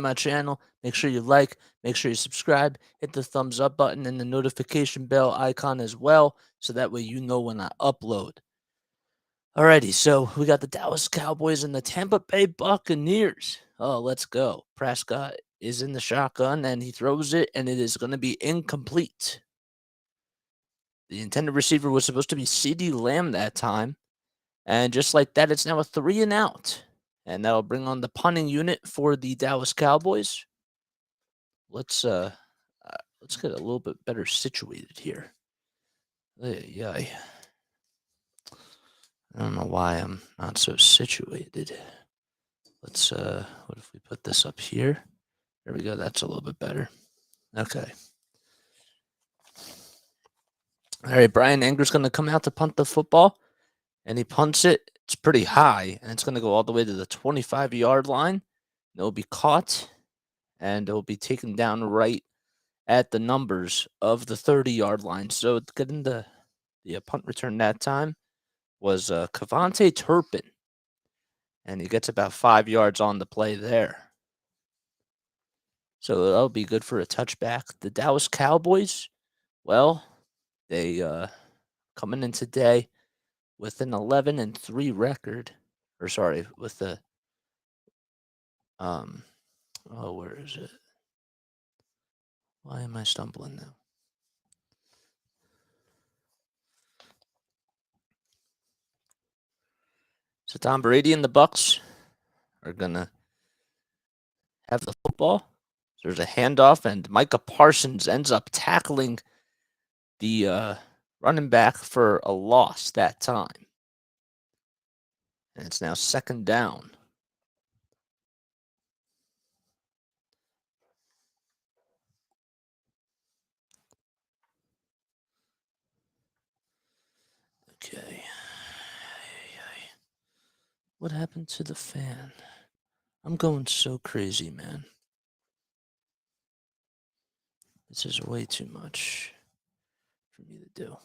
my channel. Make sure you like, make sure you subscribe, hit the thumbs up button and the notification bell icon as well, so that way you know when I upload. Alrighty, so we got the Dallas Cowboys and the Tampa Bay Buccaneers. Oh, let's go. Prescott is in the shotgun and he throws it, and it is going to be incomplete. The intended receiver was supposed to be CeeDee Lamb that time. And just like that, it's now a 3 and out. And that'll bring on the punting unit for the Dallas Cowboys. Let's get a little bit better situated here. Yeah. I don't know why I'm not so situated. Let's what if we put this up here? There we go. That's a little bit better. Okay. All right, Brian Anger's going to come out to punt the football, and he punts it. It's pretty high, and it's going to go all the way to the 25-yard line. It'll be caught, and it'll be taken down right at the numbers of the 30-yard line. So getting the punt return that time was Cavante Turpin, and he gets about 5 yards on the play there. So that'll be good for a touchback. The Dallas Cowboys, well, they coming in today with an 11-3 record, or sorry, with the where is it? Why am I stumbling now? So Tom Brady and the Bucs are gonna have the football. There's a handoff, and Micah Parsons ends up tackling the running back for a loss that time. And it's now 2nd down. Okay. What happened to the fan? I'm going so crazy, man. This is way too much for me to do.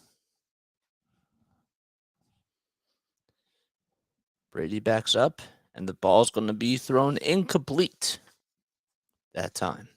Brady backs up, and the ball's going to be thrown incomplete that time.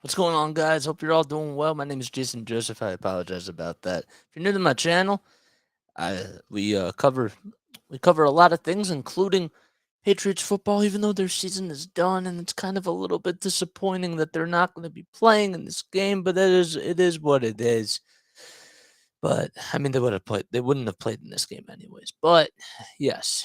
What's going on, guys? Hope you're all doing well. My name is Jason Joseph. I apologize about that. If you're new to my channel, we cover a lot of things, including Patriots football. Even though their season is done, and it's kind of a little bit disappointing that they're not going to be playing in this game, but it is what it is. But I mean, they wouldn't have played in this game anyways. But yes,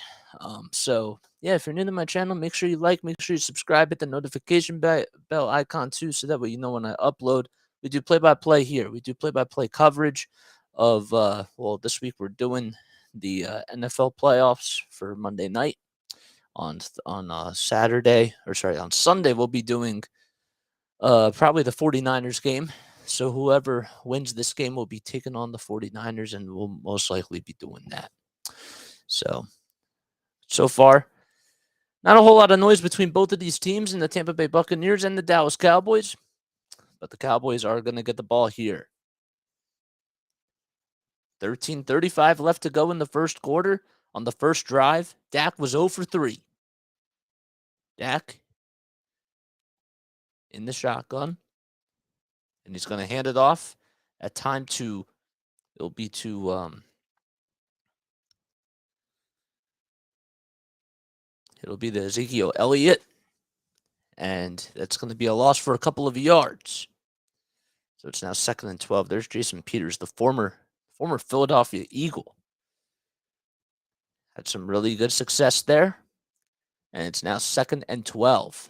so yeah, if you're new to my channel, make sure you like, make sure you subscribe, hit the notification bell icon too, so that way you know when I upload. We do play-by-play here. We do play-by-play coverage of well, this week we're doing the NFL playoffs for Monday night. On Saturday, or sorry, on Sunday we'll be doing probably the 49ers game. So whoever wins this game will be taking on the 49ers, and we'll most likely be doing that. So far, not a whole lot of noise between both of these teams in the Tampa Bay Buccaneers and the Dallas Cowboys, but the Cowboys are going to get the ball here. 13:35 left to go in the first quarter. On the first drive, Dak was 0 for 3. Dak in the shotgun, and he's going to hand it off at time to, it'll be to, it'll be the Ezekiel Elliott, and that's going to be a loss for a couple of yards. So it's now 2nd and 12. There's Jason Peters, the former Philadelphia Eagle. Had some really good success there, and it's now 2nd and 12.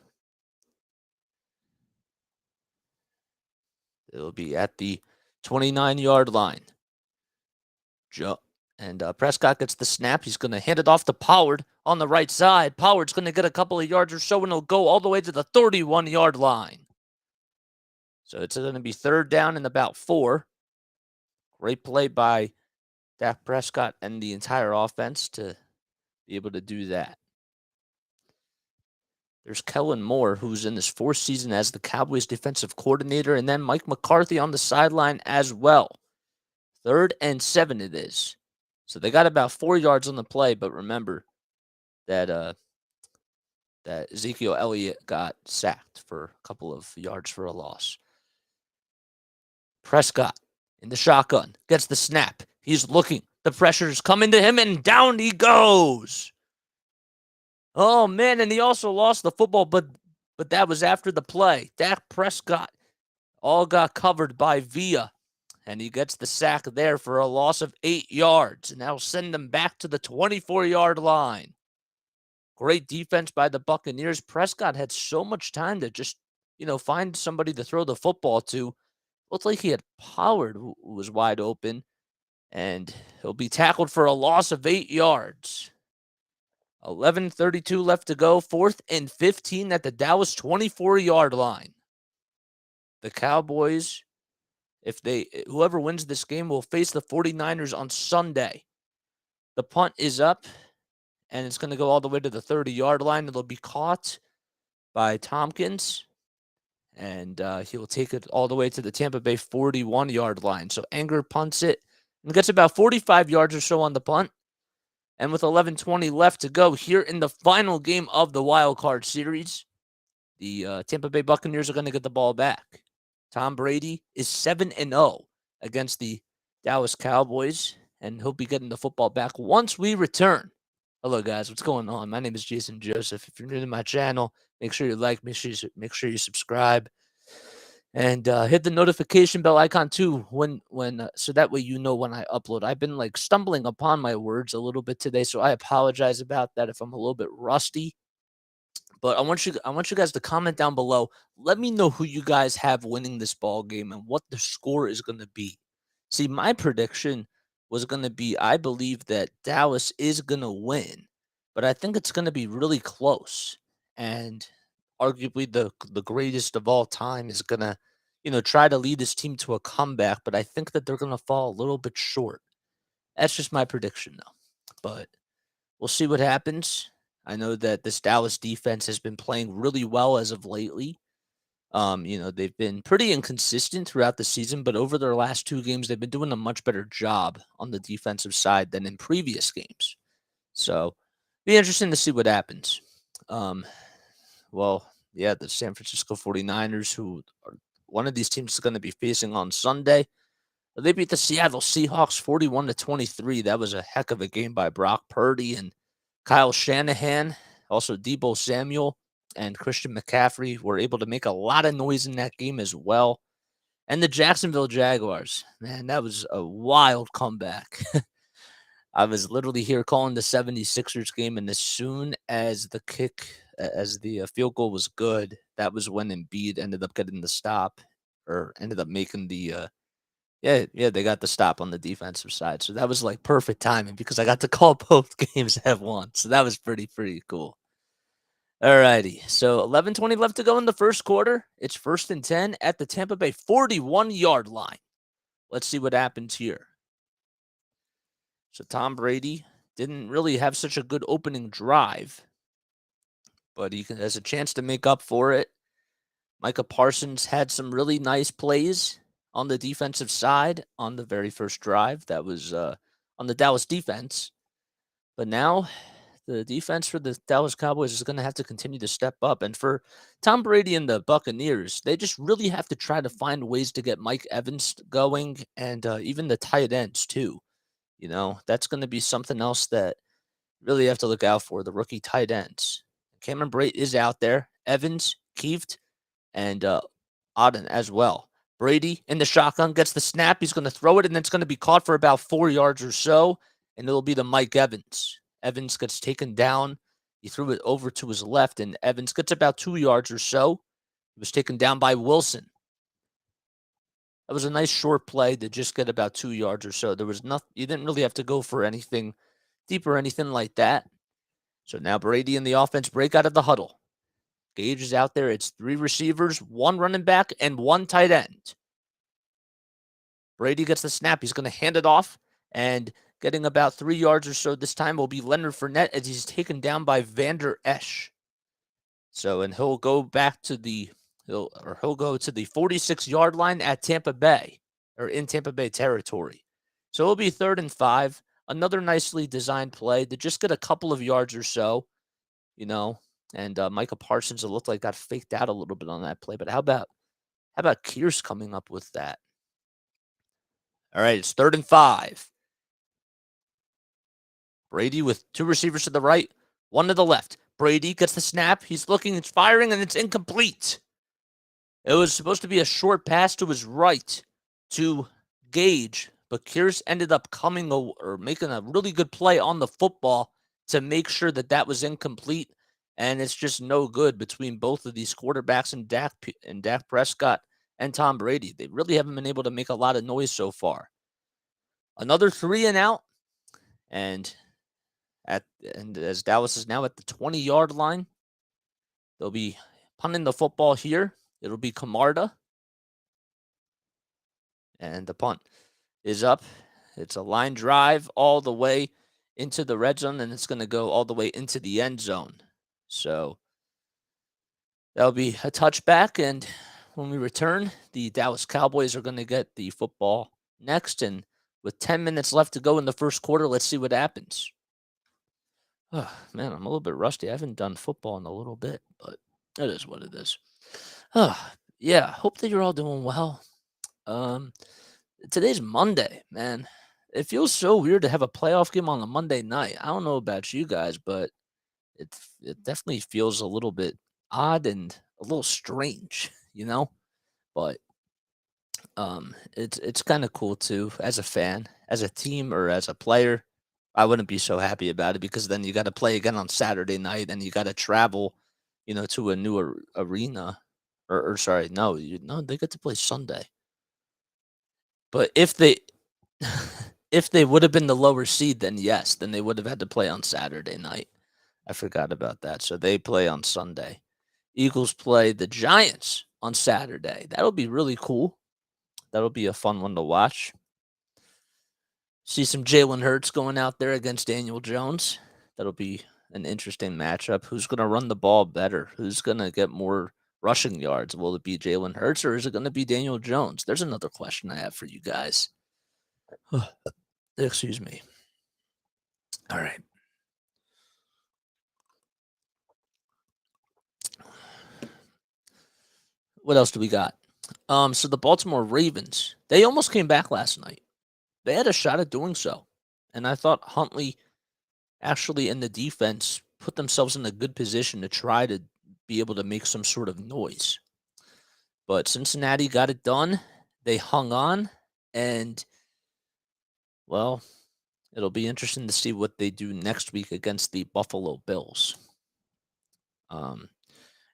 It'll be at the 29-yard line. And Prescott gets the snap. He's going to hand it off to Pollard on the right side. Pollard's going to get a couple of yards or so, and he'll go all the way to the 31-yard line. So it's going to be 3rd down and about 4. Great play by Dak Prescott and the entire offense to be able to do that. There's Kellen Moore, who's in his 4th season as the Cowboys defensive coordinator, and then Mike McCarthy on the sideline as well. 3rd and 7 it is. So they got about 4 yards on the play, but remember that that Ezekiel Elliott got sacked for a couple of yards for a loss. Prescott in the shotgun gets the snap. He's looking. The pressure's coming to him, and down he goes. Oh, man, and he also lost the football, but that was after the play. Dak Prescott all got covered by Villa, and he gets the sack there for a loss of 8 yards, and that'll send him back to the 24-yard line. Great defense by the Buccaneers. Prescott had so much time to just, find somebody to throw the football to. Looked like he had Pollard, who was wide open, and he'll be tackled for a loss of 8 yards. 11:32 left to go. 4th and 15 at the Dallas 24-yard line. The Cowboys, whoever wins this game, will face the 49ers on Sunday. The punt is up, and it's going to go all the way to the 30-yard line. It'll be caught by Tompkins, and he'll take it all the way to the Tampa Bay 41-yard line. So Anger punts it and gets about 45 yards or so on the punt. And with 11:20 left to go here in the final game of the wild card series, the Tampa Bay Buccaneers are going to get the ball back. Tom Brady is 7-0 against the Dallas Cowboys, and he'll be getting the football back once we return. Hello, guys. What's going on? My name is Jason Joseph. If you're new to my channel, make sure you like, make sure you subscribe, and hit the notification bell icon too when so that way you know when I upload. I've been stumbling upon my words a little bit today, so I apologize about that if I'm a little bit rusty. But I want you guys to comment down below. Let me know who you guys have winning this ball game and what the score is going to be. See, my prediction was going to be, I believe that Dallas is going to win, but I think it's going to be really close. And arguably the greatest of all time is going to, try to lead his team to a comeback, but I think that they're going to fall a little bit short. That's just my prediction, though. But we'll see what happens. I know that this Dallas defense has been playing really well as of lately. They've been pretty inconsistent throughout the season, but over their last 2 games, they've been doing a much better job on the defensive side than in previous games. So, be interesting to see what happens. The San Francisco 49ers, who are one of these teams is going to be facing on Sunday. They beat the Seattle Seahawks 41-23. That was a heck of a game by Brock Purdy and Kyle Shanahan. Also, Deebo Samuel and Christian McCaffrey were able to make a lot of noise in that game as well. And the Jacksonville Jaguars, man, that was a wild comeback. I was literally here calling the 76ers game, and as soon as the field goal was good, that was when Embiid ended up getting the stop, or ended up making the yeah, they got the stop on the defensive side. So that was like perfect timing because I got to call both games at once. So that was pretty cool. All righty. So 11:20 left to go in the first quarter. It's 1st and 10 at the Tampa Bay 41-yard line. Let's see what happens here. So Tom Brady didn't really have such a good opening drive, but has a chance to make up for it. Micah Parsons had some really nice plays on the defensive side on the very first drive. That was on the Dallas defense. But now the defense for the Dallas Cowboys is going to have to continue to step up. And for Tom Brady and the Buccaneers, they just really have to try to find ways to get Mike Evans going and even the tight ends too. That's going to be something else that really have to look out for, the rookie tight ends. Cameron Brate is out there. Evans, Kieft, and Auden as well. Brady in the shotgun gets the snap. He's going to throw it, and it's going to be caught for about 4 yards or so, and it'll be the Mike Evans. Evans gets taken down. He threw it over to his left, and Evans gets about 2 yards or so. He was taken down by Wilson. That was a nice short play to just get about 2 yards or so. There was nothing. You didn't really have to go for anything deep or anything like that. So now Brady and the offense break out of the huddle. Gage is out there. It's 3 receivers, 1 running back, and 1 tight end. Brady gets the snap. He's going to hand it off, and getting about 3 yards or so this time will be Leonard Fournette as he's taken down by Vander Esch. So, and he'll go to the 46-yard line at Tampa Bay, or in Tampa Bay territory. So it'll be 3rd and 5. Another nicely designed play to just get a couple of yards or so, And Micah Parsons, it looked like got faked out a little bit on that play. But how about Kearse coming up with that? All right, it's 3rd and 5. Brady with 2 receivers to the right, 1 to the left. Brady gets the snap. He's looking, it's firing, and it's incomplete. It was supposed to be a short pass to his right to Gage, but Kearse ended up making a really good play on the football to make sure that was incomplete. And it's just no good between both of these quarterbacks and Dak Prescott and Tom Brady. They really haven't been able to make a lot of noise so far. Another 3 and out, and as Dallas is now at the 20-yard line, they'll be punting the football here. It'll be Camarda, and the punt is up. It's a line drive all the way into the red zone, and it's going to go all the way into the end zone. So that'll be a touchback, and when we return, the Dallas Cowboys are going to get the football next, and with 10 minutes left to go in the first quarter, let's see what happens. Oh, man, I'm a little bit rusty. I haven't done football in a little bit, but it is what it is. Yeah, hope that you're all doing well. Today's Monday, man. It feels so weird to have a playoff game on a Monday night. I don't know about you guys, but it definitely feels a little bit odd and a little strange, But it's kind of cool too as a fan, as a team, or as a player. I wouldn't be so happy about it because then you got to play again on Saturday night and you got to travel, to a new arena. Or sorry, no, they get to play Sunday. But if they if they would have been the lower seed, then yes, then they would have had to play on Saturday night. I forgot about that. So they play on Sunday. Eagles play the Giants on Saturday. That'll be really cool. That'll be a fun one to watch. See some Jalen Hurts going out there against Daniel Jones. That'll be an interesting matchup. Who's going to run the ball better? Who's going to get more rushing yards? Will it be Jalen Hurts or is it going to be Daniel Jones? There's another question I have for you guys. Excuse me. All right. What else do we got? So the Baltimore Ravens, they almost came back last night. They had a shot at doing so. And I thought Huntley actually in the defense put themselves in a good position to try to be able to make some sort of noise. But Cincinnati got it done. They hung on, and well, it'll be interesting to see what they do next week against the Buffalo Bills. Um,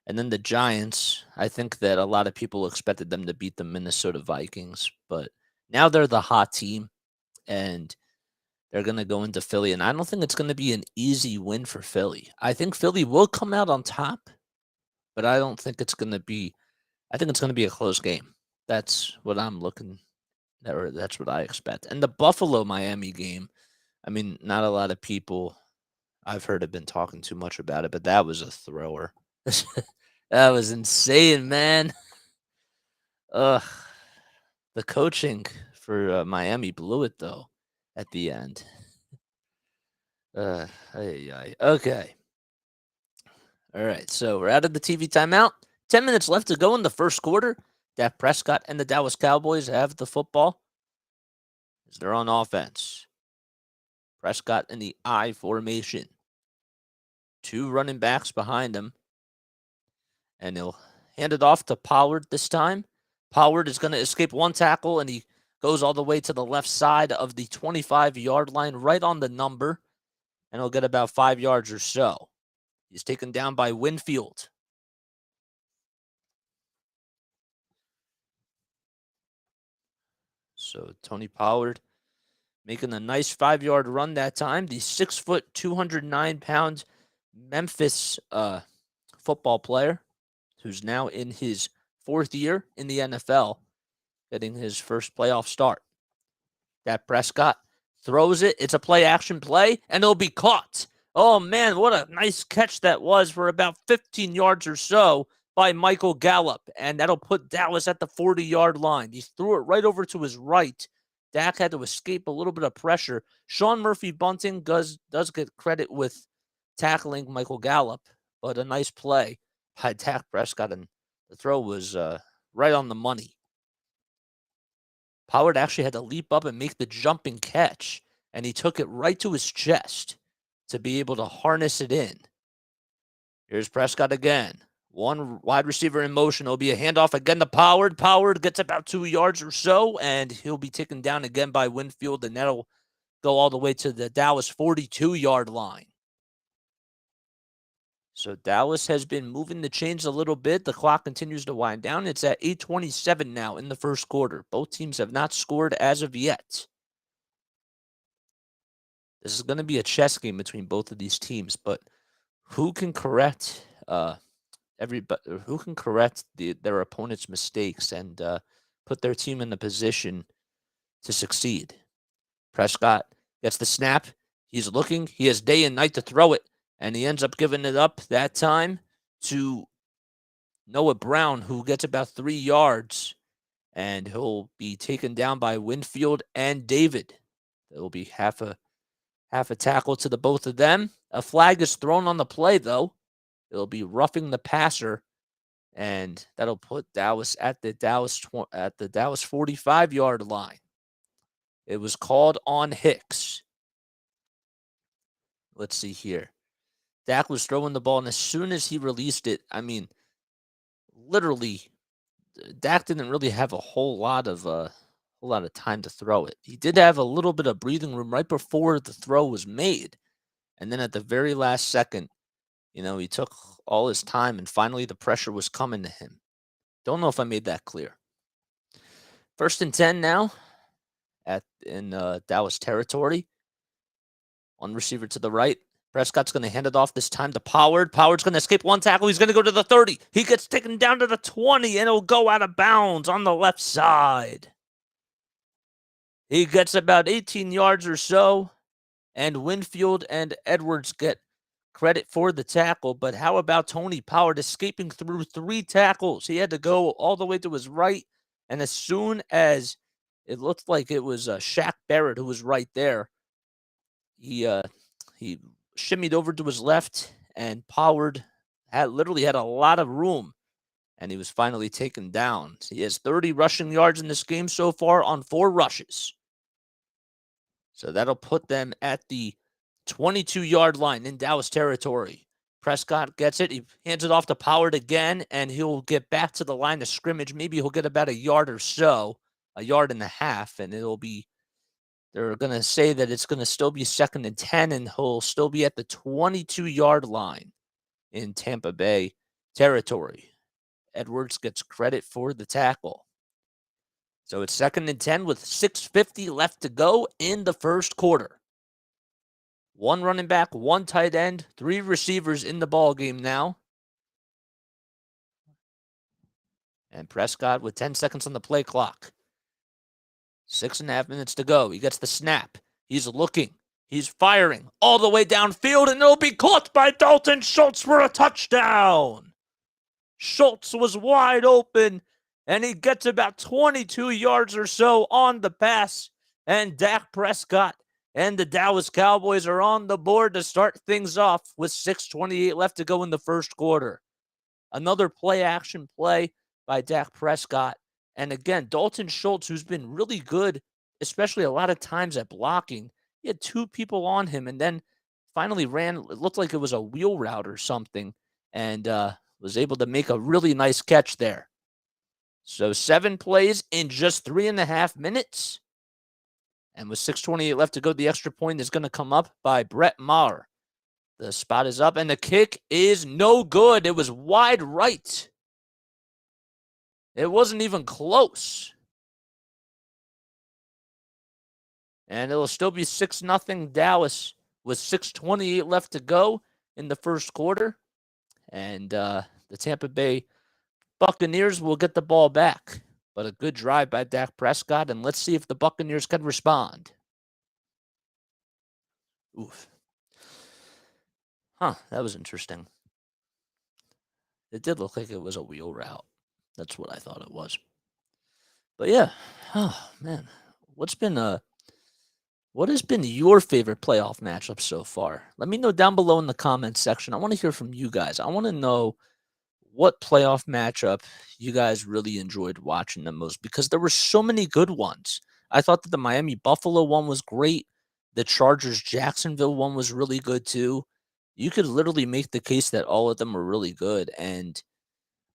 and then the Giants, I think that a lot of people expected them to beat the Minnesota Vikings, but now they're the hot team, and they're going to go into Philly. And I don't think it's going to be an easy win for Philly. I think Philly will come out on top, but I don't think it's going to be. I think it's going to be a close game. That's what I'm looking. Or that's what I expect. And the Buffalo Miami game. I mean, not a lot of people I've heard have been talking too much about it, but that was a thrower. That was insane, man. Ugh. The coaching for Miami blew it though at the end. Okay. All right. So we're out of the TV timeout. 10 minutes left to go in the first quarter. Dak Prescott and the Dallas Cowboys have the football as they're on offense. Prescott in the I formation. Two running backs behind him. And he'll hand it off to Pollard this time. Pollard is going to escape one tackle, and he goes all the way to the left side of the 25-yard line, right on the number, and he'll get about 5 yards or so. He's taken down by Winfield. So Tony Pollard making a nice 5-yard run that time. The 6 foot, 209-pound Memphis football player, who's now in his 4th year in the NFL, getting his first playoff start. Dak Prescott throws it. It's a play action play, and it'll be caught. Oh, man, what a nice catch that was for about 15 yards or so by Michael Gallup, and that'll put Dallas at the 40-yard line. He threw it right over to his right. Dak had to escape a little bit of pressure. Sean Murphy-Bunting does get credit with tackling Michael Gallup, but a nice play by Dak Prescott, and the throw was right on the money. Pollard actually had to leap up and make the jumping catch, and he took it right to his chest to be able to harness it in. Here's Prescott again. One wide receiver in motion. It'll be a handoff again to Pollard. Pollard gets about 2 yards or so, and he'll be taken down again by Winfield, and that'll go all the way to the Dallas 42-yard line. So Dallas has been moving the chains a little bit. The clock continues to wind down. It's at 8:27 now in the first quarter. Both teams have not scored as of yet. This is going to be a chess game between both of these teams, but who can correct who can correct their opponent's mistakes and put their team in a position to succeed? Prescott gets the snap. He's looking. He has day and night to throw it. And he ends up giving it up that time to Noah Brown, who gets about 3 yards. And he'll be taken down by Winfield and David. There will be half a tackle to the both of them. A flag is thrown on the play, though. It'll be roughing the passer. And that'll put Dallas at the Dallas 45-yard line. It was called on Hicks. Let's see here. Dak was throwing the ball, and as soon as he released it, I mean, literally, Dak didn't really have a whole lot of time to throw it. He did have a little bit of breathing room right before the throw was made, and then at the very last second, he took all his time, and finally the pressure was coming to him. Don't know if I made that clear. 1st and 10 now in Dallas territory. One receiver to the right. Prescott's going to hand it off this time to Pollard. Pollard's going to escape one tackle. He's going to go to the 30. He gets taken down to the 20, and it'll go out of bounds on the left side. He gets about 18 yards or so, and Winfield and Edwards get credit for the tackle. But how about Tony Pollard escaping through 3 tackles? He had to go all the way to his right, and as soon as it looked like it was Shaq Barrett who was right there, he shimmied over to his left, and Pollard literally had a lot of room, and he was finally taken down. He has 30 rushing yards in this game so far on 4 rushes. So that'll put them at the 22-yard line in Dallas territory. Prescott gets it. He hands it off to Pollard again, and he'll get back to the line of scrimmage. Maybe he'll get about a yard or so, a yard and a half, and it'll be, they're going to say that it's going to still be 2nd and 10, and he'll still be at the 22-yard line in Tampa Bay territory. Edwards gets credit for the tackle. So it's 2nd and 10 with 6:50 left to go in the first quarter. 1 running back, 1 tight end, 3 receivers in the ball game now. And Prescott with 10 seconds on the play clock. 6.5 minutes to go. He gets the snap. He's looking. He's firing all the way downfield, and it'll be caught by Dalton Schultz for a touchdown. Schultz was wide open, and he gets about 22 yards or so on the pass. And Dak Prescott and the Dallas Cowboys are on the board to start things off with 6:28 left to go in the first quarter. Another play-action play by Dak Prescott. And again, Dalton Schultz, who's been really good, especially a lot of times at blocking, he had 2 people on him and then finally ran, it looked like it was a wheel route or something, and was able to make a really nice catch there. So 7 plays in just 3.5 minutes. And with 6:28 left to go, the extra point is going to come up by Brett Maher. The spot is up, and the kick is no good. It was wide right. It wasn't even close. And it'll still be 6-0 Dallas with 6:28 left to go in the first quarter. And the Tampa Bay Buccaneers will get the ball back. But a good drive by Dak Prescott, and let's see if the Buccaneers can respond. Oof. Huh, that was interesting. It did look like it was a wheel route. That's what I thought it was. But yeah, oh man, what has been your favorite playoff matchup so far? Let me know down below in the comments section. I want to hear from you guys. I want to know what playoff matchup you guys really enjoyed watching the most, because there were so many good ones. I thought that the Miami Buffalo one was great. The Chargers Jacksonville one was really good too. You could literally make the case that all of them were really good, and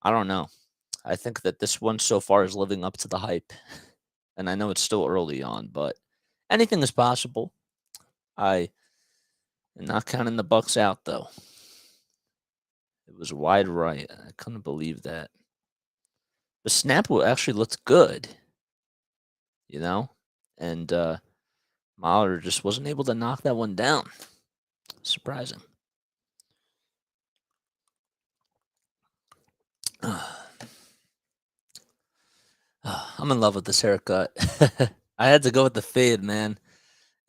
I don't know. I think that this one so far is living up to the hype. And I know it's still early on, but anything is possible. I am not counting the Bucs out though. It was wide right. I couldn't believe that. The snap actually looked good, you know? And Mahler just wasn't able to knock that one down. Surprising. I'm in love with this haircut. I had to go with the fade, man.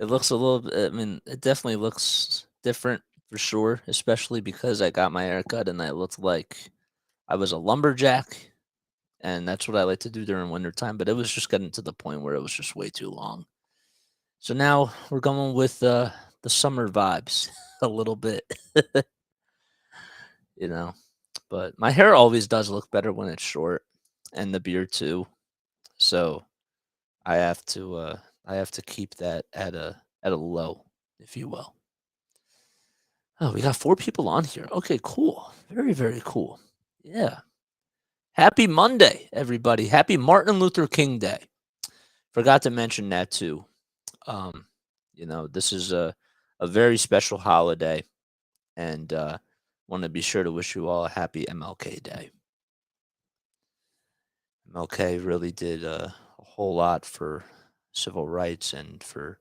It looks a little, I mean, it definitely looks different for sure, especially because I got my haircut and I looked like I was a lumberjack. And that's what I like to do during wintertime. But it was just getting to the point where it was just way too long. So now we're going with the summer vibes a little bit, you know. But my hair always does look better when it's short, and the beard too. So I have to keep that at a low, if you will. Oh, we got 4 people on here. Okay, cool. Very, very cool. Yeah. Happy Monday, everybody. Happy Martin Luther King Day. Forgot to mention that too. You know, this is a very special holiday, and want to be sure to wish you all a happy MLK Day. MLK really did a whole lot for civil rights and for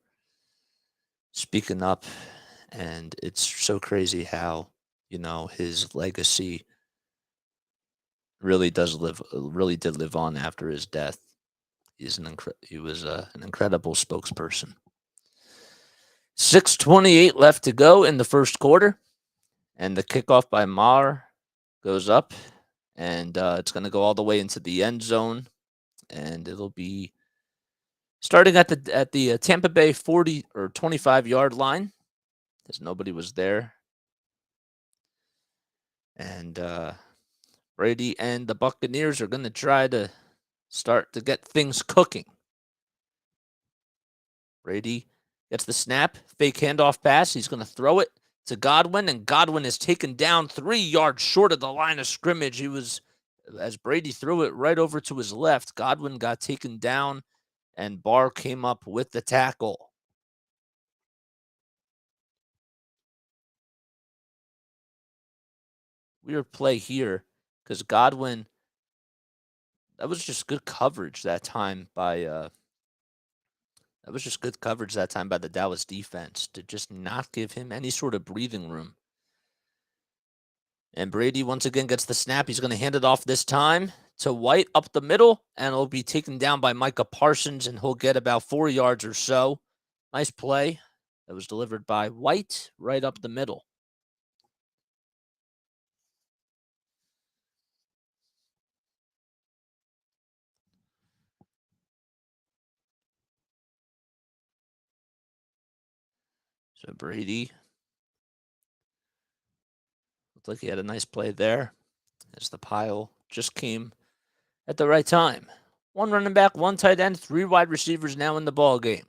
speaking up, and it's so crazy how, you know, his legacy really did live on after his death. He was an incredible spokesperson. 6:28 left to go in the first quarter, and the kickoff by Maher goes up, and it's going to go all the way into the end zone, and it'll be starting at the Tampa Bay 40 or 25-yard line, as nobody was there, and Brady and the Buccaneers are going to try to start to get things cooking. Brady gets the snap, fake handoff pass. He's going to throw it to Godwin, and Godwin is taken down 3 yards short of the line of scrimmage. As Brady threw it right over to his left, Godwin got taken down, and Barr came up with the tackle. Weird play here because Godwin, that was just good coverage that time by the Dallas defense to just not give him any sort of breathing room. And Brady once again gets the snap. He's going to hand it off this time to White up the middle, and it'll be taken down by Micah Parsons, and he'll get about 4 yards or so. Nice play that was delivered by White right up the middle. So Brady looked like he had a nice play there as the pile just came at the right time. 1 running back, 1 tight end, 3 wide receivers now in the ball game.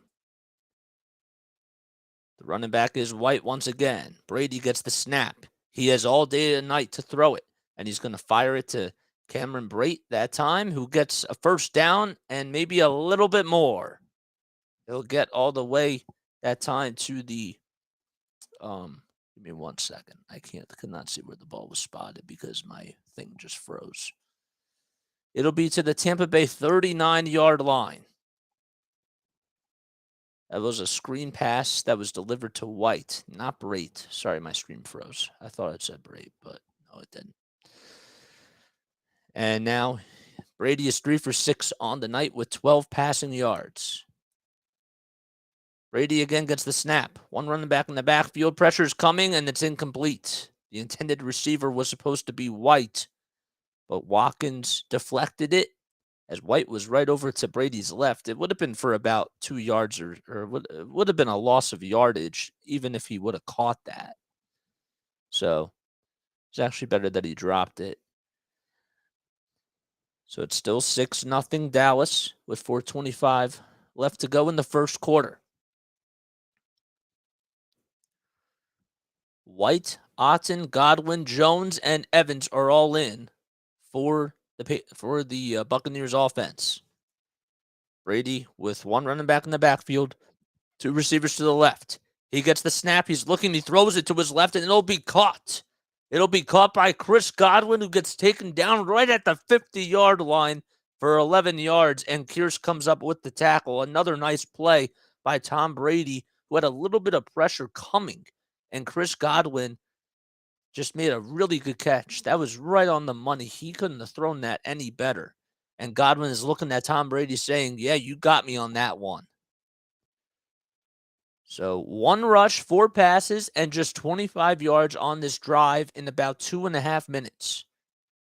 The running back is White once again. Brady gets the snap. He has all day and night to throw it, and he's going to fire it to Cameron Brate that time, who gets a first down and maybe a little bit more. He'll get all the way that time to the give me 1 second. I could not see where the ball was spotted because my thing just froze. It'll be to the Tampa Bay 39-yard line. That was a screen pass that was delivered to White, not Brate. Sorry, my screen froze. I thought it said Brate, but no, it didn't. And now Brady is 3 for 6 on the night with 12 passing yards. Brady again gets the snap. 1 running back in the backfield. Pressure is coming, and it's incomplete. The intended receiver was supposed to be White, but Watkins deflected it as White was right over to Brady's left. It would have been for about 2 yards or would have been a loss of yardage even if he would have caught that. So it's actually better that he dropped it. So it's still 6-0 Dallas with 4:25 left to go in the first quarter. White, Otton, Godwin, Jones, and Evans are all in for the Buccaneers offense. Brady with 1 running back in the backfield, 2 receivers to the left. He gets the snap. He's looking. He throws it to his left, and it'll be caught. It'll be caught by Chris Godwin, who gets taken down right at the 50-yard line for 11 yards, and Kearse comes up with the tackle. Another nice play by Tom Brady, who had a little bit of pressure coming, and Chris Godwin just made a really good catch. That was right on the money. He couldn't have thrown that any better. And Godwin is looking at Tom Brady saying, yeah, you got me on that one. So 1 rush, 4 passes, and just 25 yards on this drive in about 2.5 minutes.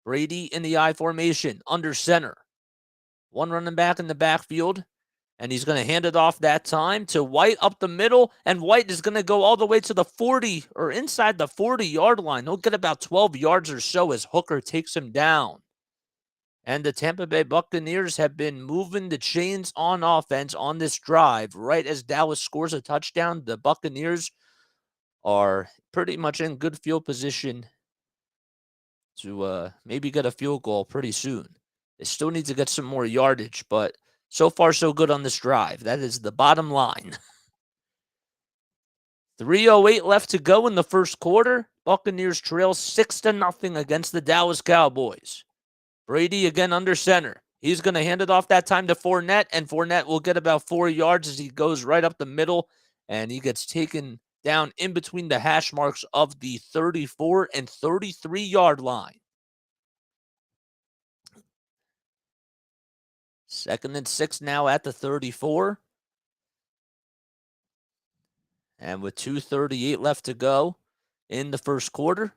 Brady in the I formation, under center. 1 running back in the backfield, and he's going to hand it off that time to White up the middle, and White is going to go all the way to the 40 or inside the 40-yard line. He'll get about 12 yards or so as Hooker takes him down. And the Tampa Bay Buccaneers have been moving the chains on offense on this drive. Right as Dallas scores a touchdown, the Buccaneers are pretty much in good field position to maybe get a field goal pretty soon. They still need to get some more yardage, but so far so good on this drive. That is the bottom line. 3:08 left to go in the first quarter. Buccaneers trail 6-0 against the Dallas Cowboys. Brady again under center. He's going to hand it off that time to Fournette, and Fournette will get about 4 yards as he goes right up the middle, and he gets taken down in between the hash marks of the 34 and 33-yard line. 2nd and 6 now at the 34. And with 2:38 left to go in the first quarter,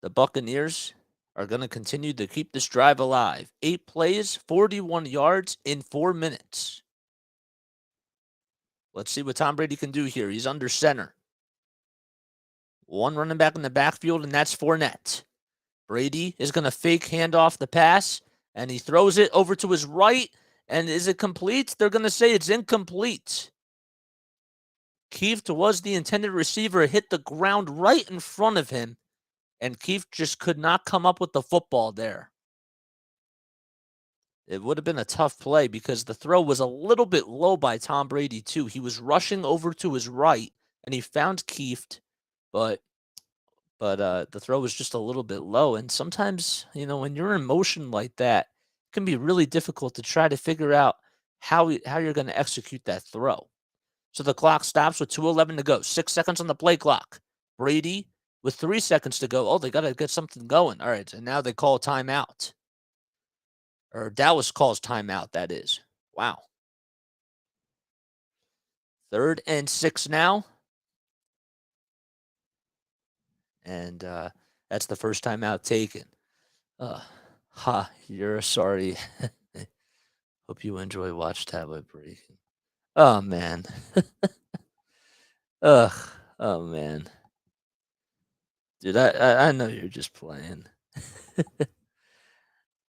the Buccaneers are going to continue to keep this drive alive. 8 plays, 41 yards in 4 minutes. Let's see what Tom Brady can do here. He's under center. 1 running back in the backfield, and that's Fournette. Brady is going to fake hand off the pass, and he throws it over to his right. And is it complete? They're going to say it's incomplete. Keith was the intended receiver, hit the ground right in front of him, and Keith just could not come up with the football there. It would have been a tough play because the throw was a little bit low by Tom Brady, too. He was rushing over to his right, and he found Keith, but the throw was just a little bit low. And sometimes, when you're in motion like that, it can be really difficult to try to figure out how you're going to execute that throw. So the clock stops with 2:11 to go. 6 seconds on the play clock. Brady with 3 seconds to go. Oh, they got to get something going. All right, and now they call timeout. Or Dallas calls timeout, that is. Wow. 3rd and 6 now. And that's the first timeout taken. You're sorry. Hope you enjoy Watch Tablet Breaking. Oh, man. Oh, man. Dude, I know you're just playing.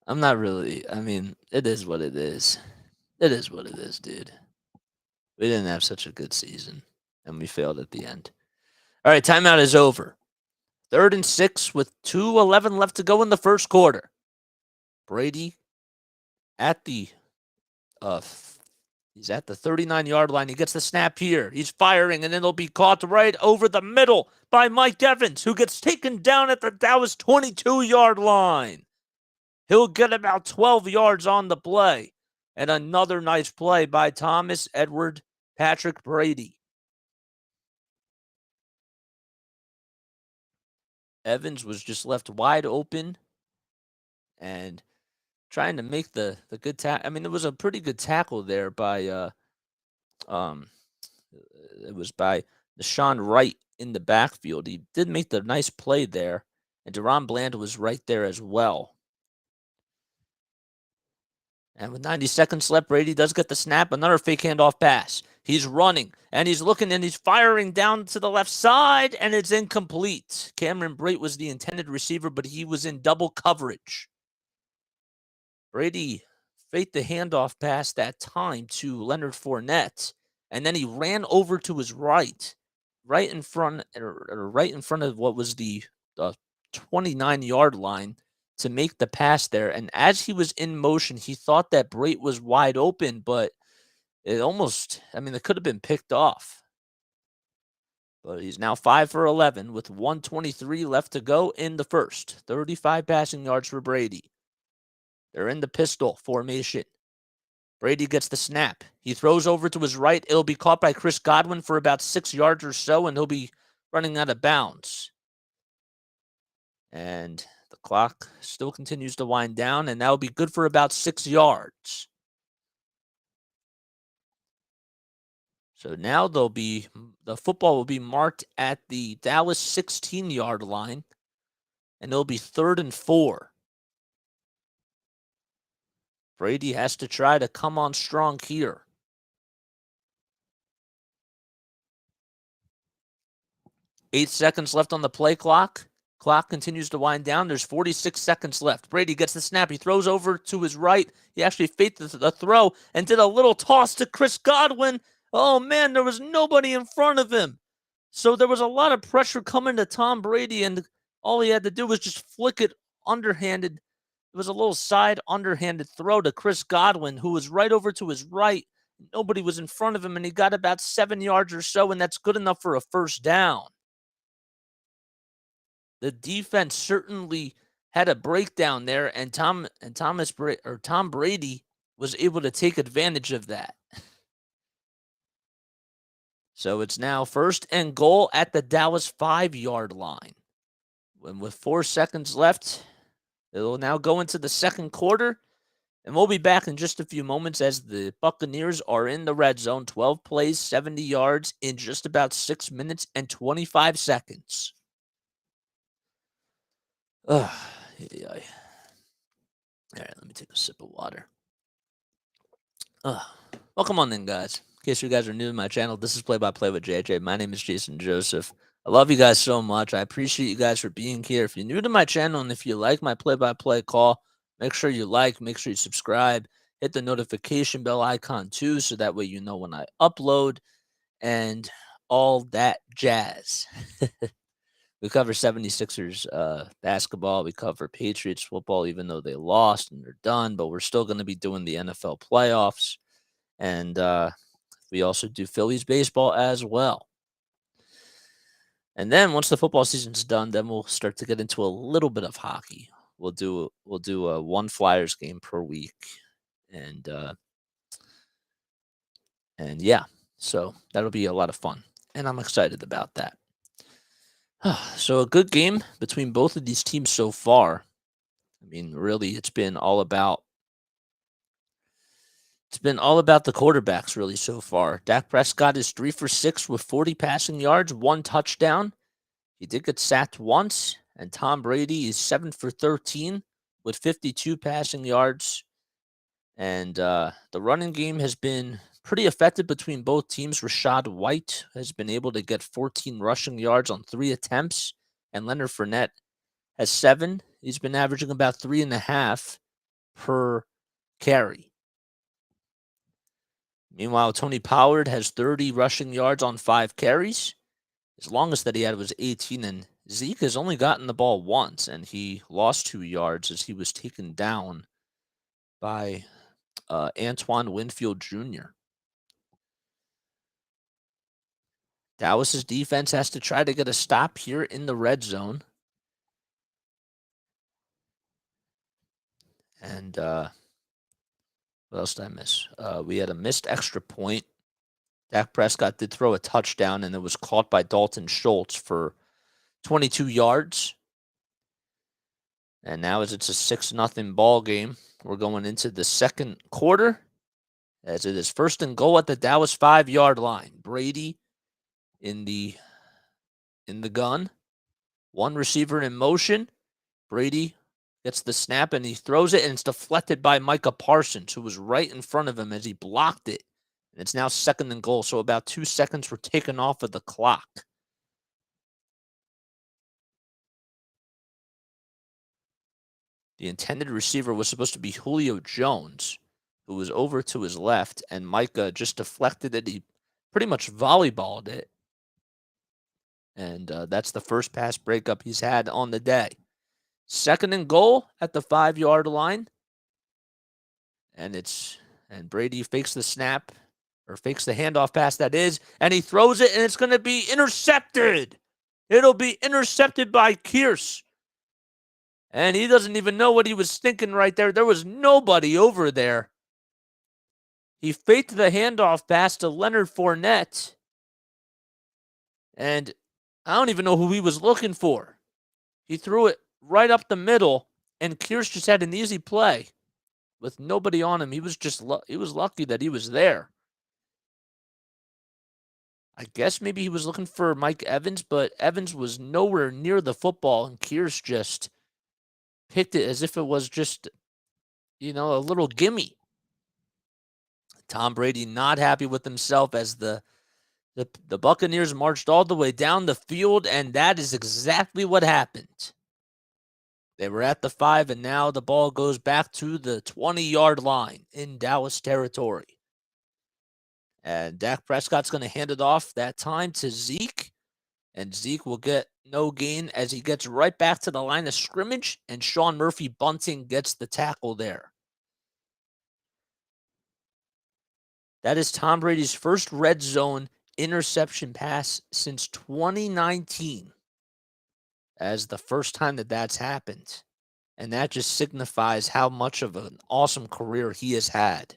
I'm not really. I mean, it is what it is. It is what it is, dude. We didn't have such a good season, and we failed at the end. All right, timeout is over. 3rd and 6 with 2:11 left to go in the first quarter. Brady at the he's at the 39-yard line. He gets the snap here. He's firing, and it'll be caught right over the middle by Mike Evans, who gets taken down at the Dallas 22-yard line. He'll get about 12 yards on the play. And another nice play by Thomas Edward Patrick Brady. Evans was just left wide open and trying to make the good tackle. I mean, it was a pretty good tackle there by it was by Deshaun Wright in the backfield. He did make the nice play there, and Deron Bland was right there as well. And with 90 seconds left, Brady does get the snap. Another fake handoff pass. He's running, and he's looking, and he's firing down to the left side, and it's incomplete. Cameron Brate was the intended receiver, but he was in double coverage. Brady faked the handoff pass that time to Leonard Fournette, and then he ran over to his right in front of what was the 29-yard line to make the pass there. And as he was in motion, he thought that Brate was wide open, but it could have been picked off. But he's now 5 for 11 with 1:23 left to go in the first. 35 passing yards for Brady. They're in the pistol formation. Brady gets the snap. He throws over to his right. It'll be caught by Chris Godwin for about 6 yards or so, and he'll be running out of bounds. And the clock still continues to wind down, and that'll be good for about 6 yards. So now the football will be marked at the Dallas 16-yard line, and it'll be 3rd and 4. Brady has to try to come on strong here. 8 seconds left on the play clock. Clock continues to wind down. There's 46 seconds left. Brady gets the snap. He throws over to his right. He actually faked the throw and did a little toss to Chris Godwin. Oh, man, there was nobody in front of him. So there was a lot of pressure coming to Tom Brady, and all he had to do was just flick it underhanded. It was a little side underhanded throw to Chris Godwin, who was right over to his right. Nobody was in front of him, and he got about 7 yards or so, and that's good enough for a first down. The defense certainly had a breakdown there, and Tom Brady was able to take advantage of that. So it's now 1st and goal at the Dallas 5-yard line. And with 4 seconds left, it will now go into the second quarter. And we'll be back in just a few moments as the Buccaneers are in the red zone. 12 plays, 70 yards in just about 6 minutes and 25 seconds. All right, let me take a sip of water. Welcome on in, guys. In case you guys are new to my channel, this is Play by Play with JJ. My name is Jason Joseph. I love you guys so much. I appreciate you guys for being here. If you're new to my channel and if you like my play-by-play call, make sure you like, make sure you subscribe, hit the notification bell icon too, so that way you know when I upload and all that jazz. We cover 76ers basketball. We cover Patriots football, even though they lost and they're done, but we're still going to be doing the NFL playoffs. And we also do Phillies baseball as well. And then once the football season's done, then we'll start to get into a little bit of hockey. We'll do a one Flyers game per week, and yeah, so that'll be a lot of fun, and I'm excited about that. So a good game between both of these teams so far. I mean, really, it's been all about the quarterbacks really so far. Dak Prescott is 3 for 6 with 40 passing yards, 1 touchdown. He did get sacked once, and Tom Brady is 7 for 13 with 52 passing yards. And the running game has been pretty effective between both teams. Rashad White has been able to get 14 rushing yards on 3 attempts, and Leonard Fournette has 7. He's been averaging about 3.5 per carry. Meanwhile, Tony Pollard has 30 rushing yards on 5 carries. His longest that he had was 18, and Zeke has only gotten the ball once, and he lost 2 yards as he was taken down by Antoine Winfield Jr. Dallas's defense has to try to get a stop here in the red zone. And what else did I miss? We had a missed extra point. Dak Prescott did throw a touchdown, and it was caught by Dalton Schultz for 22 yards. And now as it's a 6-0 ball game, we're going into the second quarter as it is 1st and goal at the Dallas 5-yard line. Brady in the gun. 1 receiver in motion. Brady gets the snap and he throws it, and it's deflected by Micah Parsons, who was right in front of him as he blocked it. And it's now 2nd and goal, so about 2 seconds were taken off of the clock. The intended receiver was supposed to be Julio Jones, who was over to his left, and Micah just deflected it. He pretty much volleyballed it. And that's the first pass breakup he's had on the day. 2nd and goal at the 5-yard line. And Brady fakes the snap, or fakes the handoff pass, that is, and he throws it, and it's going to be intercepted. It'll be intercepted by Kearse. And he doesn't even know what he was thinking right there. There was nobody over there. He faked the handoff pass to Leonard Fournette. And I don't even know who he was looking for. He threw it right up the middle, and Kearse just had an easy play with nobody on him. He was lucky that he was there. I guess maybe he was looking for Mike Evans, but Evans was nowhere near the football, and Kearse just picked it as if it was just, a little gimme. Tom Brady not happy with himself as the Buccaneers marched all the way down the field, and that is exactly what happened. They were at the 5, and now the ball goes back to the 20-yard line in Dallas territory. And Dak Prescott's going to hand it off that time to Zeke, and Zeke will get no gain as he gets right back to the line of scrimmage, and Sean Murphy-Bunting gets the tackle there. That is Tom Brady's first red zone interception pass since 2019, as the first time that that's happened. And that just signifies how much of an awesome career he has had.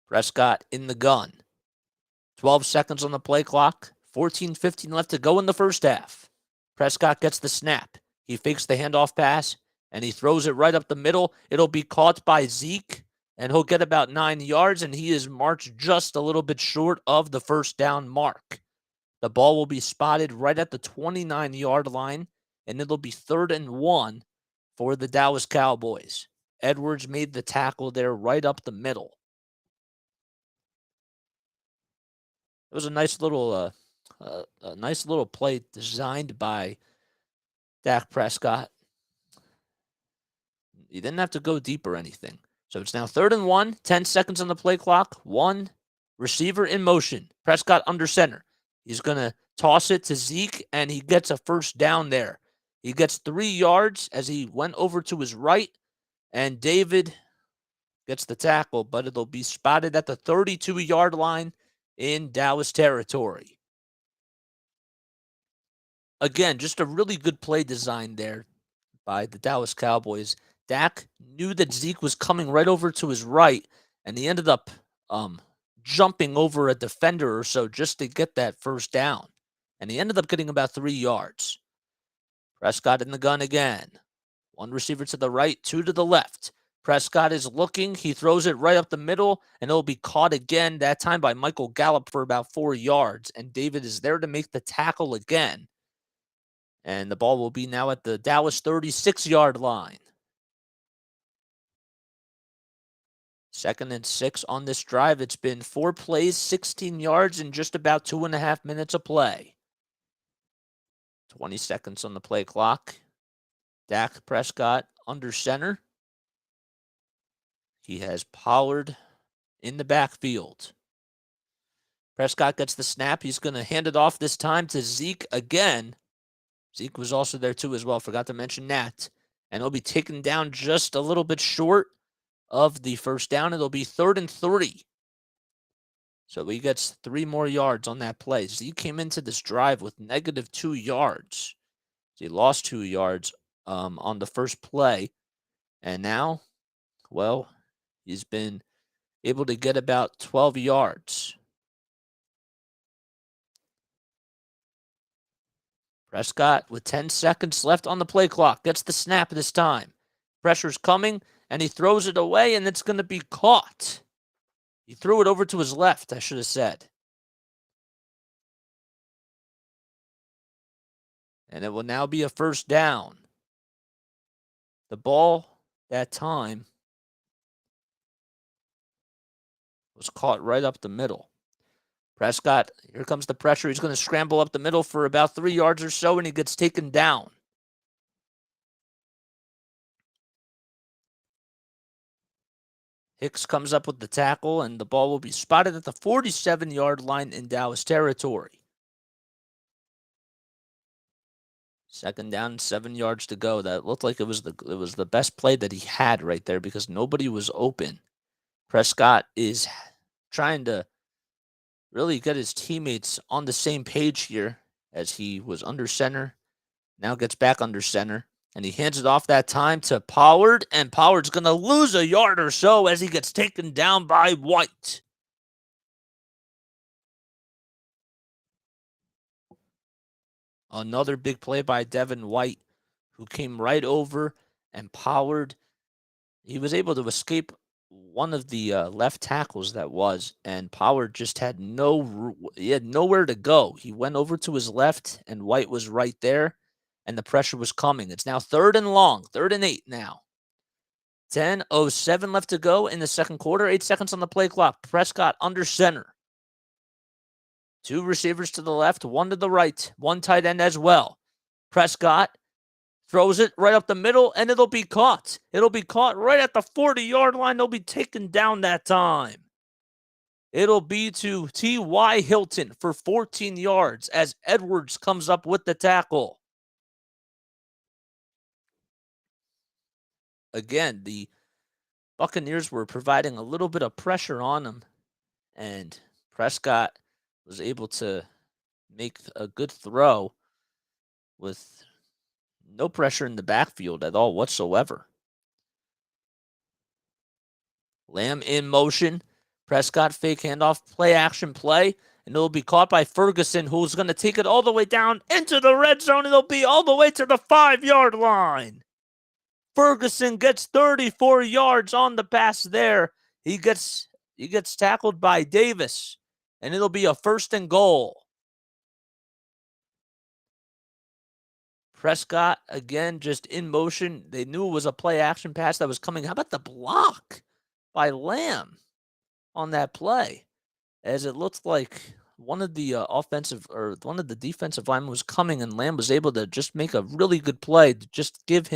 Prescott in the gun. 12 seconds on the play clock. 14-15 left to go in the first half. Prescott gets the snap. He fakes the handoff pass, and he throws it right up the middle. It'll be caught by Zeke, and he'll get about 9 yards, and he is marched just a little bit short of the first down mark. The ball will be spotted right at the 29-yard line, and it'll be 3rd and 1 for the Dallas Cowboys. Edwards made the tackle there right up the middle. It was a nice little a nice little play designed by Dak Prescott. You didn't have to go deep or anything. So it's now 3rd and 1, 10 seconds on the play clock, one receiver in motion. Prescott under center. He's going to toss it to Zeke, and he gets a first down there. He gets 3 yards as he went over to his right, and David gets the tackle, but it'll be spotted at the 32-yard line in Dallas territory. Again, just a really good play design there by the Dallas Cowboys. Dak knew that Zeke was coming right over to his right, and he ended up jumping over a defender or so just to get that first down. And he ended up getting about 3 yards. Prescott in the gun again. 1 receiver to the right, 2 to the left. Prescott is looking. He throws it right up the middle, and it'll be caught again, that time by Michael Gallup for about 4 yards. And David is there to make the tackle again. And the ball will be now at the Dallas 36-yard line. 2nd and 6 on this drive. It's been 4 plays, 16 yards in just about 2.5 minutes of play. 20 seconds on the play clock. Dak Prescott under center. He has Pollard in the backfield. Prescott gets the snap. He's going to hand it off this time to Zeke again. Zeke was also there too as well. Forgot to mention that. And he'll be taken down just a little bit short of the first down. It'll be 3rd and 3. So he gets 3 more yards on that play. Zeke came into this drive with negative 2 yards. So he lost 2 yards on the first play. And now, well, he's been able to get about 12 yards. Prescott, with 10 seconds left on the play clock, gets the snap this time. Pressure's coming, and he throws it away, and it's going to be caught. He threw it over to his left, I should have said. And it will now be a first down. The ball that time was caught right up the middle. Prescott, here comes the pressure. He's going to scramble up the middle for about 3 yards or so, and he gets taken down. Hicks comes up with the tackle, and the ball will be spotted at the 47-yard line in Dallas territory. 2nd down, 7 yards to go. That looked like it was the best play that he had right there because nobody was open. Prescott is trying to really get his teammates on the same page here as he was under center. Now gets back under center. And he hands it off that time to Pollard. And Pollard's going to lose a yard or so as he gets taken down by White. Another big play by Devin White, who came right over. And Pollard, he was able to escape one of the left tackles that was. And Pollard just had nowhere to go. He went over to his left, and White was right there. And the pressure was coming. It's now 3rd and long, 3rd and 8 now. 10:07 left to go in the second quarter. 8 seconds on the play clock. Prescott under center. 2 receivers to the left, 1 to the right, 1 tight end as well. Prescott throws it right up the middle, and it'll be caught. It'll be caught right at the 40-yard line. They'll be taken down that time. It'll be to T.Y. Hilton for 14 yards as Edwards comes up with the tackle. Again, the Buccaneers were providing a little bit of pressure on him, and Prescott was able to make a good throw with no pressure in the backfield at all whatsoever. Lamb in motion. Prescott fake handoff, play action play, and it'll be caught by Ferguson, who's going to take it all the way down into the red zone. It'll be all the way to the 5-yard line. Ferguson gets 34 yards on the pass there. He gets tackled by Davis, and it'll be a 1st and goal. Prescott, again, just in motion. They knew it was a play action pass that was coming. How about the block by Lamb on that play? As it looks like one of the defensive linemen was coming, and Lamb was able to just make a really good play to just give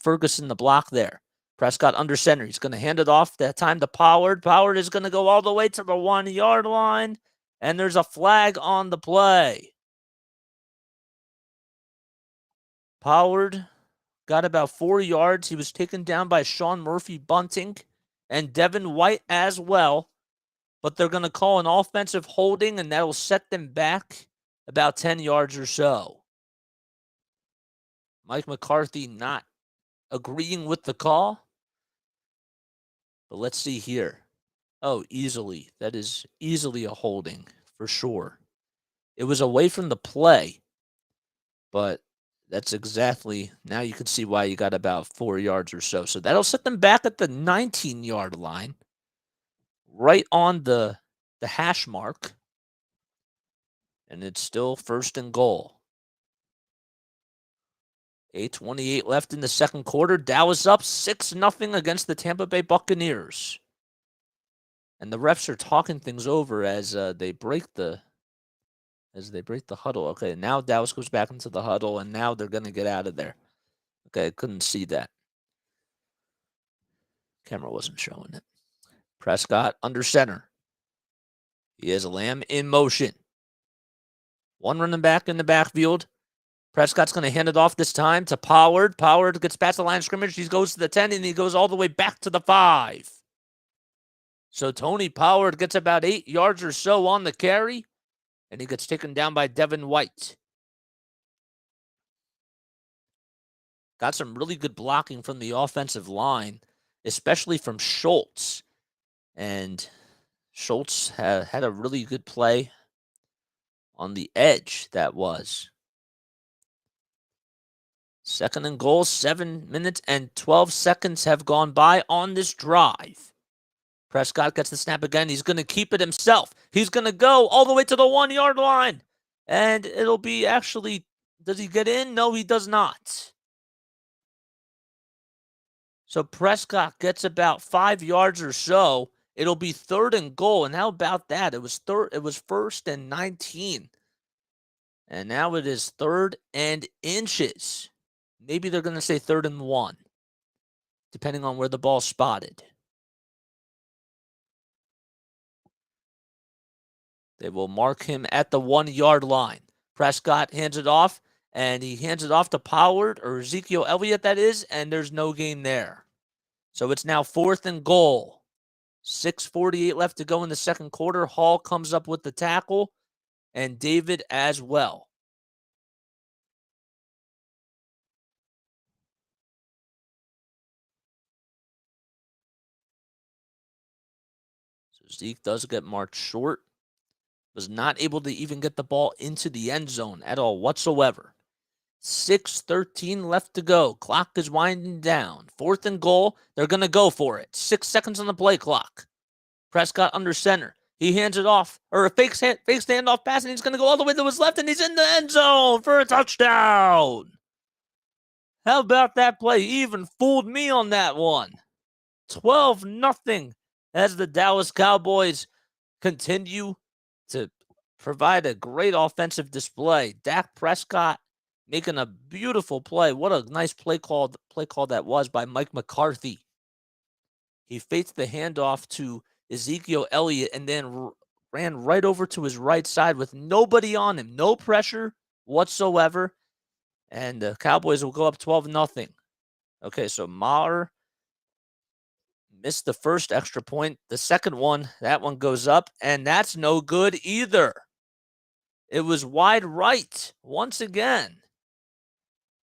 Ferguson the block there. Prescott under center. He's going to hand it off that time to Pollard. Pollard is going to go all the way to the 1-yard line, and there's a flag on the play. Pollard got about 4 yards. He was taken down by Sean Murphy-Bunting and Devin White as well. But they're going to call an offensive holding, and that'll set them back about 10 yards or so. Mike McCarthy not agreeing with the call. But let's see here. Oh, easily. That is easily a holding for sure. It was away from the play, but that's exactly, now you can see why you got about 4 yards or so. So that'll set them back at the 19-yard line, right on the hash mark. And it's still 1st and goal. 8:28 left in the second quarter. Dallas up 6-0 against the Tampa Bay Buccaneers. And the refs are talking things over as they break the huddle. Okay, now Dallas goes back into the huddle, and now they're going to get out of there. Okay, I couldn't see that. Camera wasn't showing it. Prescott under center. He has Lamb in motion. One running back in the backfield. Prescott's going to hand it off this time to Pollard. Pollard gets past the line of scrimmage. He goes to the 10, and he goes all the way back to the 5. So Tony Pollard gets about 8 yards or so on the carry, and he gets taken down by Devin White. Got some really good blocking from the offensive line, especially from Schultz. And Schultz had a really good play on the edge, that was. 2nd and goal, 7 minutes and 12 seconds have gone by on this drive. Prescott gets the snap again. He's going to keep it himself. He's going to go all the way to the 1-yard line. And it'll be actually, does he get in? No, he does not. So Prescott gets about 5 yards or so. It'll be 3rd and goal. And how about that? It was 1st and 19. And now it is 3rd and inches. Maybe they're going to say 3rd and 1, depending on where the ball's spotted. They will mark him at the 1-yard line. Prescott hands it off, and he hands it off to Pollard, or Ezekiel Elliott, that is, and there's no gain there. So it's now 4th and goal. 6:48 left to go in the second quarter. Hall comes up with the tackle, and David as well. So Zeke does get marked short. Was not able to even get the ball into the end zone at all whatsoever. 6:13 left to go. Clock is winding down. 4th and goal. They're going to go for it. 6 seconds on the play clock. Prescott under center. He hands it off, or a fake handoff pass, and he's going to go all the way to his left, and he's in the end zone for a touchdown. How about that play? He even fooled me on that one. 12-0 as the Dallas Cowboys continue to provide a great offensive display. Dak Prescott making a beautiful play. What a nice play call that was by Mike McCarthy. He faked the handoff to Ezekiel Elliott and then ran right over to his right side with nobody on him. No pressure whatsoever. And the Cowboys will go up 12-0. Okay, so Maher missed the first extra point. The second one, that one goes up, and that's no good either. It was wide right once again.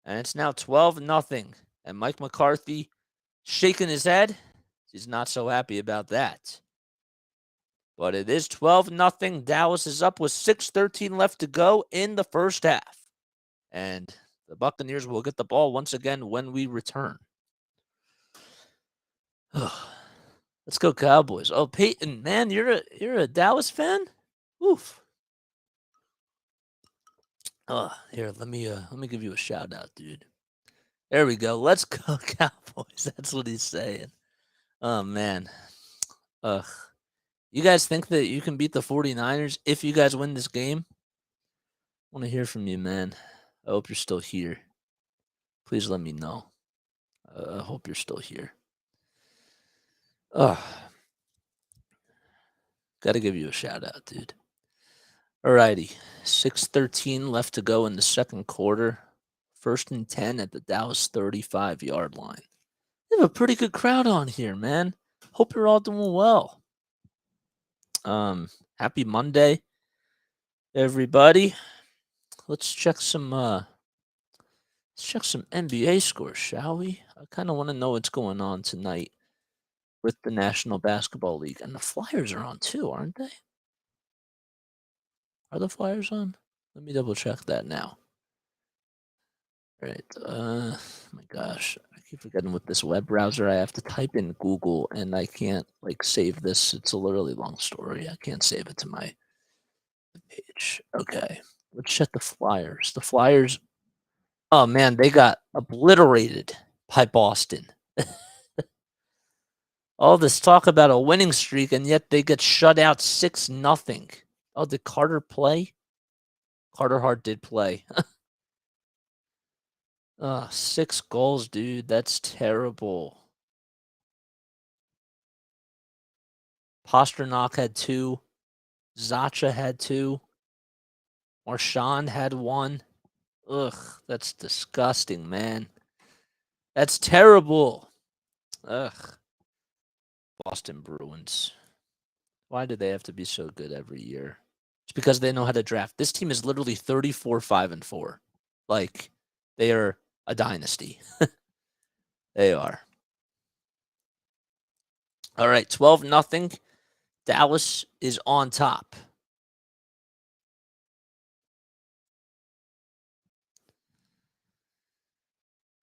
And it's now 12-0. And Mike McCarthy shaking his head. He's not so happy about that. But it is 12-0. Dallas is up with 6:13 left to go in the first half. And the Buccaneers will get the ball once again when we return. Let's go Cowboys. Oh, Peyton, man, you're a Dallas fan? Oof. Here, let me give you a shout out, dude. There we go. Let's go Cowboys. That's what he's saying. Oh man. Ugh. You guys think that you can beat the 49ers if you guys win this game? I want to hear from you, man. I hope you're still here. Please let me know. I hope you're still here. Oh, gotta give you a shout out, dude. Alrighty, 6:13 left to go in the second quarter. 1st and 10 at the Dallas 35-yard line. We have a pretty good crowd on here, man. Hope you're all doing well. Happy Monday, everybody. Let's check some NBA scores, shall we? I kind of want to know what's going on tonight with the National Basketball League. And the Flyers are on too, aren't they? Are the Flyers on? Let me double check that now. All right. My gosh. I keep forgetting with this web browser. I have to type in Google and I can't like save this. It's a literally long story. I can't save it to my page. Okay. Let's check the Flyers. The Flyers, oh man, they got obliterated by Boston. All this talk about a winning streak, and yet they get shut out 6-0. Oh, did Carter play? Carter Hart did play. 6 goals, dude. That's terrible. Pasternak had 2. Zacha had 2. Marchand had 1. Ugh, that's disgusting, man. That's terrible. Ugh. Boston Bruins. Why do they have to be so good every year? It's because they know how to draft. This team is literally 34-5-4. Like, they are a dynasty. They are. All right, 12-0. Dallas is on top.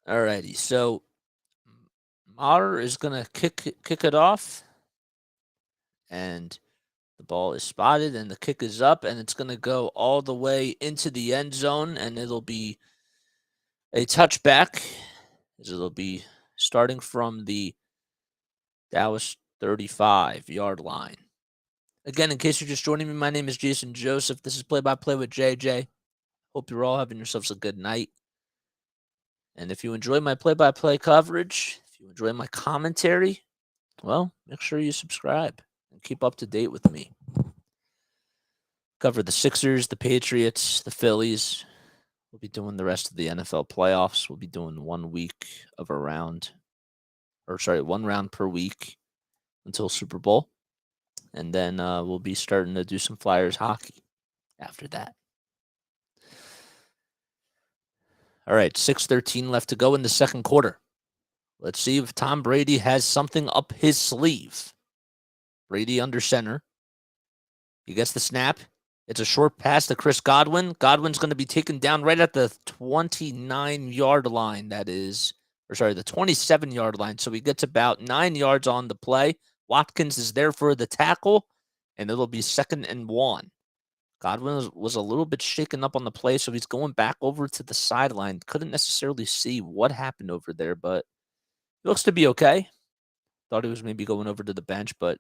All righty, so Maher is going to kick it off. And the ball is spotted and the kick is up and it's going to go all the way into the end zone and it'll be a touchback as it'll be starting from the Dallas 35-yard line. Again, in case you're just joining me, my name is Jason Joseph. This is Play-by-Play with JJ. Hope you're all having yourselves a good night. And if you enjoy my play-by-play coverage, if you enjoy my commentary, well, make sure you subscribe and keep up to date with me. Cover the Sixers, the Patriots, the Phillies. We'll be doing the rest of the NFL playoffs. We'll be doing 1 week of a round, 1 round per week until Super Bowl. And then we'll be starting to do some Flyers hockey after that. All right, 6:13 left to go in the second quarter. Let's see if Tom Brady has something up his sleeve. Brady under center. He gets the snap. It's a short pass to Chris Godwin. Godwin's going to be taken down right at the 29-yard line. The 27-yard line. So he gets about 9 yards on the play. Watkins is there for the tackle, and it'll be 2nd and 1. Godwin was a little bit shaken up on the play, so he's going back over to the sideline. Couldn't necessarily see what happened over there, but he looks to be okay. Thought he was maybe going over to the bench, but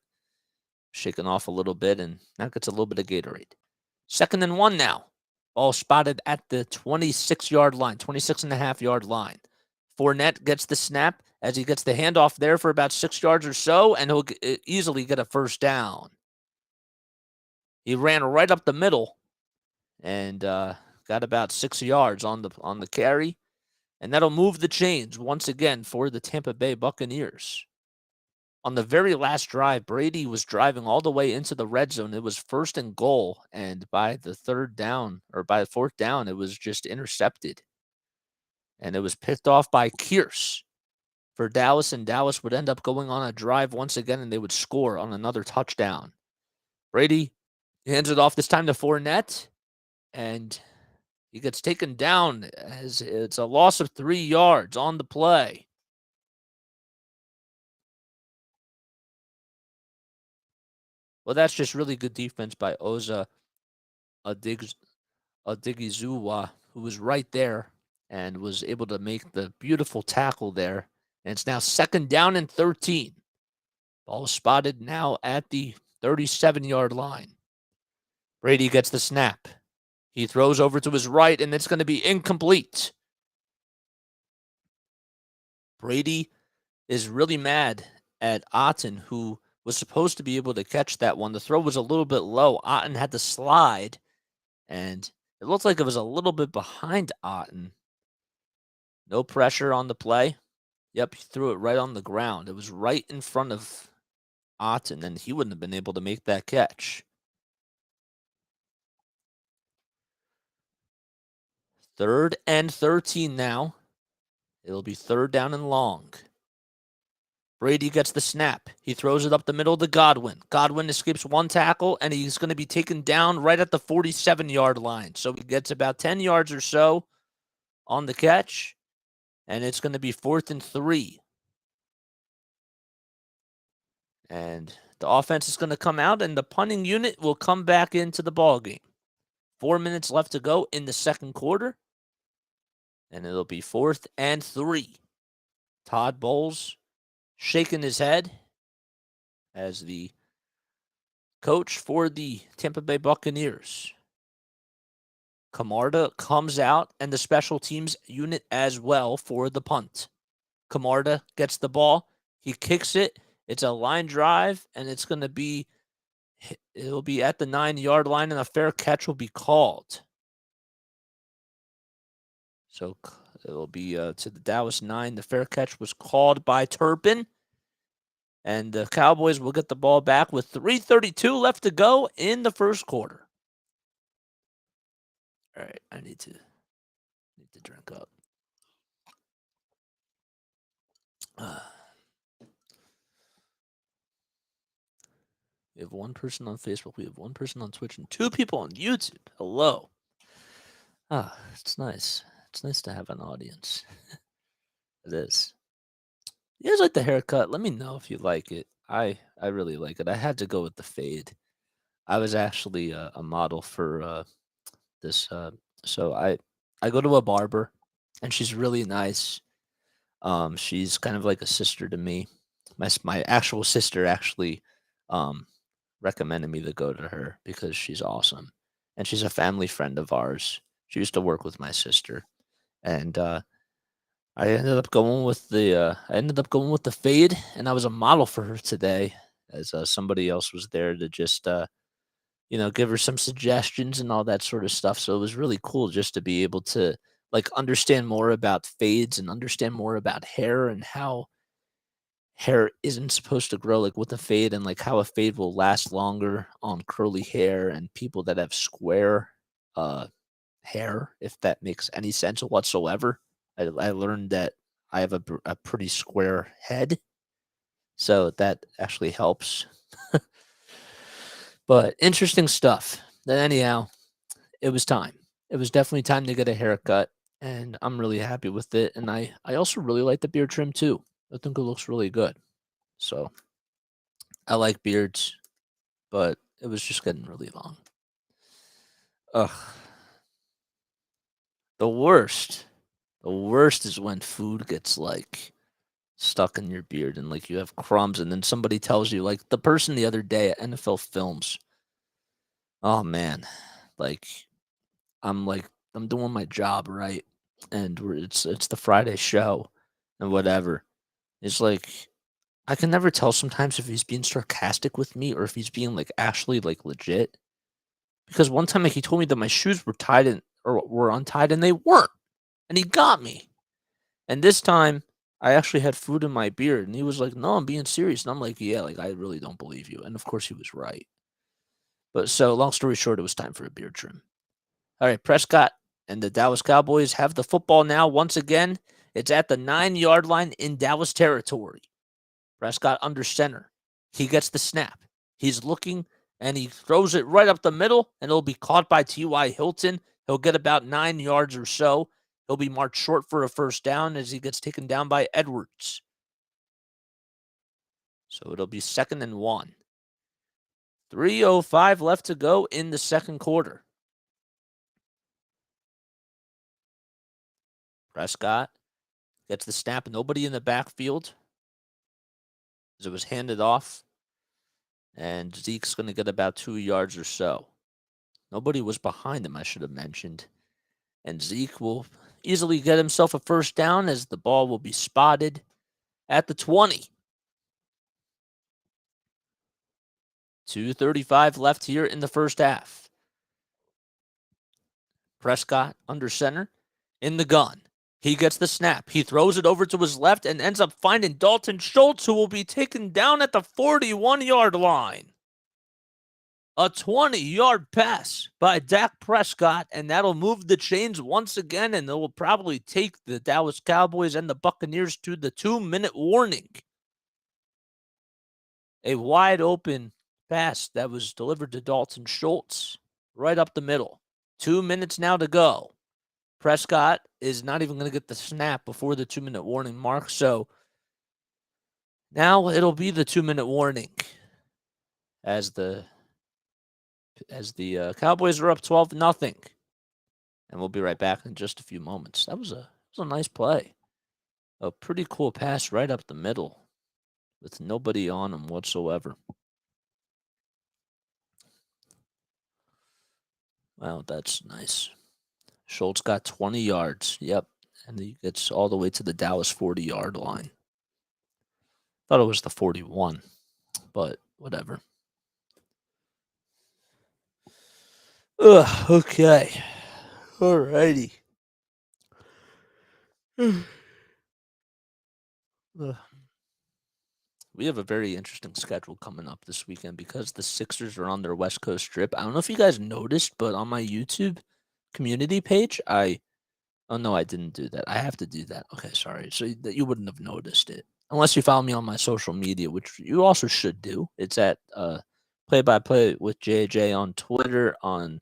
shaken off a little bit, and now gets a little bit of Gatorade. 2nd and 1 now. Ball spotted at the 26-yard line, 26.5-yard line. Fournette gets the snap as he gets the handoff there for about 6 yards or so, and he'll easily get a first down. He ran right up the middle and got about 6 yards on the carry, and that'll move the chains once again for the Tampa Bay Buccaneers. On the very last drive, Brady was driving all the way into the red zone. It was 1st and goal, and by the 4th down, it was just intercepted. And it was picked off by Kearse for Dallas, and Dallas would end up going on a drive once again, and they would score on another touchdown. Brady hands it off this time to Fournette, and he gets taken down as it's a loss of 3 yards on the play. Well, that's just really good defense by Oza Odigizua, who was right there and was able to make the beautiful tackle there. And it's now 2nd down and 13. Ball spotted now at the 37-yard line. Brady gets the snap. He throws over to his right, and it's going to be incomplete. Brady is really mad at Otten, who was supposed to be able to catch that one. The throw was a little bit low. Otten had to slide, and it looked like it was a little bit behind Otten. No pressure on the play. Yep, he threw it right on the ground. It was right in front of Otten, and he wouldn't have been able to make that catch. 3rd and 13 now. It'll be 3rd down and long. Brady gets the snap. He throws it up the middle to Godwin. Godwin escapes one tackle, and he's going to be taken down right at the 47-yard line. So he gets about 10 yards or so on the catch, and it's going to be 4th and 3. And the offense is going to come out, and the punting unit will come back into the ballgame. 4 minutes left to go in the second quarter, and it'll be 4th and 3. Todd Bowles shaking his head as the coach for the Tampa Bay Buccaneers. Camarda comes out, and the special teams unit as well for the punt. Camarda gets the ball. He kicks it. It's a line drive, and it'll be at the 9-yard line, and a fair catch will be called. So it'll be to the Dallas 9. The fair catch was called by Turpin. And the Cowboys will get the ball back with 3:32 left to go in the first quarter. All right, I need to drink up. We have one person on Facebook. We have one person on Twitch and 2 people on YouTube. Hello. It's nice. It's nice to have an audience. It is. You guys like the haircut? Let me know if you like it. I really like it. I had to go with the fade. I was actually a model for this. So I go to a barber, and she's really nice. She's kind of like a sister to me. My actual sister actually recommended me to go to her because she's awesome, and she's a family friend of ours. She used to work with my sister, and I ended up going with the fade, and I was a model for her today, as somebody else was there to just give her some suggestions and all that sort of stuff. So it was really cool just to be able to like understand more about fades and understand more about hair and how hair isn't supposed to grow like with a fade, and like how a fade will last longer on curly hair and people that have square hair, if that makes any sense whatsoever. I learned that I have a pretty square head, so that actually helps. But interesting stuff. Then anyhow, it was time. It was definitely time to get a haircut, and I'm really happy with it. And I also really like the beard trim too. I think it looks really good. So I like beards, but it was just getting really long. Ugh. The worst is when food gets like stuck in your beard and like you have crumbs, and then somebody tells you, like the person the other day at NFL Films. Oh man, like I'm doing my job right, and it's the Friday show and whatever. It's like I can never tell sometimes if he's being sarcastic with me or if he's being like actually like legit. Because one time like he told me that my shoes were tied or were untied, and they weren't, and he got me. And this time I actually had food in my beard, and he was like, "No, I'm being serious." And I'm like, "Yeah, like I really don't believe you." And of course he was right. But so long story short, it was time for a beard trim. All right, Prescott and the Dallas Cowboys have the football now once again. It's at the 9-yard line in Dallas territory. Prescott under center. He gets the snap. He's looking, and he throws it right up the middle, and it'll be caught by T.Y. Hilton. He'll get about 9 yards or so. He'll be marked short for a first down as he gets taken down by Edwards. So it'll be 2nd and 1. 3:05 left to go in the second quarter. Prescott gets the snap. Nobody in the backfield as it was handed off. And Zeke's going to get about 2 yards or so. Nobody was behind him, I should have mentioned. And Zeke will easily get himself a first down as the ball will be spotted at the 20. 2:35 left here in the first half. Prescott under center in the gun. He gets the snap. He throws it over to his left and ends up finding Dalton Schultz, who will be taken down at the 41-yard line. A 20-yard pass by Dak Prescott, and that'll move the chains once again, and it will probably take the Dallas Cowboys and the Buccaneers to the 2-minute warning. A wide open pass that was delivered to Dalton Schultz right up the middle. 2 minutes now to go. Prescott is not even going to get the snap before the 2-minute warning mark. So now it'll be the 2-minute warning as the Cowboys are up 12-0. And we'll be right back in just a few moments. That was a nice play. A pretty cool pass right up the middle with nobody on him whatsoever. Wow, that's nice. Schultz got 20 yards. Yep. And he gets all the way to the Dallas 40-yard line. Thought it was the 41, but whatever. Ugh, okay. Alrighty. We have a very interesting schedule coming up this weekend because the Sixers are on their West Coast trip. I don't know if you guys noticed, but on my YouTube community page, oh no, I didn't do that. I have to do that. Okay, sorry. So that you wouldn't have noticed it unless you follow me on my social media, which you also should do. It's at Play by Play with JJ on Twitter, on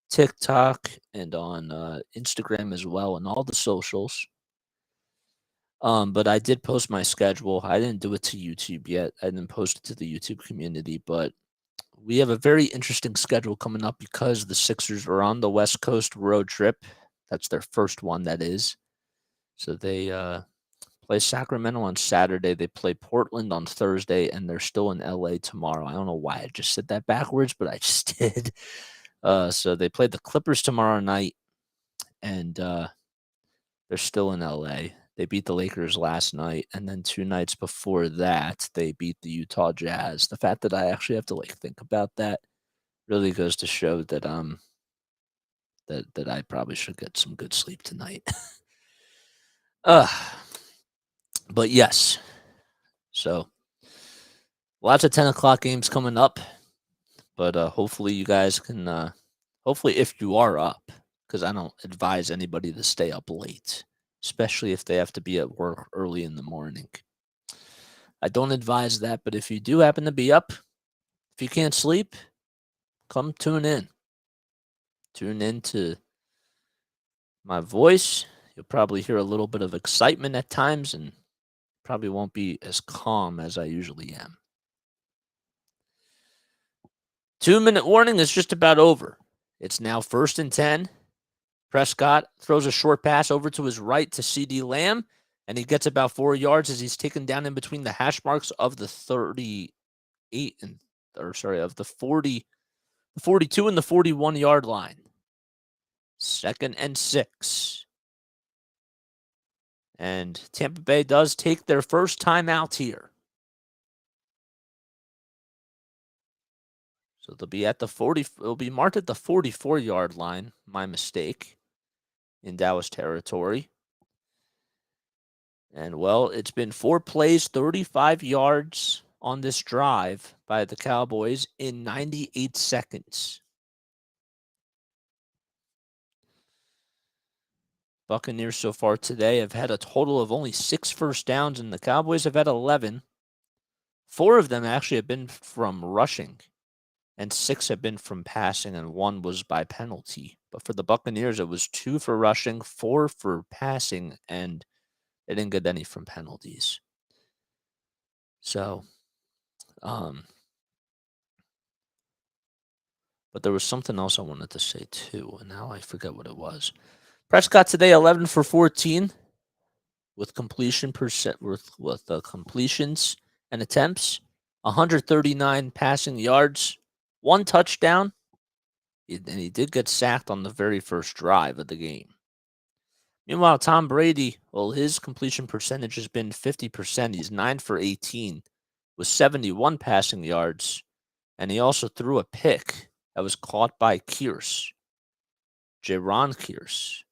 TikTok, and on Instagram as well, and all the socials. But I did post my schedule. I didn't do it to YouTube yet. I didn't post it to the YouTube community, but we have a very interesting schedule coming up because the Sixers are on the West Coast road trip. That's their first one, that is. So they play Sacramento on Saturday. They play Portland on Thursday, and they're still in LA tomorrow. I don't know why I just said that backwards, but I just did. So they play the Clippers tomorrow night, and they're still in LA. They beat the Lakers last night, and then 2 nights before that, they beat the Utah Jazz. The fact that I actually have to think about that really goes to show that that I probably should get some good sleep tonight. But yes, so lots of 10 o'clock games coming up, but hopefully you guys can. Hopefully, if you are up, because I don't advise anybody to stay up late, especially if they have to be at work early in the morning. I don't advise that, but if you do happen to be up, if you can't sleep, come tune in. Tune in to my voice. You'll probably hear a little bit of excitement at times and probably won't be as calm as I usually am. 2-minute warning is just about over. It's now 1st and 10. Prescott throws a short pass over to his right to CeeDee Lamb, and he gets about 4 yards as he's taken down in between the hash marks of the 38 and of the 40, the 42 and the 41-yard line. 2nd and 6. And Tampa Bay does take their first time out here. So they'll be at the 40. It'll be marked at the 44-yard line. My mistake. In Dallas territory. And well, it's been 4 plays, 35 yards on this drive by the Cowboys in 98 seconds. Buccaneers so far today have had a total of only 6 first downs, and the Cowboys have had 11. 4 of them actually have been from rushing, and 6 have been from passing, and 1 was by penalty. But for the Buccaneers, it was 2 for rushing, 4 for passing, and they didn't get any from penalties. So, but there was something else I wanted to say too, and now I forget what it was. Prescott today, 11 for 14 with completion percent with completions and attempts, 139 passing yards, 1 touchdown, and he did get sacked on the very first drive of the game. Meanwhile, Tom Brady, well, his completion percentage has been 50%. He's 9 for 18 with 71 passing yards, and he also threw a pick that was caught by Kearse, Jaron Kearse.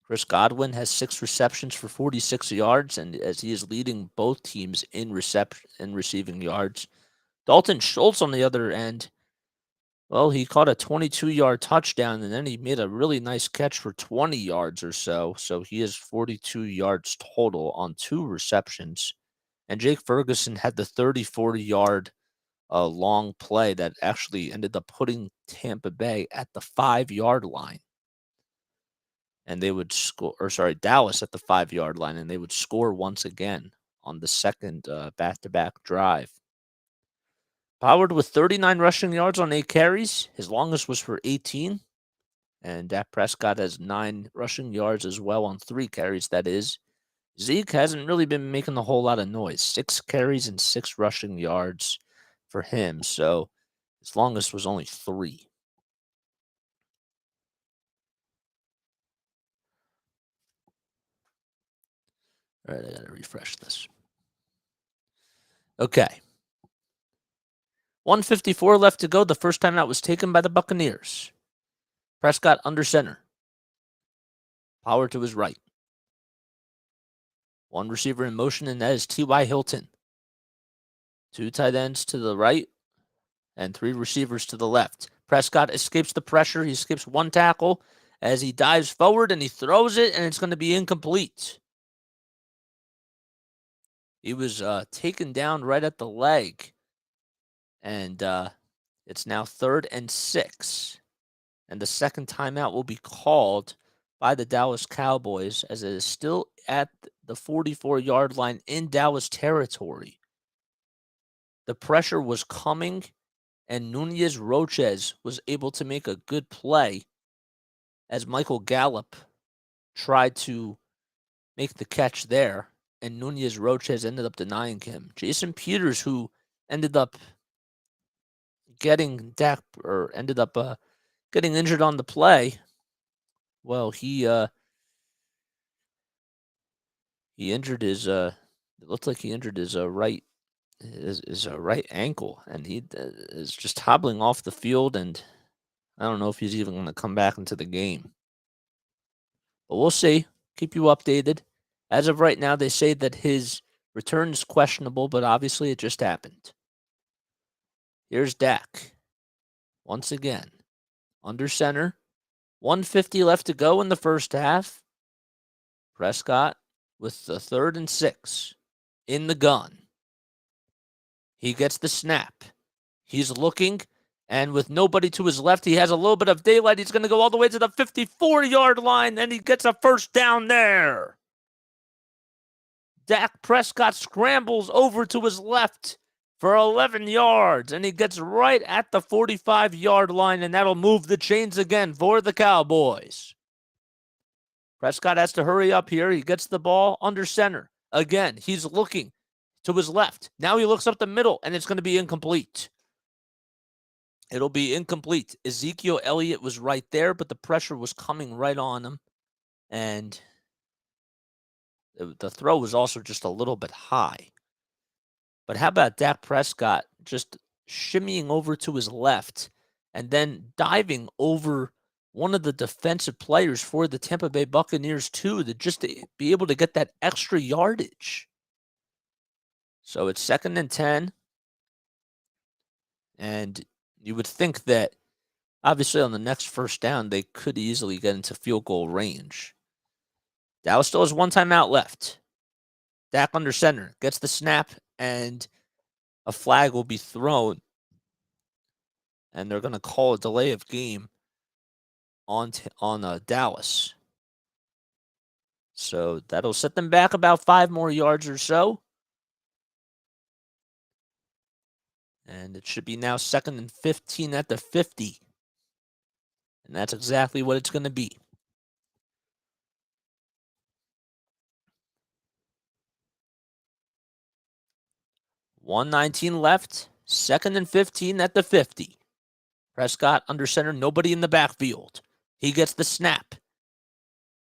Chris Godwin has 6 receptions for 46 yards, and as he is leading both teams in receiving yards. Dalton Schultz on the other end, well, he caught a 22-yard touchdown, and then he made a really nice catch for 20 yards or so. So he has 42 yards total on 2 receptions. And Jake Ferguson had the 34-yard long play that actually ended up putting Tampa Bay at the 5-yard line. And they would score, Dallas at the 5-yard line, and they would score once again on the second back-to-back drive. Pollard with 39 rushing yards on 8 carries. His longest was for 18. And Dak Prescott has 9 rushing yards as well on 3 carries, that is. Zeke hasn't really been making a whole lot of noise. 6 carries and 6 rushing yards for him. So his longest was only 3. All right, I got to refresh this. Okay. 154 left to go. The first time out was taken by the Buccaneers. Prescott under center. Power to his right. 1 receiver in motion, and that is T.Y. Hilton. 2 tight ends to the right and 3 receivers to the left. Prescott escapes the pressure. He escapes 1 tackle as he dives forward, and he throws it, and it's going to be incomplete. He was taken down right at the leg, and it's now 3rd and 6. And the second timeout will be called by the Dallas Cowboys as it is still at the 44-yard line in Dallas territory. The pressure was coming, and Nunez Roches was able to make a good play as Michael Gallup tried to make the catch there, and Nunez Roches ended up denying him. Jason Peters, who ended up getting getting injured on the play, well, he injured his it looked like he injured his right ankle, and he is just hobbling off the field, and I don't know if he's even going to come back into the game. But we'll see. Keep you updated. As of right now, they say that his return is questionable, but obviously it just happened. Here's Dak. Once again. Under center. 150 left to go in the first half. Prescott with the 3rd and 6 in the gun. He gets the snap. He's looking, and with nobody to his left, he has a little bit of daylight. He's going to go all the way to the 54-yard line, and he gets a first down there. Dak Prescott scrambles over to his left for 11 yards, and he gets right at the 45-yard line, and that'll move the chains again for the Cowboys. Prescott has to hurry up here. He gets the ball under center. Again, he's looking to his left. Now he looks up the middle, and it's going to be incomplete. It'll be incomplete. Ezekiel Elliott was right there, but the pressure was coming right on him, and the throw was also just a little bit high. But how about Dak Prescott just shimmying over to his left and then diving over one of the defensive players for the Tampa Bay Buccaneers too, to be able to get that extra yardage. So it's 2nd and 10. And you would think that obviously on the next first down, they could easily get into field goal range. Dallas still has 1 timeout left. Dak under center gets the snap, and a flag will be thrown. And they're going to call a delay of game on Dallas. So that'll set them back about 5 more yards or so. And it should be now 2nd and 15 at the 50. And that's exactly what it's going to be. 1:19 left. 2nd and 15 at the 50. Prescott under center, nobody in the backfield. He gets the snap.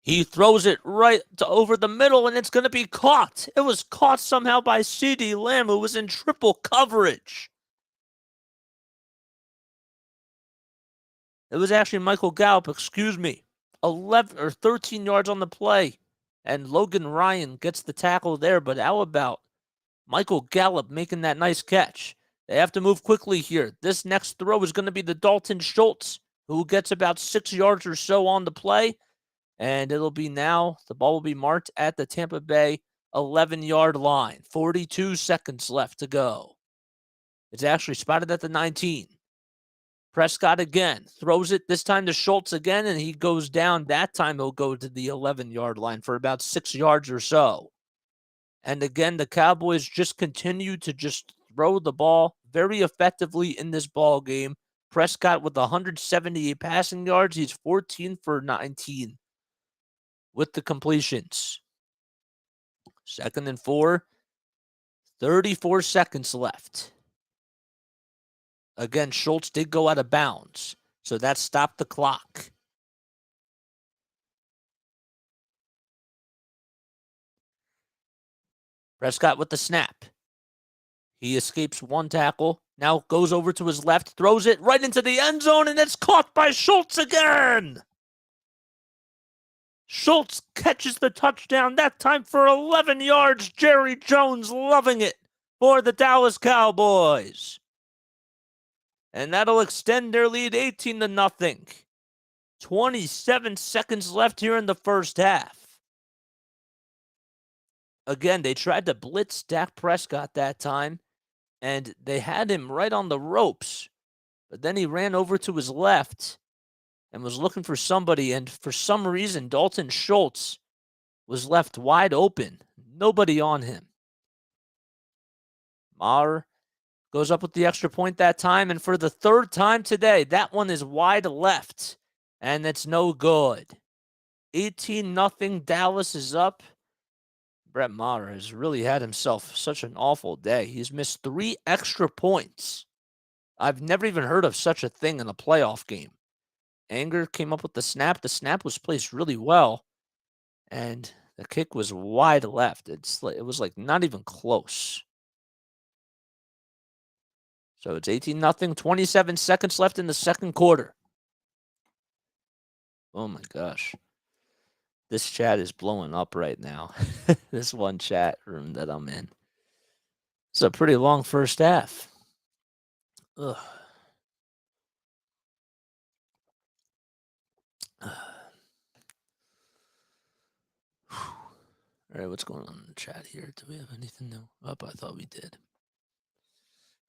He throws it right over the middle, and it's going to be caught. It was caught somehow by CeeDee Lamb, who was in triple coverage. It was actually Michael Gallup, 11 or 13 yards on the play. And Logan Ryan gets the tackle there, but how about Michael Gallup making that nice catch? They have to move quickly here. This next throw is going to be the Dalton Schultz, who gets about 6 yards or so on the play. And it'll be now, the ball will be marked at the Tampa Bay 11-yard line. 42 seconds left to go. It's actually spotted at the 19. Prescott again throws it, this time to Schultz again, and he goes down. That time he'll go to the 11-yard line for about 6 yards or so. And again, the Cowboys just continue to just throw the ball very effectively in this ball game. Prescott with 178 passing yards. He's 14 for 19 with the completions. 2nd and 4. 34 seconds left. Again, Schultz did go out of bounds, so that stopped the clock. Prescott with the snap. He escapes one tackle, now goes over to his left, throws it right into the end zone, and it's caught by Schultz again. Schultz catches the touchdown, that time for 11 yards. Jerry Jones loving it for the Dallas Cowboys. And that'll extend their lead 18-0. 27 seconds left here in the first half. Again, they tried to blitz Dak Prescott that time, and they had him right on the ropes. But then he ran over to his left and was looking for somebody, and for some reason, Dalton Schultz was left wide open. Nobody on him. Maher goes up with the extra point that time, and for the third time today, that one is wide left, and it's no good. 18-0, Dallas is up. Brett Maher has really had himself such an awful day. He's missed 3 extra points. I've never even heard of such a thing in a playoff game. Anger came up with the snap. The snap was placed really well, and the kick was wide left. It was like not even close. So it's 18-0, 27 seconds left in the second quarter. Oh my gosh. This chat is blowing up right now. This one chat room that I'm in. It's a pretty long first half. Ugh. All right, what's going on in the chat here? Do we have anything new? Oh, I thought we did.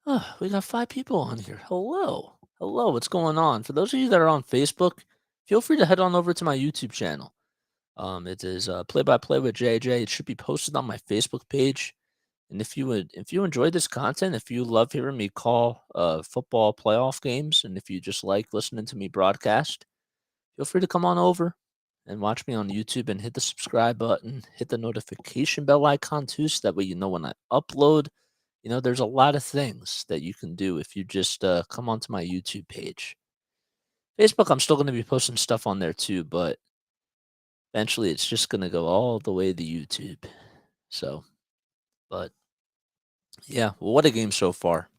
Oh, we got 5 people on here. Hello. Hello, what's going on? For those of you that are on Facebook, feel free to head on over to my YouTube channel. It is Play by Play with JJ. It should be posted on my Facebook page. And if you enjoy this content, if you love hearing me call football playoff games, and if you just like listening to me broadcast, feel free to come on over and watch me on YouTube and hit the subscribe button, hit the notification bell icon too, so that way you know when I upload. You know, there's a lot of things that you can do if you just come onto my YouTube page. Facebook, I'm still going to be posting stuff on there too, but eventually it's just going to go all the way to YouTube. So, but yeah, well, what a game so far.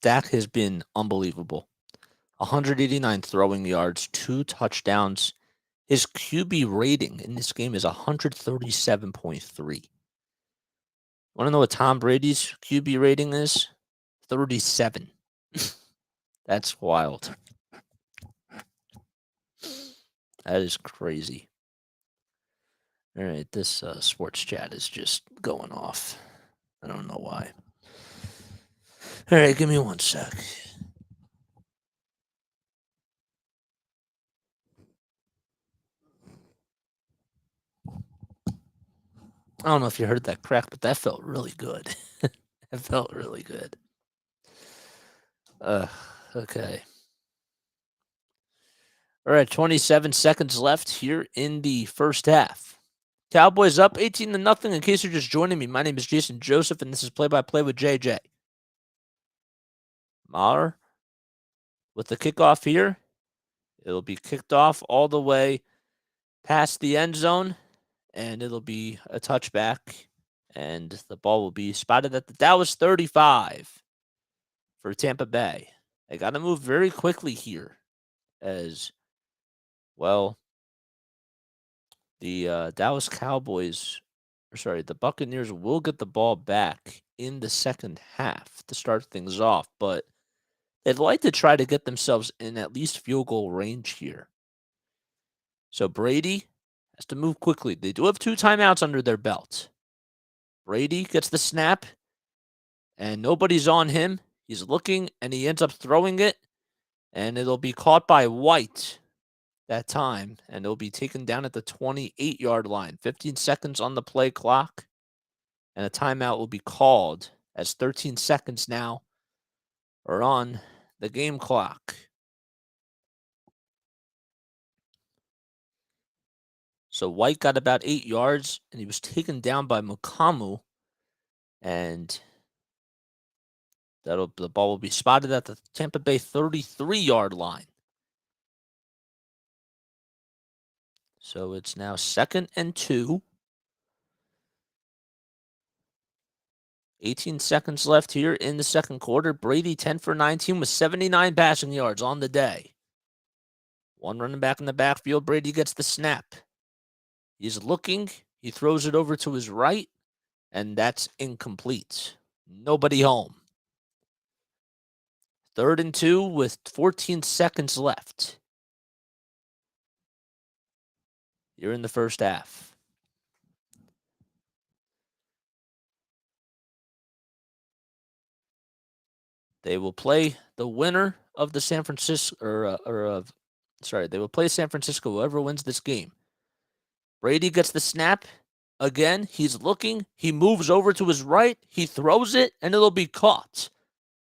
Dak has been unbelievable. 189 throwing yards, 2 touchdowns. His QB rating in this game is 137.3. Want to know what Tom Brady's QB rating is? 37. That's wild. That is crazy. All right, this sports chat is just going off. I don't know why. All right, give me 1 sec. I don't know if you heard that crack, but that felt really good. It felt really good. Okay. All right, 27 seconds left here in the first half. Cowboys up 18-0. In case you're just joining me, my name is Jason Joseph, and this is Play-by-Play with JJ. Maher with the kickoff here. It'll be kicked off all the way past the end zone, and it'll be a touchback, and the ball will be spotted at the Dallas 35 for Tampa Bay. They got to move very quickly here as well. The Dallas Cowboys, the Buccaneers will get the ball back in the second half to start things off, but they'd like to try to get themselves in at least field goal range here. So Brady has to move quickly. They do have 2 timeouts under their belt. Brady gets the snap, and nobody's on him. He's looking, and he ends up throwing it, and it'll be caught by White that time, and it'll be taken down at the 28-yard line. 15 seconds on the play clock, and a timeout will be called as 13 seconds now are on the game clock. So White got about 8 yards, and he was taken down by Mukamu, and the ball will be spotted at the Tampa Bay 33-yard line. So it's now 2nd and 2. 18 seconds left here in the second quarter. Brady 10 for 19 with 79 passing yards on the day. One running back in the backfield. Brady gets the snap. He's looking. He throws it over to his right, and that's incomplete. Nobody home. 3rd and 2 with 14 seconds left here in the first half. They will play the winner of the they will play San Francisco, whoever wins this game. Brady gets the snap. Again, he's looking. He moves over to his right. He throws it, and it'll be caught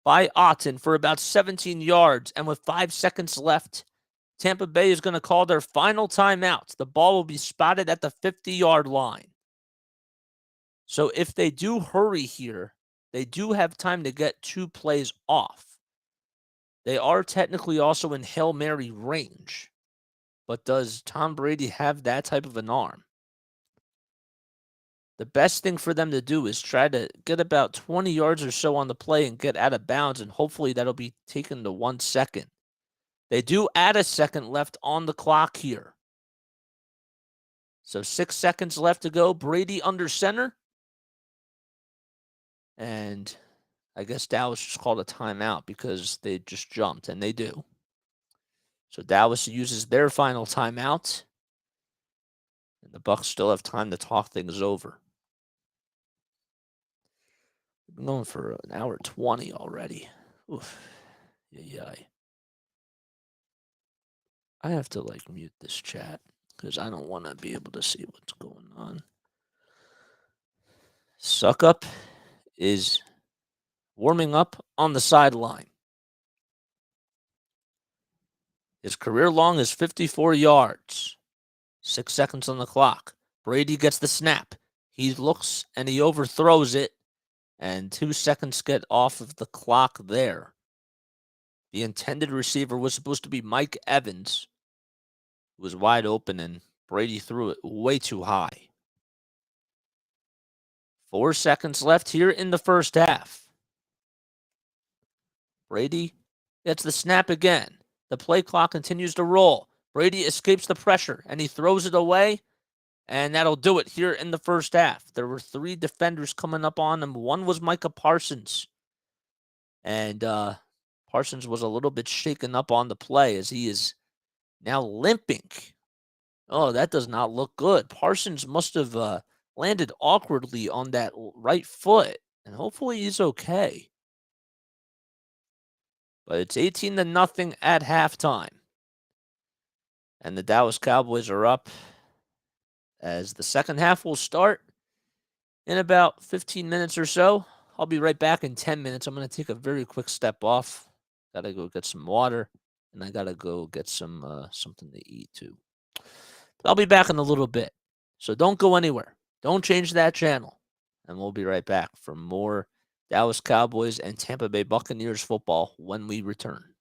by Otten for about 17 yards. And with 5 seconds left, Tampa Bay is going to call their final timeout. The ball will be spotted at the 50-yard line. So if they do hurry here, they do have time to get 2 plays off. They are technically also in Hail Mary range. But does Tom Brady have that type of an arm? The best thing for them to do is try to get about 20 yards or so on the play and get out of bounds, and hopefully that'll be taken to 1 second. They do add a second left on the clock here. So 6 seconds left to go. Brady under center. And I guess Dallas just called a timeout because they just jumped, and they do. So Dallas uses their final timeout. And the Bucs still have time to talk things over. We've been going for an hour 20 already. Oof. Yeah. I have to mute this chat because I don't want to be able to see what's going on. Suck Up is warming up on the sideline. His career long is 54 yards. 6 seconds on the clock. Brady gets the snap. He looks and he overthrows it. And 2 seconds get off of the clock there. The intended receiver was supposed to be Mike Evans. It was wide open, and Brady threw it way too high. 4 seconds left here in the first half. Brady gets the snap again. The play clock continues to roll. Brady escapes the pressure, and he throws it away, and that'll do it here in the first half. There were 3 defenders coming up on him. One was Micah Parsons, and Parsons was a little bit shaken up on the play as he is now limping. Oh, that does not look good. Parsons must have landed awkwardly on that right foot, and hopefully he's okay. But it's 18-0 at halftime. And the Dallas Cowboys are up as the second half will start in about 15 minutes or so. I'll be right back in 10 minutes. I'm going to take a very quick step off. Got to go get some water, and I got to go get some something to eat too. But I'll be back in a little bit. So don't go anywhere. Don't change that channel. And we'll be right back for more Dallas Cowboys and Tampa Bay Buccaneers football when we return.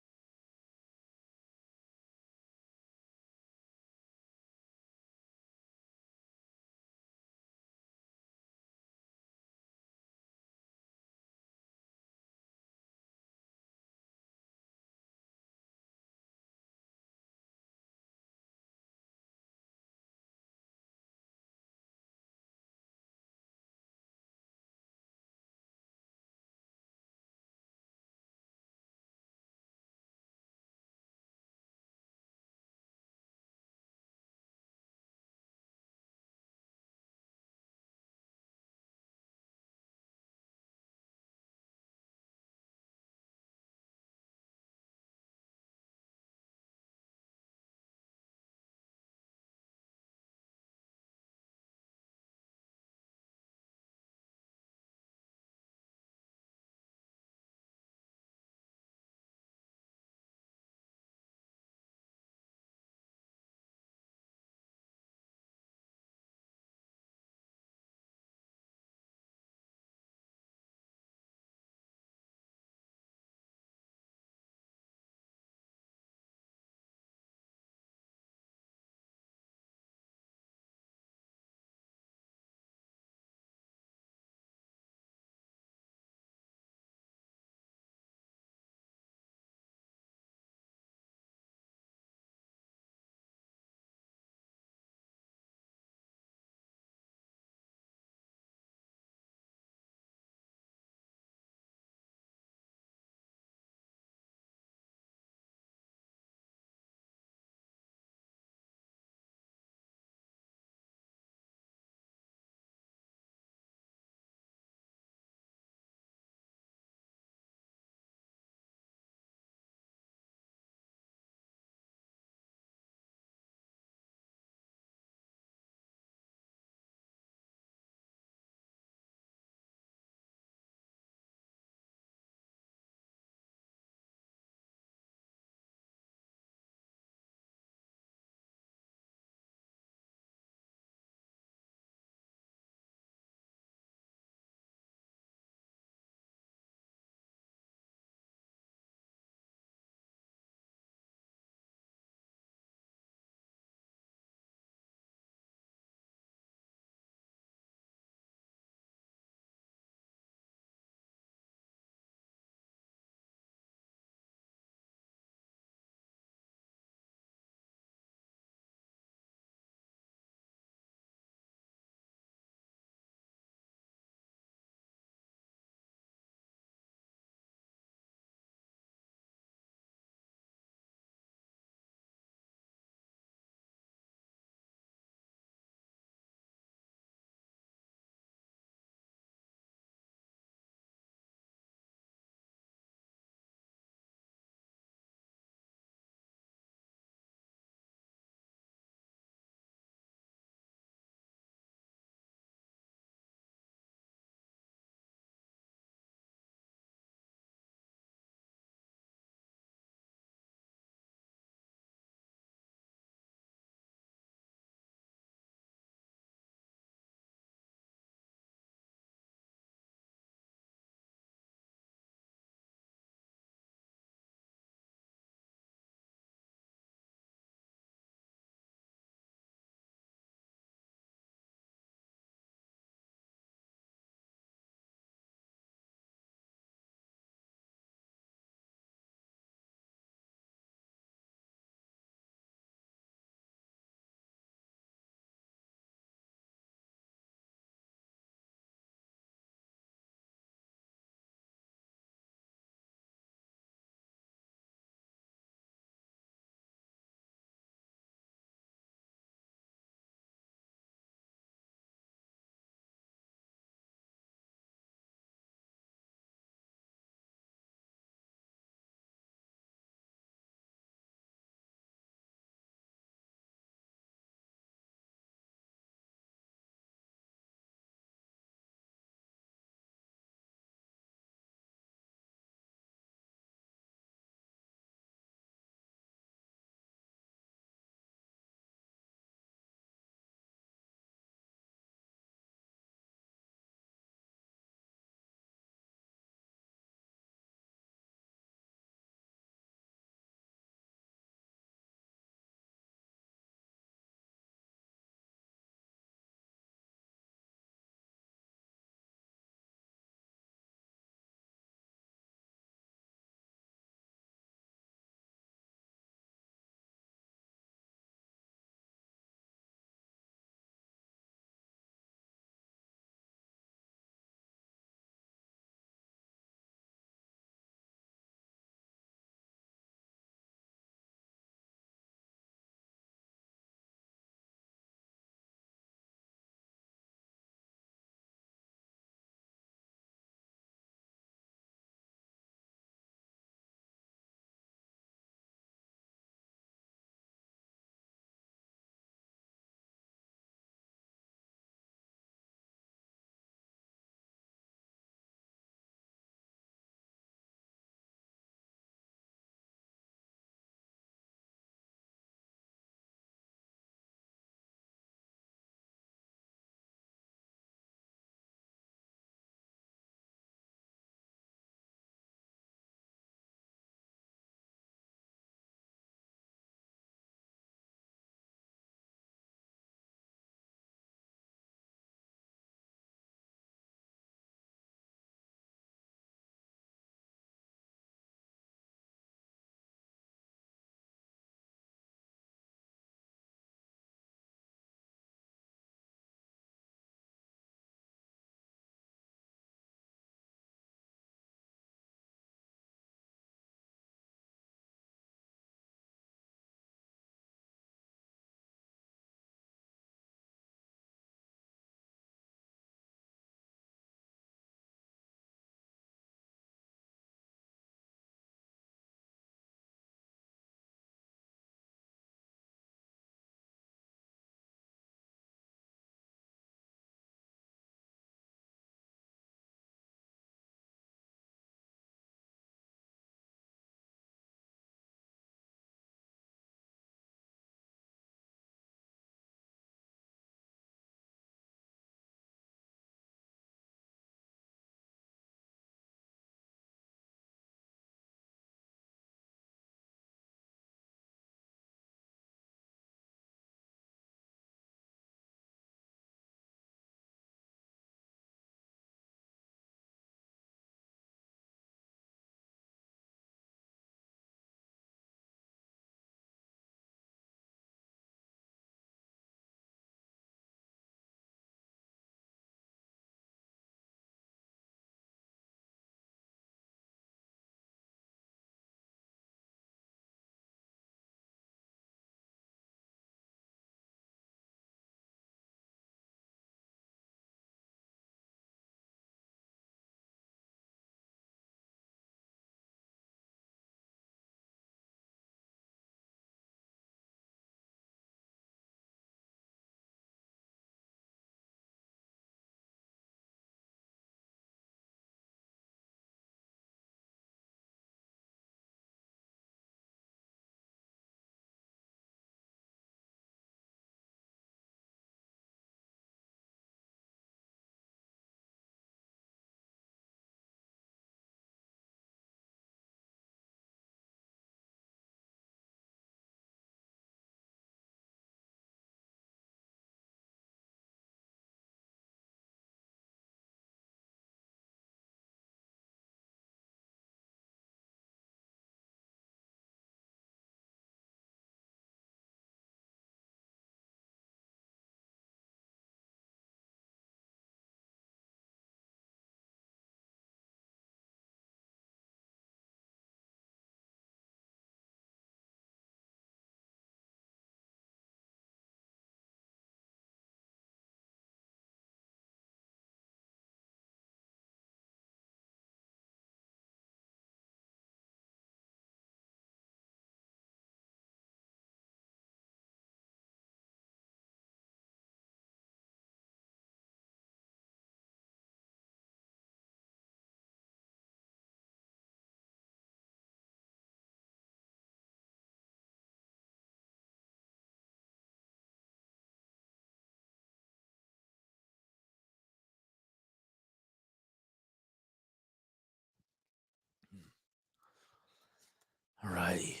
righty.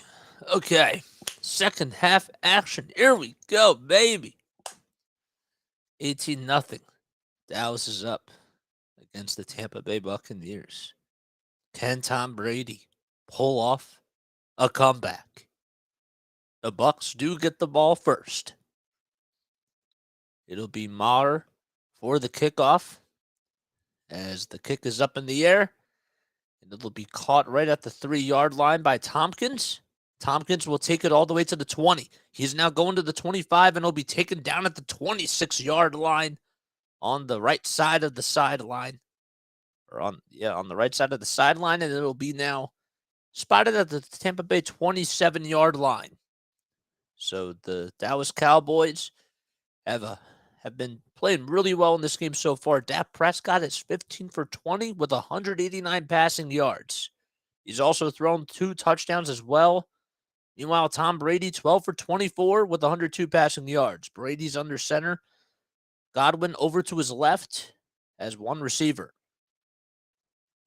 Okay. Second half action. Here we go, baby. 18-0. Dallas is up against the Tampa Bay Buccaneers. Can Tom Brady pull off a comeback? The Bucs do get the ball first. It'll be Maher for the kickoff as the kick is up in the air. And it'll be caught right at the 3-yard line by Tompkins. Tompkins will take it all the way to the 20. He's now going to the 25, and he'll be taken down at the 26-yard line on the right side of the sideline. Or on the right side of the sideline, and it'll be now spotted at the Tampa Bay 27-yard line. So the Dallas Cowboys have been playing really well in this game so far. Dak Prescott is 15 for 20 with 189 passing yards. He's also thrown 2 touchdowns as well. Meanwhile, Tom Brady, 12 for 24 with 102 passing yards. Brady's under center. Godwin over to his left as one receiver.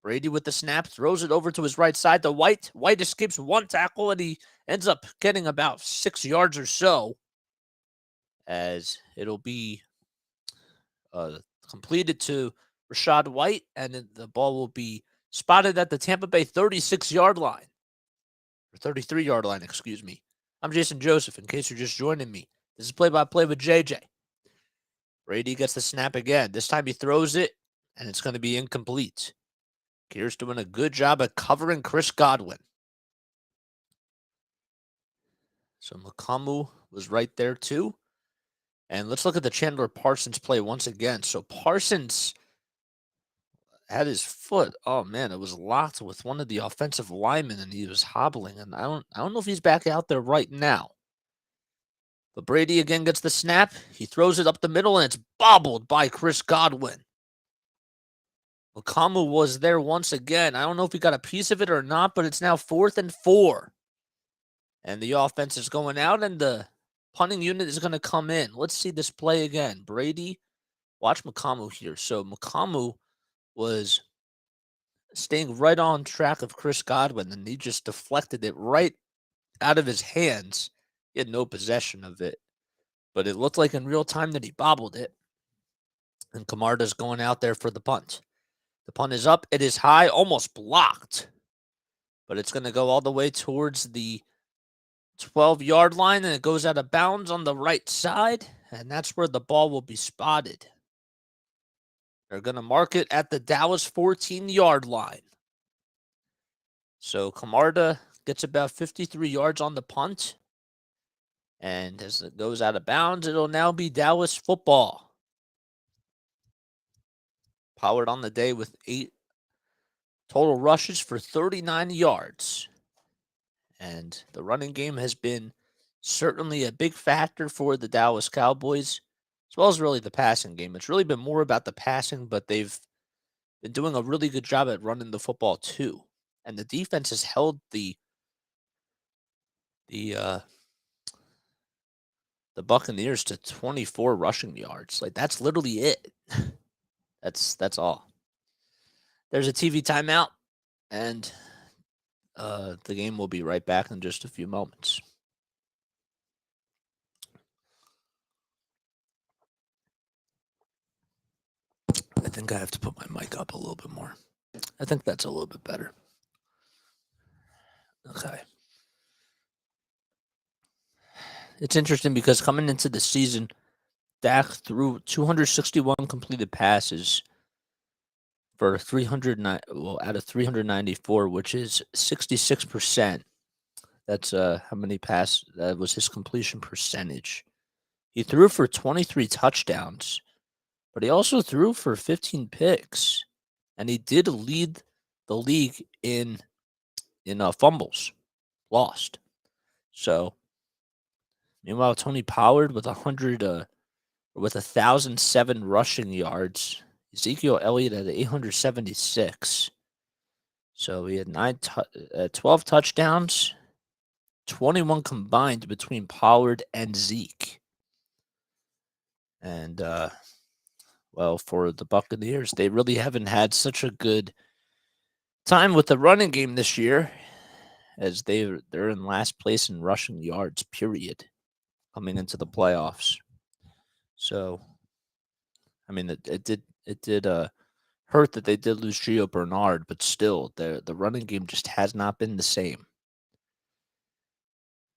Brady with the snap, throws it over to his right side to White. White escapes one tackle, and he ends up getting about 6 yards or so, as it'll be completed to Rachaad White, and the ball will be spotted at the Tampa Bay 36-yard line. Or 33-yard line, excuse me. I'm Jason Joseph, in case you're just joining me. This is play-by-play with JJ. Brady gets the snap again. This time he throws it, and it's going to be incomplete. Keir's doing a good job at covering Chris Godwin. So Mukamu was right there too. And let's look at the Chandler Parsons play once again. So Parsons had his foot, oh man, it was locked with one of the offensive linemen, and he was hobbling. And I don't know if he's back out there right now. But Brady again gets the snap. He throws it up the middle, and it's bobbled by Chris Godwin. Mukamu was there once again. I don't know if he got a piece of it or not, but it's now 4th and 4. And the offense is going out, and the punting unit is going to come in. Let's see this play again. Brady, watch Mukamu here. So Mukamu was staying right on track of Chris Godwin, and he just deflected it right out of his hands. He had no possession of it, but it looked like in real time that he bobbled it. And Camarda's going out there for the punt. The punt is up. It is high, almost blocked. But it's going to go all the way towards the 12-yard line, and it goes out of bounds on the right side, and that's where the ball will be spotted. They're going to mark it at the Dallas 14-yard line. So Camarda gets about 53 yards on the punt, and as it goes out of bounds, it'll now be Dallas football. Pollard on the day with 8 total rushes for 39 yards. And the running game has been certainly a big factor for the Dallas Cowboys, as well as really the passing game. It's really been more about the passing, but they've been doing a really good job at running the football too. And the defense has held the Buccaneers to 24 rushing yards. Like, that's literally it. That's all. There's a TV timeout, and the game will be right back in just a few moments. I think I have to put my mic up a little bit more. I think that's a little bit better. Okay. It's interesting because coming into the season, Dak threw 261 completed passes for out of 394, which is 66%. That's how many passes. That was his completion percentage. He threw for 23 touchdowns, but he also threw for 15 picks, and he did lead the league in fumbles lost. So, meanwhile, Tony Pollard with 1,007 rushing yards. Ezekiel Elliott at 876. So he had 12 touchdowns, 21 combined between Pollard and Zeke. And, for the Buccaneers, they really haven't had such a good time with the running game this year. as they're in last place in rushing yards, period, coming into the playoffs. So, I mean, it did hurt that they did lose Gio Bernard, but still, the running game just has not been the same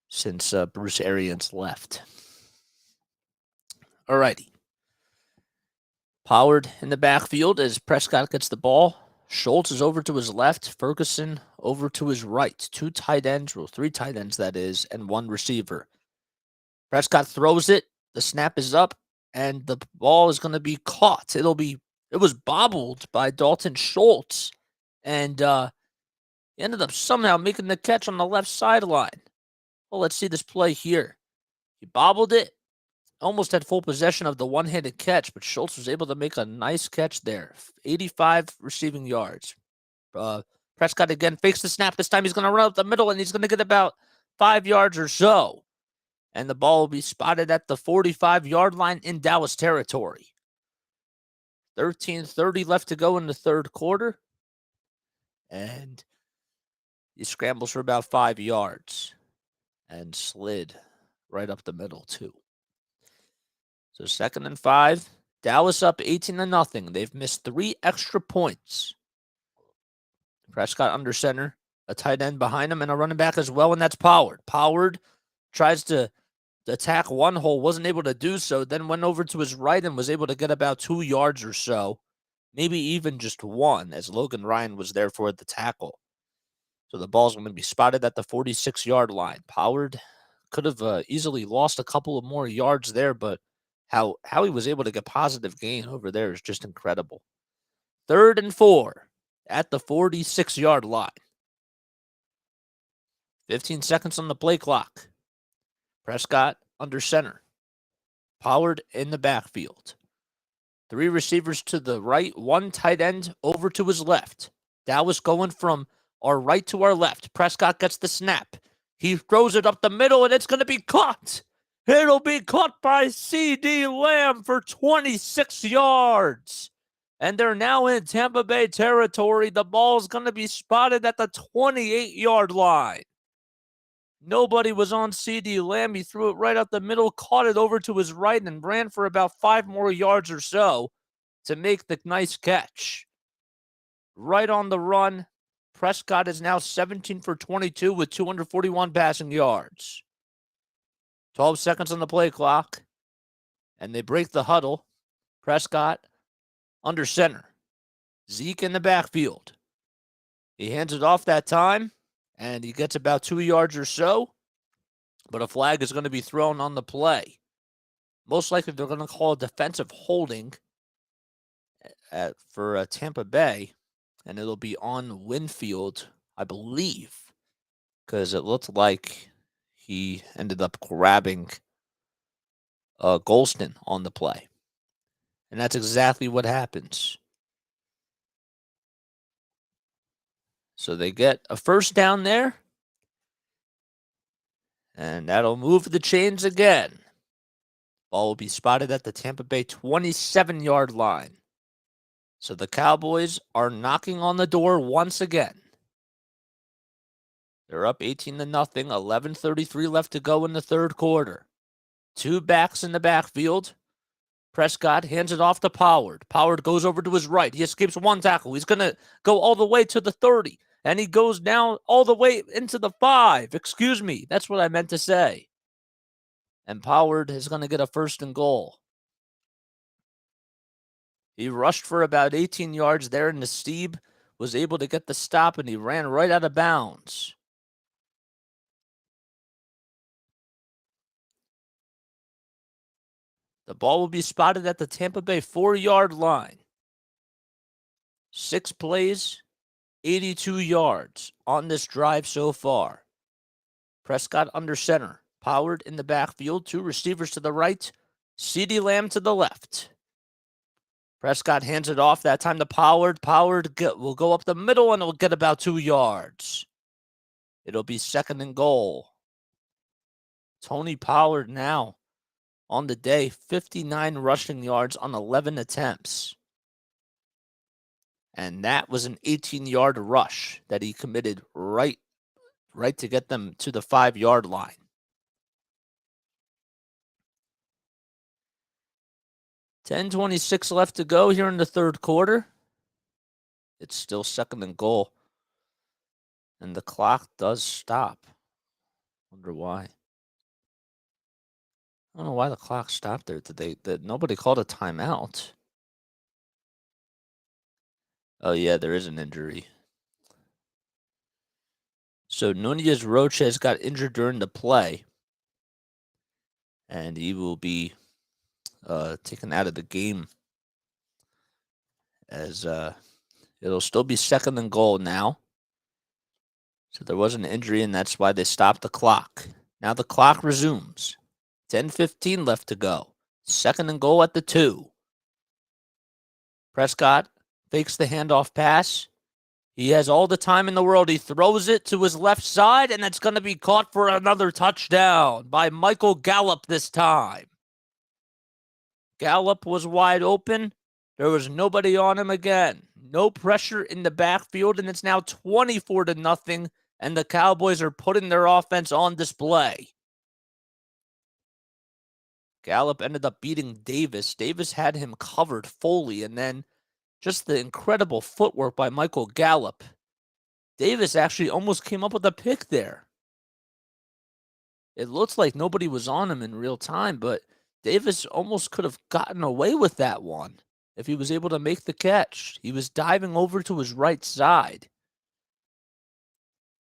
since Bruce Arians left. Alrighty. Pollard in the backfield as Prescott gets the ball. Schultz is over to his left. Ferguson over to his right. 2 tight ends, well, 3 tight ends, that is, and 1 receiver. Prescott throws it. The snap is up, and the ball is going to be caught. It was bobbled by Dalton Schultz, and he ended up somehow making the catch on the left sideline. Well, let's see this play here. He bobbled it. Almost had full possession of the one-handed catch, but Schultz was able to make a nice catch there. 85 receiving yards. Prescott again fakes the snap. This time he's going to run up the middle, and he's going to get about 5 yards or so. And the ball will be spotted at the 45-yard line in Dallas territory. 13:30 left to go in the third quarter. And he scrambles for about 5 yards and slid right up the middle, too. So 2nd and 5. Dallas up 18-0. They've missed 3 extra points. Prescott under center, a tight end behind him, and a running back as well, and that's Pollard. Pollard tries to attack one hole, wasn't able to do so, then went over to his right and was able to get about 2 yards or so, maybe even just 1, as Logan Ryan was there for the tackle. So the ball's going to be spotted at the 46-yard line. Pollard could have easily lost a couple of more yards there, but how he was able to get positive gain over there is just incredible. 3rd and 4 at the 46-yard line. 15 seconds on the play clock. Prescott under center. Pollard in the backfield. 3 receivers to the right, 1 tight end over to his left. Dallas going from our right to our left. Prescott gets the snap. He throws it up the middle, and it's going to be caught. It'll be caught by C.D. Lamb for 26 yards. And they're now in Tampa Bay territory. The ball's going to be spotted at the 28-yard line. Nobody was on C.D. Lamb. He threw it right up the middle, caught it over to his right, and ran for about 5 more yards or so to make the nice catch. Right on the run. Prescott is now 17 for 22 with 241 passing yards. 12 seconds on the play clock, and they break the huddle. Prescott under center. Zeke in the backfield. He hands it off that time, and he gets about 2 yards or so, but a flag is going to be thrown on the play. Most likely they're going to call a defensive holding for Tampa Bay, and it'll be on Winfield, I believe, because it looked like he ended up grabbing Golston on the play. And that's exactly what happens. So they get a first down there. And that'll move the chains again. Ball will be spotted at the Tampa Bay 27-yard line. So the Cowboys are knocking on the door once again. They're up 18-0, 11:33 left to go in the third quarter. 2 backs in the backfield. Prescott hands it off to Pollard. Pollard goes over to his right. He escapes 1 tackle. He's going to go all the way to the 30. And he goes down all the way into the 5. Excuse me. That's what I meant to say. And Pollard is going to get a 1st and goal. He rushed for about 18 yards there, and Nassib was able to get the stop, and he ran right out of bounds. The ball will be spotted at the Tampa Bay 4-yard line. 6 plays, 82 yards on this drive so far. Prescott under center. Pollard in the backfield. 2 receivers to the right. C.D. Lamb to the left. Prescott hands it off. That time to Pollard. Pollard will go up the middle, and it'll get about 2 yards. It'll be 2nd and goal. Tony Pollard now on the day, 59 rushing yards on 11 attempts. And that was an 18-yard rush that he committed right right to get them to the 5-yard line. $10:26 left to go here in the third quarter. It's still second and goal. And the clock does stop. Wonder why. I don't know why the clock stopped there. Nobody called a timeout? Oh yeah, there is an injury. So Nunez Roches got injured during the play, and he will be taken out of the game. As it'll still be second and goal now. So there was an injury, and that's why they stopped the clock. Now the clock resumes. 10:15 left to go. Second and goal at the 2. Prescott fakes the handoff pass. He has all the time in the world. He throws it to his left side, and that's going to be caught for another touchdown by Michael Gallup this time. Gallup was wide open. There was nobody on him again. No pressure in the backfield, and it's now 24-0, and the Cowboys are putting their offense on display. Gallup ended up beating Davis. Davis had him covered fully, and then just the incredible footwork by Michael Gallup. Davis actually almost came up with a pick there. It looks like nobody was on him in real time, but Davis almost could have gotten away with that one if he was able to make the catch. He was diving over to his right side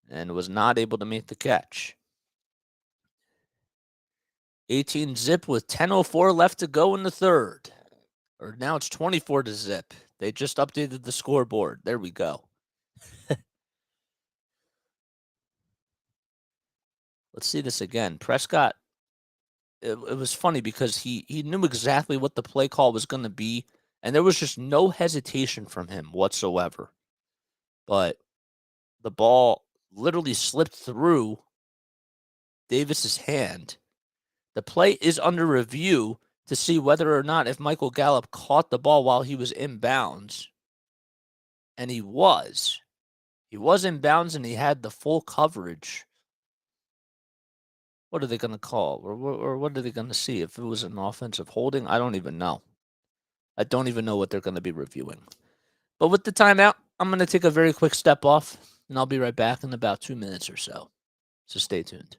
and was not able to make the catch. 18-zip with 10:04 left to go in the third. Or now it's 24-zip. They just updated the scoreboard. There we go. Let's see this again. Prescott, it was funny because he knew exactly what the play call was going to be, and there was just no hesitation from him whatsoever. But the ball literally slipped through Davis's hand. The play is under review to see whether or not if Michael Gallup caught the ball while he was in bounds. And he was. He was in bounds and he had the full coverage. What are they going to call? Or what are they going to see? If it was an offensive holding, I don't even know. I don't even know what they're going to be reviewing. But with the timeout, I'm going to take a very quick step off, and I'll be right back in about 2 minutes or so. So stay tuned.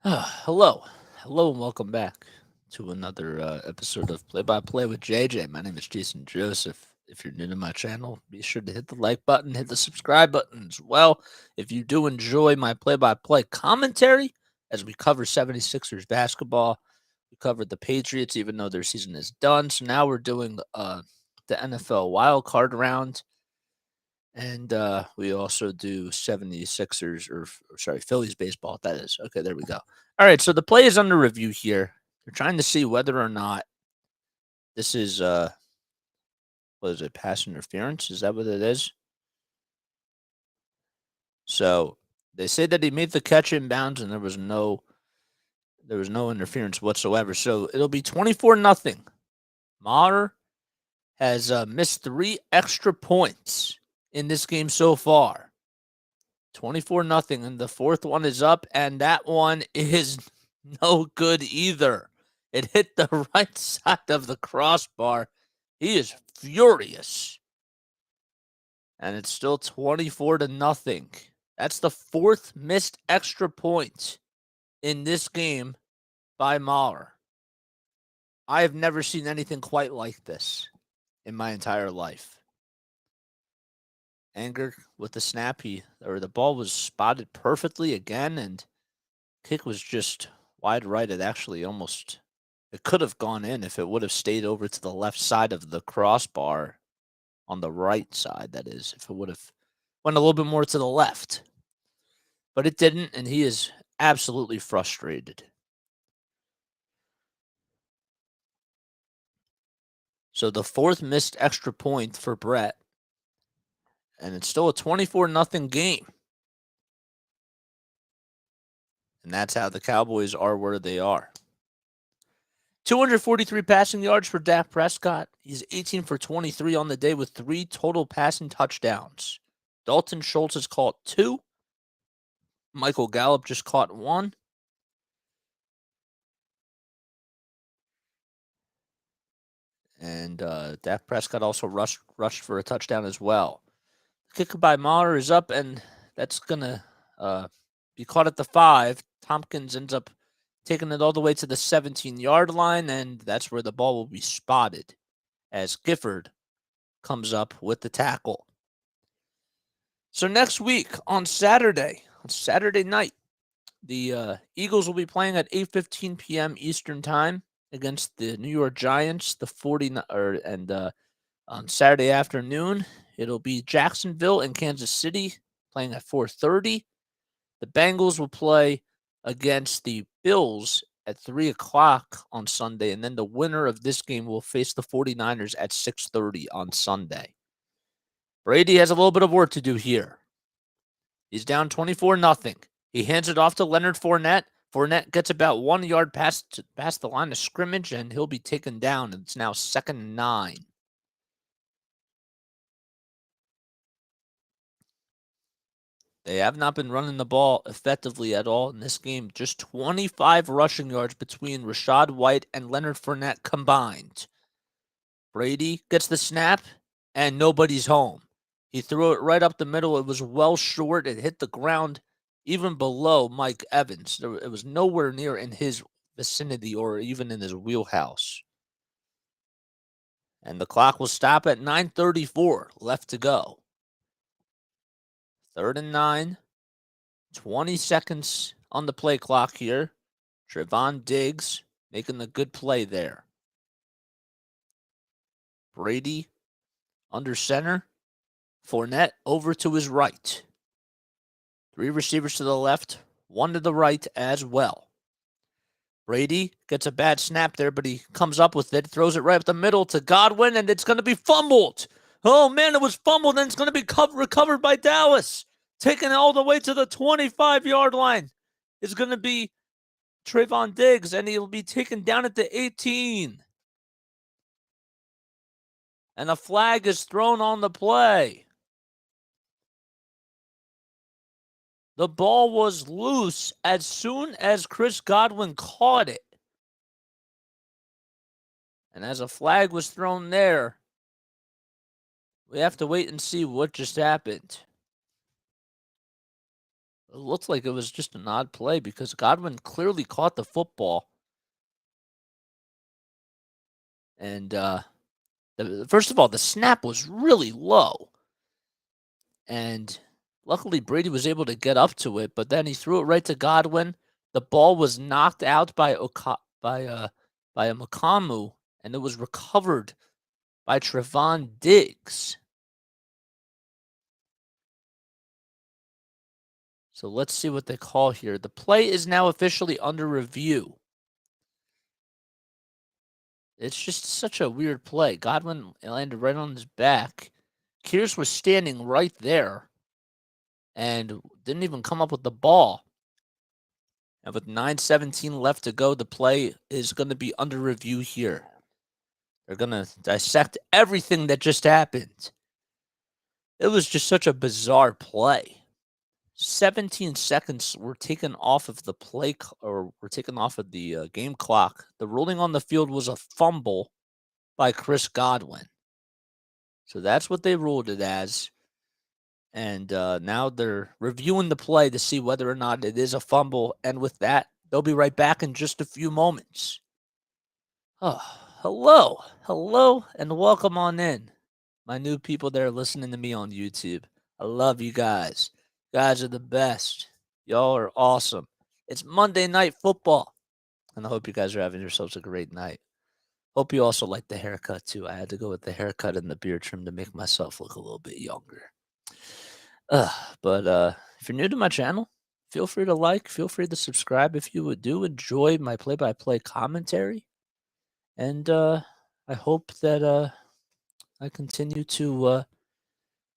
Hello, and welcome back to another episode of Play by Play with JJ. My name is Jason Joseph. if you're new to my channel, be sure to hit the like button, hit the subscribe button as well. If you do enjoy my play-by-play commentary as we cover 76ers basketball, we covered the Patriots, even though their season is done. So now we're doing the NFL wild card round. And we also do 76ers, or sorry, Phillies baseball, that is. Okay, there we go. All right, so the play is under review here. They're trying to see whether or not this is, what is it, pass interference? Is that what it is? So they say that he made the catch inbounds and there was no interference whatsoever. So it'll be 24-0. Maher has missed 3 extra points in this game so far. 24-0, and the fourth one is up, and that one is no good either. It hit the right side of the crossbar. He is furious. And it's still 24-0. That's the 4th missed extra point in this game by Maher. I have never seen anything quite like this in my entire life. Anger with the snap, the ball was spotted perfectly again, and kick was just wide right. It actually it could have gone in if it would have stayed over to the left side of the crossbar, on the right side, that is, if it would have went a little bit more to the left. But it didn't, and he is absolutely frustrated. So the 4th missed extra point for Brett, and it's still a 24-0 game. And that's how the Cowboys are where they are. 243 passing yards for Dak Prescott. He's 18 for 23 on the day with 3 total passing touchdowns. Dalton Schultz has caught 2. Michael Gallup just caught 1. And Dak Prescott also rushed for a touchdown as well. The kick by Maher is up, and that's going to be caught at the 5. Tompkins ends up taking it all the way to the 17-yard line, and that's where the ball will be spotted as Gifford comes up with the tackle. So next week on Saturday night, the Eagles will be playing at 8:15 p.m. Eastern Time against the New York Giants. On Saturday afternoon, it'll be Jacksonville and Kansas City playing at 4:30. The Bengals will play against the Bills at 3 o'clock on Sunday, and then the winner of this game will face the 49ers at 6:30 on Sunday. Brady has a little bit of work to do here. He's down 24-0. He hands it off to Leonard Fournette. Fournette gets about 1 yard past the line of scrimmage, and he'll be taken down. It's now 2nd and 9. They have not been running the ball effectively at all in this game. Just 25 rushing yards between Rachaad White and Leonard Fournette combined. Brady gets the snap, and nobody's home. He threw it right up the middle. It was well short. It hit the ground even below Mike Evans. It was nowhere near in his vicinity or even in his wheelhouse. And the clock will stop at 9:34 left to go. 3rd and 9. 20 seconds on the play clock here. Trevon Diggs making the good play there. Brady under center. Fournette over to his right. 3 receivers to the left, 1 to the right as well. Brady gets a bad snap there, but he comes up with it, throws it right up the middle to Godwin, and it's going to be fumbled. Oh, man, it was fumbled, and it's going to be recovered by Dallas. Taking it all the way to the 25-yard line. It's going to be Trevon Diggs, and he'll be taken down at the 18. And a flag is thrown on the play. The ball was loose as soon as Chris Godwin caught it. And as a flag was thrown there, we have to wait and see what just happened. It looks like it was just an odd play because Godwin clearly caught the football. And the First of all, the snap was really low. And luckily, Brady was able to get up to it, but then he threw it right to Godwin. The ball was knocked out by a Makamu, and it was recovered by Trevon Diggs. So let's see what they call here. The play is now officially under review. It's just such a weird play. Godwin landed right on his back. Kears was standing right there and didn't even come up with the ball. And with 9:17 left to go, the play is going to be under review here. They're going to dissect everything that just happened. It was just such a bizarre play. 17 seconds were taken off of the play, or were taken off of the game clock. The ruling on the field was a fumble by Chris Godwin. So that's what they ruled it as. And now they're reviewing the play to see whether or not it is a fumble. And with that, they'll be right back in just a few moments. Oh, hello. Hello, and welcome on in. My new people that are listening to me on YouTube. I love you guys. You guys are the best. Y'all are awesome. It's Monday Night Football. And I hope you guys are having yourselves a great night. Hope you also like the haircut, too. I had to go with the haircut and the beard trim to make myself look a little bit younger. But if you're new to my channel, feel free to like, feel free to subscribe if you do enjoy my play-by-play commentary. And I hope that I continue to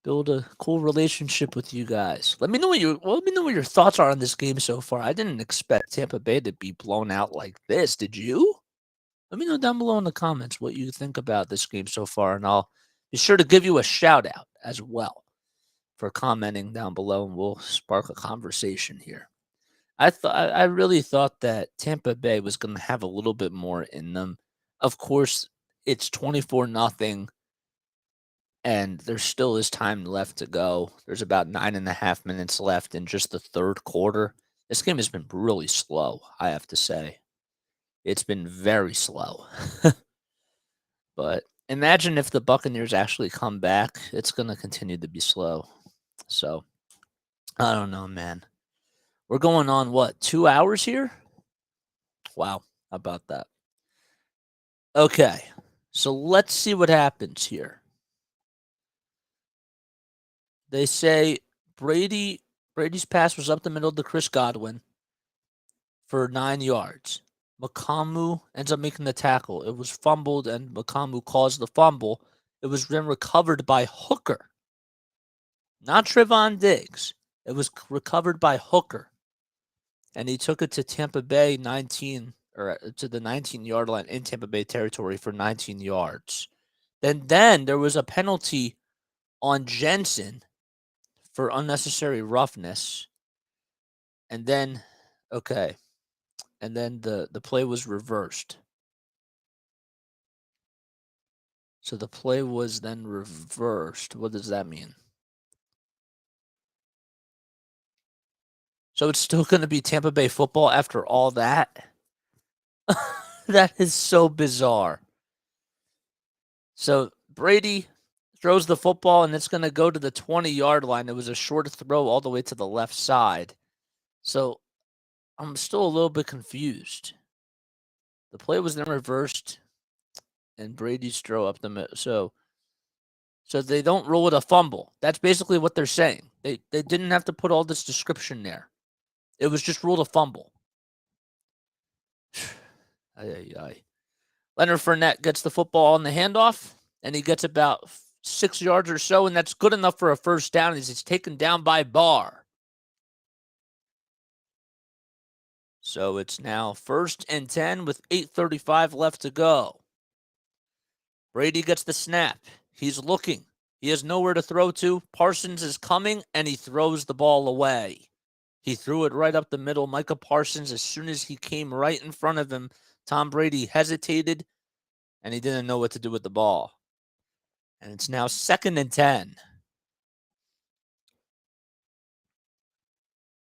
build a cool relationship with you guys. Let me know what your thoughts are on this game so far. I didn't expect Tampa Bay to be blown out like this. Did you? Let me know down below in the comments what you think about this game so far, and I'll be sure to give you a shout out as well for commenting down below, and we'll spark a conversation here. I really thought that Tampa Bay was going to have a little bit more in them. Of course, it's 24-0, and there still is time left to go. There's about 9.5 minutes left in just the third quarter. This game has been really slow, I have to say. It's been very slow. But imagine if the Buccaneers actually come back. It's going to continue to be slow. So, I don't know, man. We're going on, what, 2 hours here? Wow, how about that? Okay, so let's see what happens here. They say Brady's pass was up the middle to Chris Godwin for 9 yards. Makamu ends up making the tackle. It was fumbled, and Makamu caused the fumble. It was then recovered by Hooker, not Trevon Diggs. It was recovered by Hooker, and he took it to Tampa Bay 19, or to the 19-yard line in Tampa Bay territory for 19 yards. Then there was a penalty on Jensen for unnecessary roughness, and then the play was reversed. So the play was then reversed. What does that mean? So it's still going to be Tampa Bay football after all that? That is so bizarre. So Brady throws the football, and it's going to go to the 20-yard line. It was a short throw all the way to the left side. So I'm still a little bit confused. The play was then reversed, and Brady's throw up the middle. So they don't rule it a fumble. That's basically what they're saying. They didn't have to put all this description there. It was just ruled a fumble. Leonard Fournette gets the football on the handoff, and he gets about 6 yards or so, and that's good enough for a first down as he's taken down by Barr. So it's now 1st and 10 with 8:35 left to go. Brady gets the snap. He's looking. He has nowhere to throw to. Parsons is coming, and he throws the ball away. He threw it right up the middle. Micah Parsons, as soon as he came right in front of him, Tom Brady hesitated, and he didn't know what to do with the ball. And it's now 2nd and 10.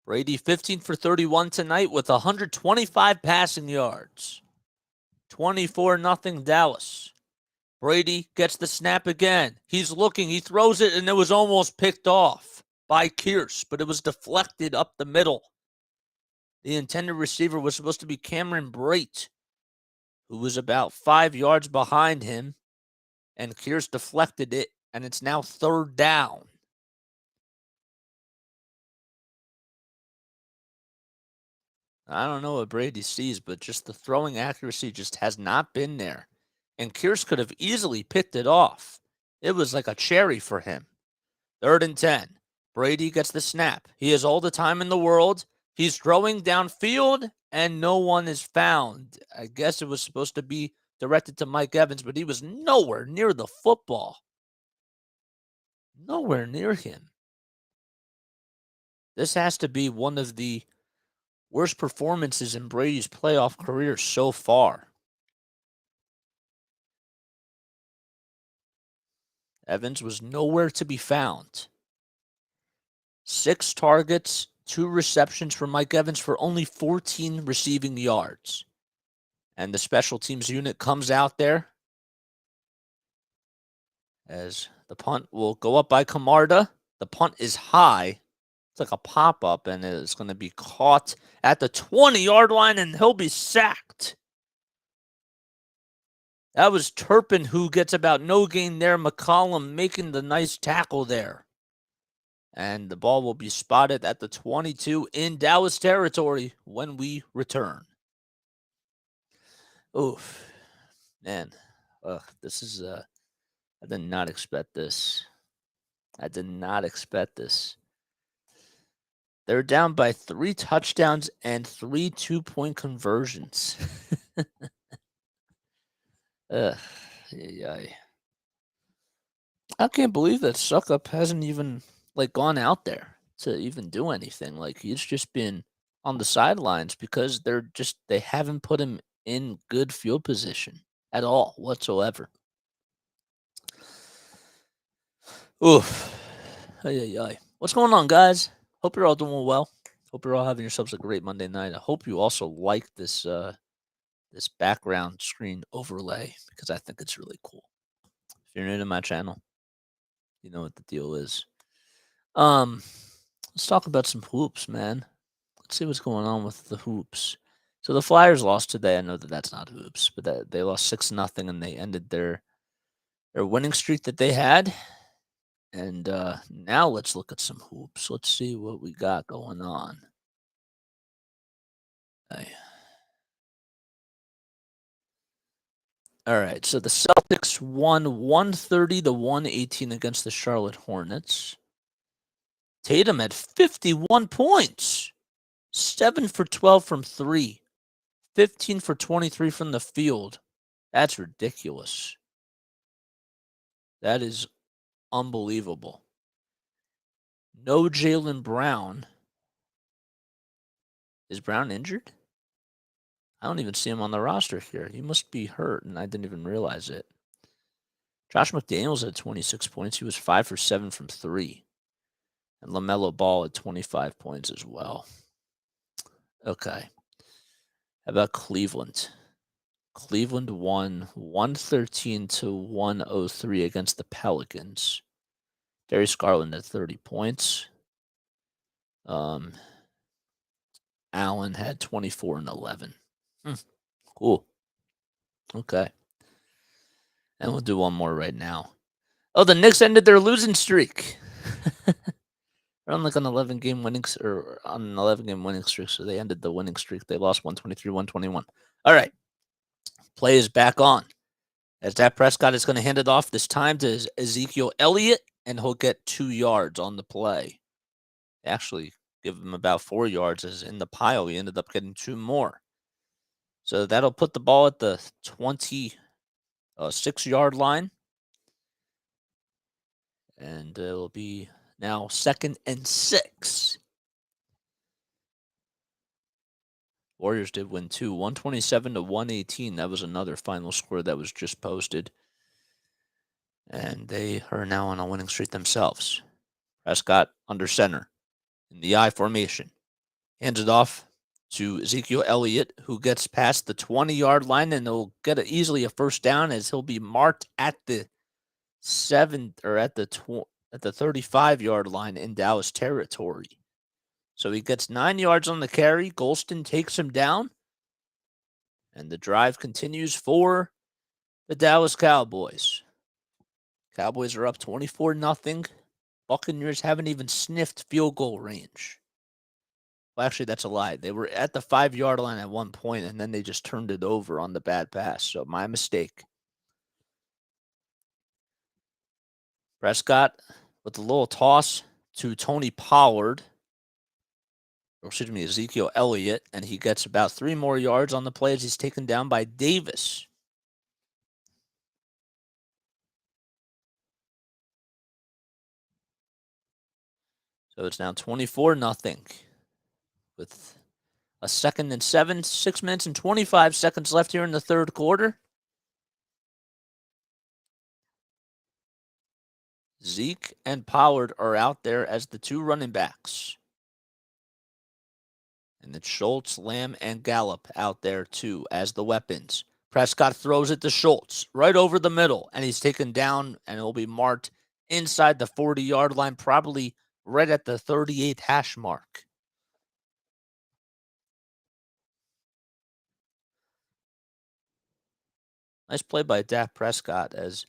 Brady 15 for 31 tonight with 125 passing yards. 24-0 Dallas. Brady gets the snap again. He's looking. He throws it, and it was almost picked off by Kearse, but it was deflected up the middle. The intended receiver was supposed to be Cameron Brate, who was about 5 yards behind him, and Kearse deflected it, and it's now 3rd down. I don't know what Brady sees, but just the throwing accuracy just has not been there. And Kearse could have easily picked it off. It was like a cherry for him. 3rd and 10. Brady gets the snap. He has all the time in the world. He's throwing downfield, and no one is found. I guess it was supposed to be directed to Mike Evans, but he was nowhere near the football. Nowhere near him. This has to be one of the worst performances in Brady's playoff career so far. Evans was nowhere to be found. 6 targets, 2 receptions for Mike Evans for only 14 receiving yards. And the special teams unit comes out there as the punt will go up by Camarda. The punt is high. It's like a pop-up, and it's going to be caught at the 20-yard line, and he'll be sacked. That was Turpin who gets about no gain there. McCollum making the nice tackle there. And the ball will be spotted at the 22 in Dallas territory when we return. Oof. Man. This is, I did not expect this. I did not expect this. They're down by 3 touchdowns and 3 2-point conversions. Yeah. I can't believe that Suckup hasn't even gone out there to even do anything. He's just been on the sidelines because they haven't put him in good field position at all whatsoever. Oof. What's going on, guys? Hope you're all doing well. Hope you're all having yourselves a great Monday night. I hope you also like this this background screen overlay because I think it's really cool. If you're new to my channel, you know what the deal is. Let's talk about some hoops, man. Let's see what's going on with the hoops. So the Flyers lost today. I know that that's not hoops, but they lost 6-0, and they ended their winning streak that they had. And now let's look at some hoops. Let's see what we got going on. All right, so the Celtics won 130-118 against the Charlotte Hornets. Tatum had 51 points, 7 for 12 from 3, 15 for 23 from the field. That's ridiculous. That is unbelievable. No Jaylen Brown. Is Brown injured? I don't even see him on the roster here. He must be hurt, and I didn't even realize it. Josh McDaniels had 26 points. He was 5 for 7 from 3. And LaMelo Ball had 25 points as well. Okay. How about Cleveland? Cleveland won 113-103 against the Pelicans. Darius Garland had 30 points. Allen had 24 and 11. Cool. Okay. And we'll do one more right now. Oh, the Knicks ended their losing streak. They're on an 11-game winning streak, so they ended the winning streak. They lost 123-121. All right. Play is back on. As Dak Prescott is going to hand it off this time to Ezekiel Elliott, and he'll get 2 yards on the play. They actually give him about 4 yards as in the pile. He ended up getting 2 more. So that'll put the ball at the 26-yard line. And it'll be now 2nd and 6. Warriors did win 2, 127-118. That was another final score that was just posted. And they are now on a winning streak themselves. Prescott under center in the I formation. Hands it off to Ezekiel Elliott, who gets past the 20-yard line, and he'll get easily a first down as he'll be marked at the 35-yard line in Dallas territory. So he gets 9 yards on the carry. Golston takes him down, and the drive continues for the Dallas Cowboys. Cowboys are up 24-0. Buccaneers haven't even sniffed field goal range. Well, actually, that's a lie. They were at the 5-yard line at one point, and then they just turned it over on the bad pass. So my mistake. Prescott with a little toss to Tony Pollard. Or excuse me, Ezekiel Elliott, and he gets about 3 more yards on the play as he's taken down by Davis. So it's now 24-0 with a 2nd and 7, 6 minutes and 25 seconds left here in the third quarter. Zeke and Pollard are out there as the 2 running backs. And it's Schultz, Lamb, and Gallup out there too as the weapons. Prescott throws it to Schultz right over the middle, and he's taken down, and it'll be marked inside the 40-yard line, probably right at the 38 hash mark. Nice play by Dak Prescott as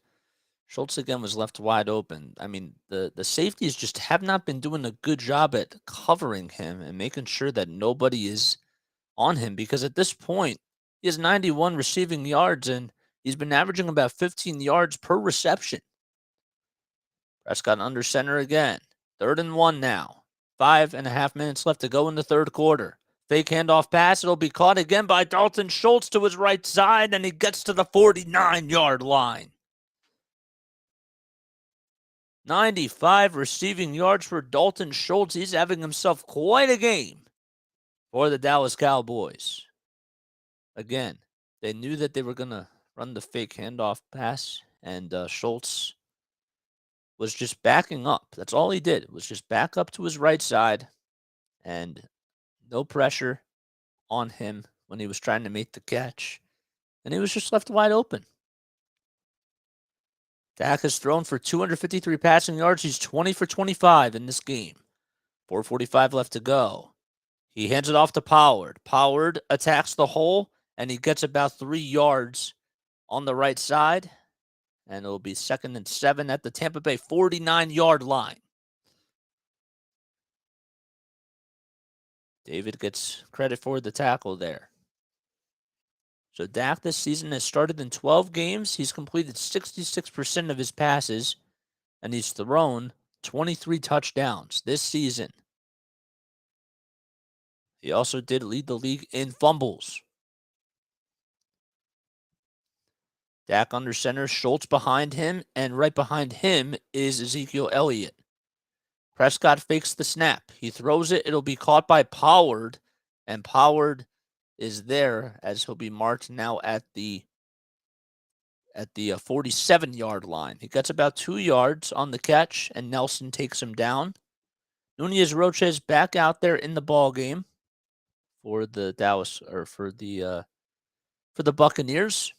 Schultz again was left wide open. I mean, the safeties just have not been doing a good job at covering him and making sure that nobody is on him, because at this point, he has 91 receiving yards, and he's been averaging about 15 yards per reception. Prescott under center again. 3rd and 1 now. 5.5 minutes left to go in the third quarter. Fake handoff pass. It'll be caught again by Dalton Schultz to his right side, and he gets to the 49-yard line. 95 receiving yards for Dalton Schultz. He's having himself quite a game for the Dallas Cowboys. Again, they knew that they were going to run the fake handoff pass, and Schultz was just backing up. That's all he did, was just back up to his right side, and no pressure on him when he was trying to make the catch. And he was just left wide open. Dak has thrown for 253 passing yards. He's 20 for 25 in this game. 4:45 left to go. He hands it off to Pollard. Pollard attacks the hole, and he gets about 3 yards on the right side. And it'll be 2nd and 7 at the Tampa Bay 49-yard line. David gets credit for the tackle there. So Dak this season has started in 12 games. He's completed 66% of his passes, and he's thrown 23 touchdowns this season. He also did lead the league in fumbles. Dak under center, Schultz behind him, and right behind him is Ezekiel Elliott. Prescott fakes the snap. He throws it. It'll be caught by Pollard, and Pollard is there as he'll be marked now at the 47-yard line. He gets about 2 yards on the catch, and Nelson takes him down. Nunez Roches back out there in the ball game for the Buccaneers.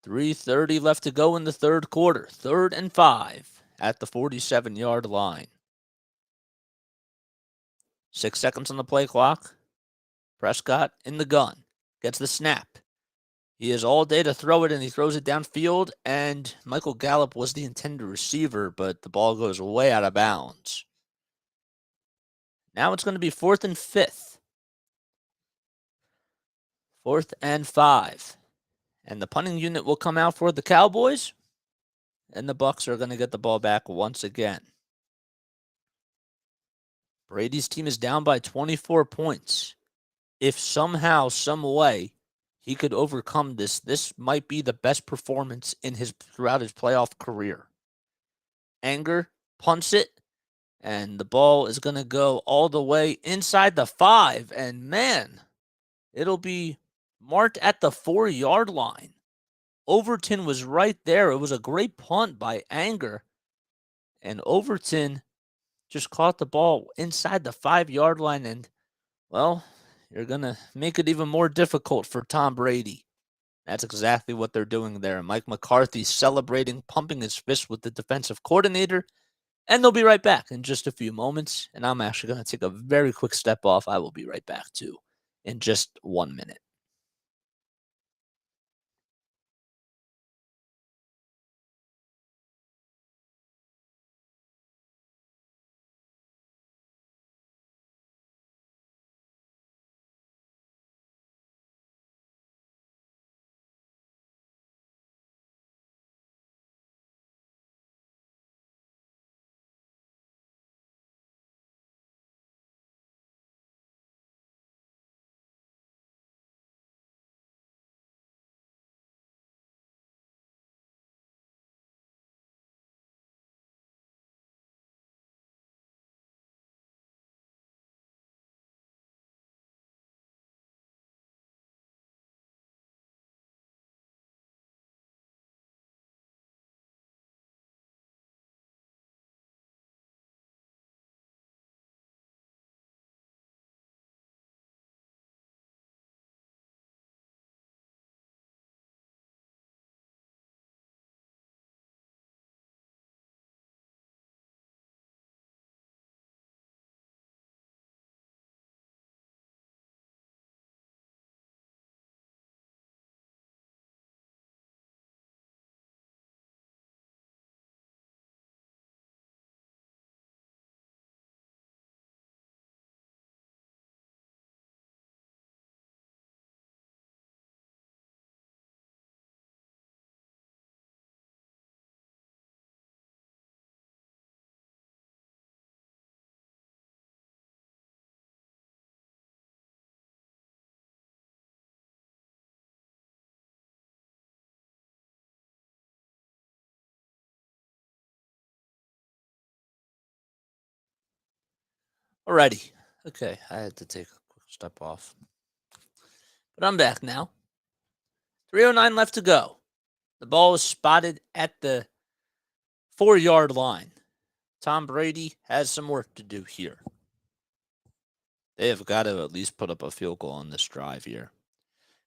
3:30 left to go in the third quarter. 3rd and 5 at the 47-yard line. 6 seconds on the play clock. Prescott in the gun. Gets the snap. He has all day to throw it, and he throws it downfield, and Michael Gallup was the intended receiver, but the ball goes way out of bounds. Now it's going to be 4th and 5. 4th and 5. And the punting unit will come out for the Cowboys, and the Bucs are going to get the ball back once again. Brady's team is down by 24 points. If somehow, some way, he could overcome this might be the best performance throughout his playoff career. Anger punts it, and the ball is going to go all the way inside the 5, and man, it'll be marked at the 4-yard line. Overton was right there. It was a great punt by Anger, and Overton just caught the ball inside the 5-yard line, and, well, you're going to make it even more difficult for Tom Brady. That's exactly what they're doing there. Mike McCarthy's celebrating, pumping his fist with the defensive coordinator, and they'll be right back in just a few moments. And I'm actually going to take a very quick step off. I will be right back, too, in just 1 minute. Alrighty. Okay, I had to take a quick step off. But I'm back now. 3:09 left to go. The ball is spotted at the 4-yard line. Tom Brady has some work to do here. They have got to at least put up a field goal on this drive here.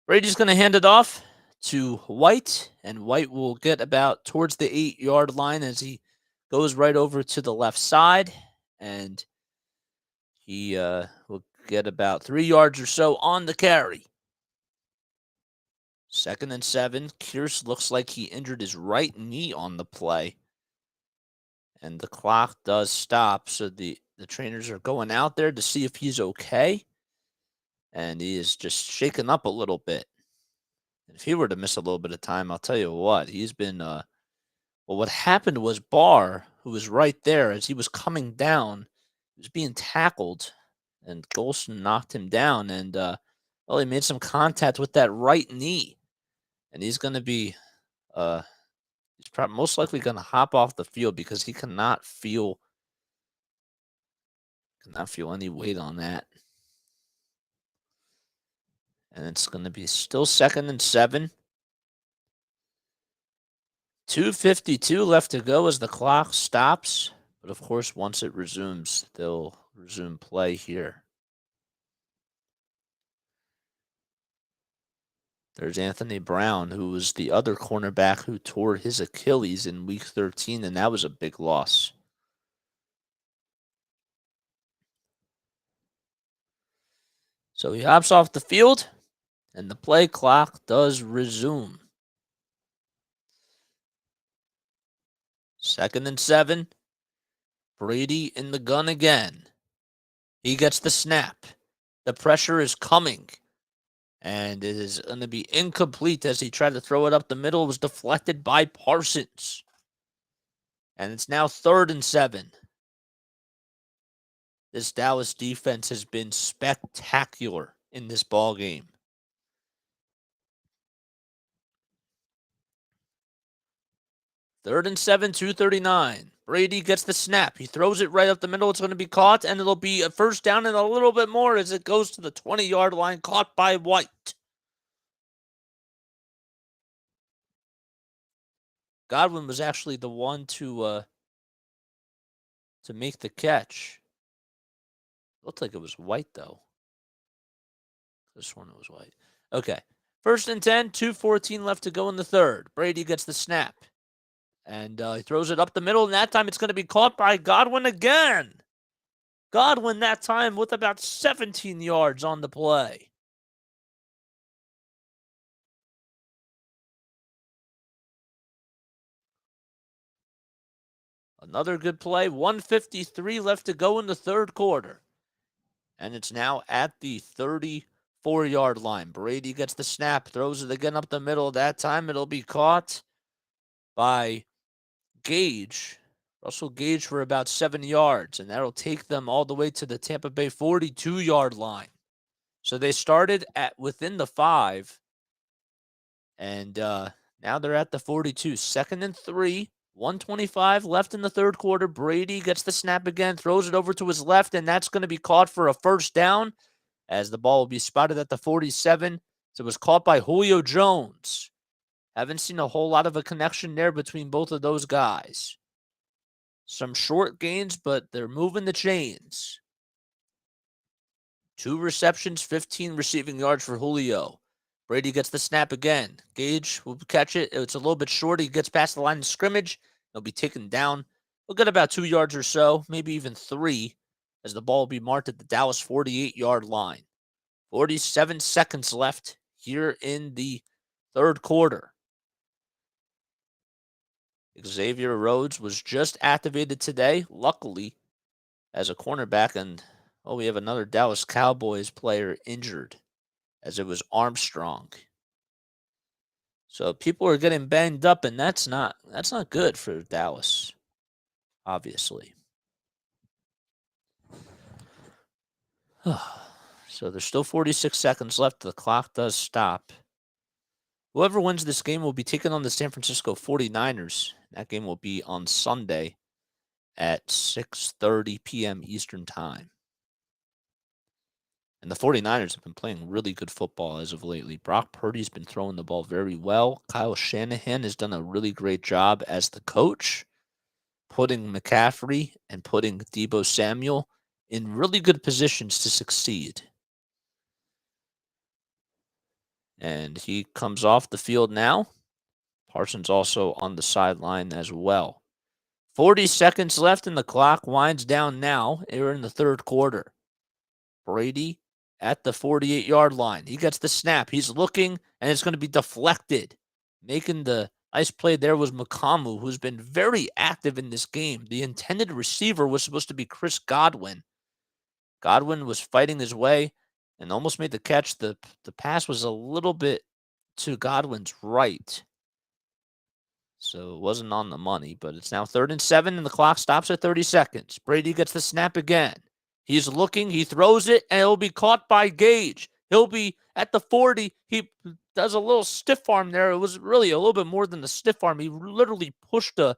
Brady's going to hand it off to White, and White will get about towards the 8-yard line as he goes right over to the left side, and he will get about 3 yards or so on the carry. 2nd and 7. Kearse looks like he injured his right knee on the play. And the clock does stop, so the trainers are going out there to see if he's okay. And he is just shaken up a little bit. And if he were to miss a little bit of time, I'll tell you what, he's been well, what happened was Barr, who was right there as he was coming down, he was being tackled, and Golson knocked him down, and well, he made some contact with that right knee. And he's going to be he's probably most likely going to hop off the field because he cannot feel any weight on that. And it's going to be still 2nd and 7. 2:52 left to go as the clock stops. But of course, once it resumes, they'll resume play here. There's Anthony Brown, who was the other cornerback who tore his Achilles in week 13, and that was a big loss. So he hops off the field, and the play clock does resume. 2nd and 7. Brady in the gun again. He gets the snap. The pressure is coming. And it is going to be incomplete as he tried to throw it up the middle. It was deflected by Parsons. And it's now 3rd and 7. This Dallas defense has been spectacular in this ball game. 3rd and 7, 2:39. Brady gets the snap. He throws it right up the middle. It's going to be caught, and it'll be a first down and a little bit more as it goes to the 20-yard line, caught by White. Godwin was actually the one to to make the catch. Looked like it was White, though. This one was White. Okay. 1st and 10, 2:14 left to go in the third. Brady gets the snap. And he throws it up the middle, and that time it's going to be caught by Godwin again. Godwin that time with about 17 yards on the play. Another good play. 1:53 left to go in the third quarter. And it's now at the 34-yard line. Brady gets the snap, throws it again up the middle. That time it'll be caught by Gage. Russell Gage for about 7 yards, and that'll take them all the way to the Tampa Bay 42-yard line. So they started at within the 5, and now they're at the 42. 2nd and 3, 1:25 left in the third quarter. Brady gets the snap again, throws it over to his left, and that's going to be caught for a first down as the ball will be spotted at the 47. So it was caught by Julio Jones. Haven't seen a whole lot of a connection there between both of those guys. Some short gains, but they're moving the chains. 2 receptions, 15 receiving yards for Julio. Brady gets the snap again. Gage will catch it. It's a little bit short. He gets past the line of scrimmage. He'll be taken down. He'll get about 2 yards or so, maybe even 3, as the ball will be marked at the Dallas 48-yard line. 47 seconds left here in the third quarter. Xavier Rhodes was just activated today, luckily, as a cornerback. And, we have another Dallas Cowboys player injured, as it was Armstrong. So people are getting banged up, and that's not good for Dallas, obviously. So there's still 46 seconds left. The clock does stop. Whoever wins this game will be taking on the San Francisco 49ers. That game will be on Sunday at 6:30 p.m. Eastern Time. And the 49ers have been playing really good football as of lately. Brock Purdy's been throwing the ball very well. Kyle Shanahan has done a really great job as the coach, putting McCaffrey and putting Deebo Samuel in really good positions to succeed. And he comes off the field now. Parsons also on the sideline as well. 40 seconds left and the clock winds down now. We're in the third quarter. Brady at the 48-yard line. He gets the snap. He's looking, and it's going to be deflected. Making the nice play there was Mukamu, who's been very active in this game. The intended receiver was supposed to be Chris Godwin. Godwin was fighting his way and almost made the catch. The pass was a little bit to Godwin's right. So it wasn't on the money, but it's now 3rd and 7, and the clock stops at 30 seconds. Brady gets the snap again. He's looking, he throws it, and it'll be caught by Gage. He'll be at the 40. He does a little stiff arm there. It was really a little bit more than a stiff arm. He literally pushed a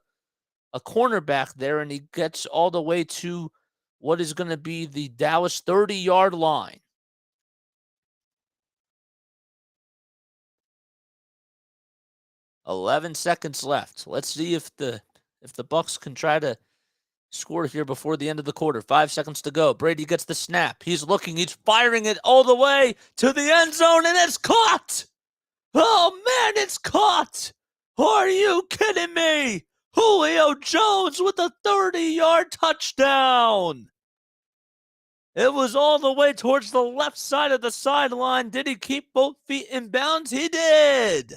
cornerback there, and he gets all the way to what is going to be the Dallas 30-yard line. $11 seconds left. Let's see if the Bucs can try to score here before the end of the quarter. 5 seconds to go. Brady gets the snap. He's looking. He's firing it all the way to the end zone, and it's caught. Oh, man, it's caught. Are you kidding me? Julio Jones with a 30-yard touchdown. It was all the way towards the left side of the sideline. Did he keep both feet in bounds? He did.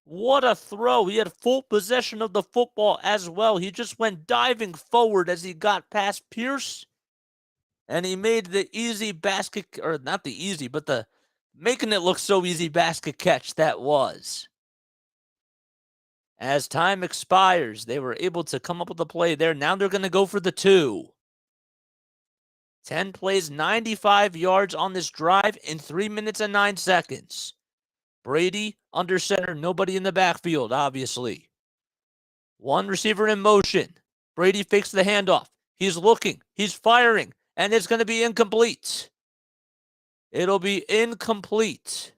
What a throw. He had full possession of the football as well. He just went diving forward as he got past Pierce. And he made the easy basket, or not the easy, but the making it look so easy basket catch that was. As time expires, they were able to come up with a play there. Now they're going to go for the 2. 10 plays, 95 yards on this drive in 3 minutes and 9 seconds. Brady under center, nobody in the backfield, obviously. One receiver in motion. Brady fakes the handoff. He's looking. He's firing. And it's going to be incomplete. It'll be incomplete.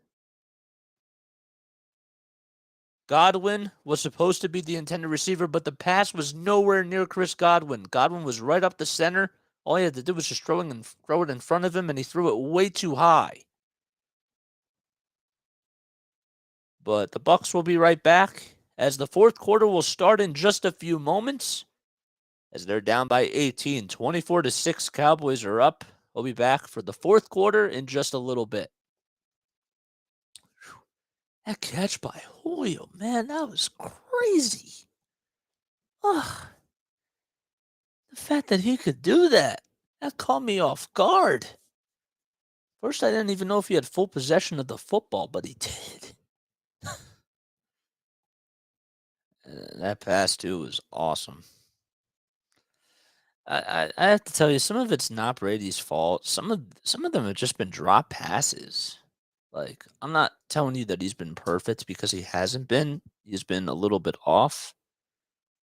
Godwin was supposed to be the intended receiver, but the pass was nowhere near Chris Godwin. Godwin was right up the center. All he had to do was just throw it in front of him, and he threw it way too high. But the Bucs will be right back as the fourth quarter will start in just a few moments. As they're down by 18, 24-6, Cowboys are up. We'll be back for the fourth quarter in just a little bit. That catch by Julio, man, that was crazy. Ugh. The fact that he could do that, that caught me off guard. First, I didn't even know if he had full possession of the football, but he did. That pass, too, was awesome. I have to tell you, some of it's not Brady's fault. Some of them have just been drop passes. Like, I'm not telling you that he's been perfect because he hasn't been. He's been a little bit off.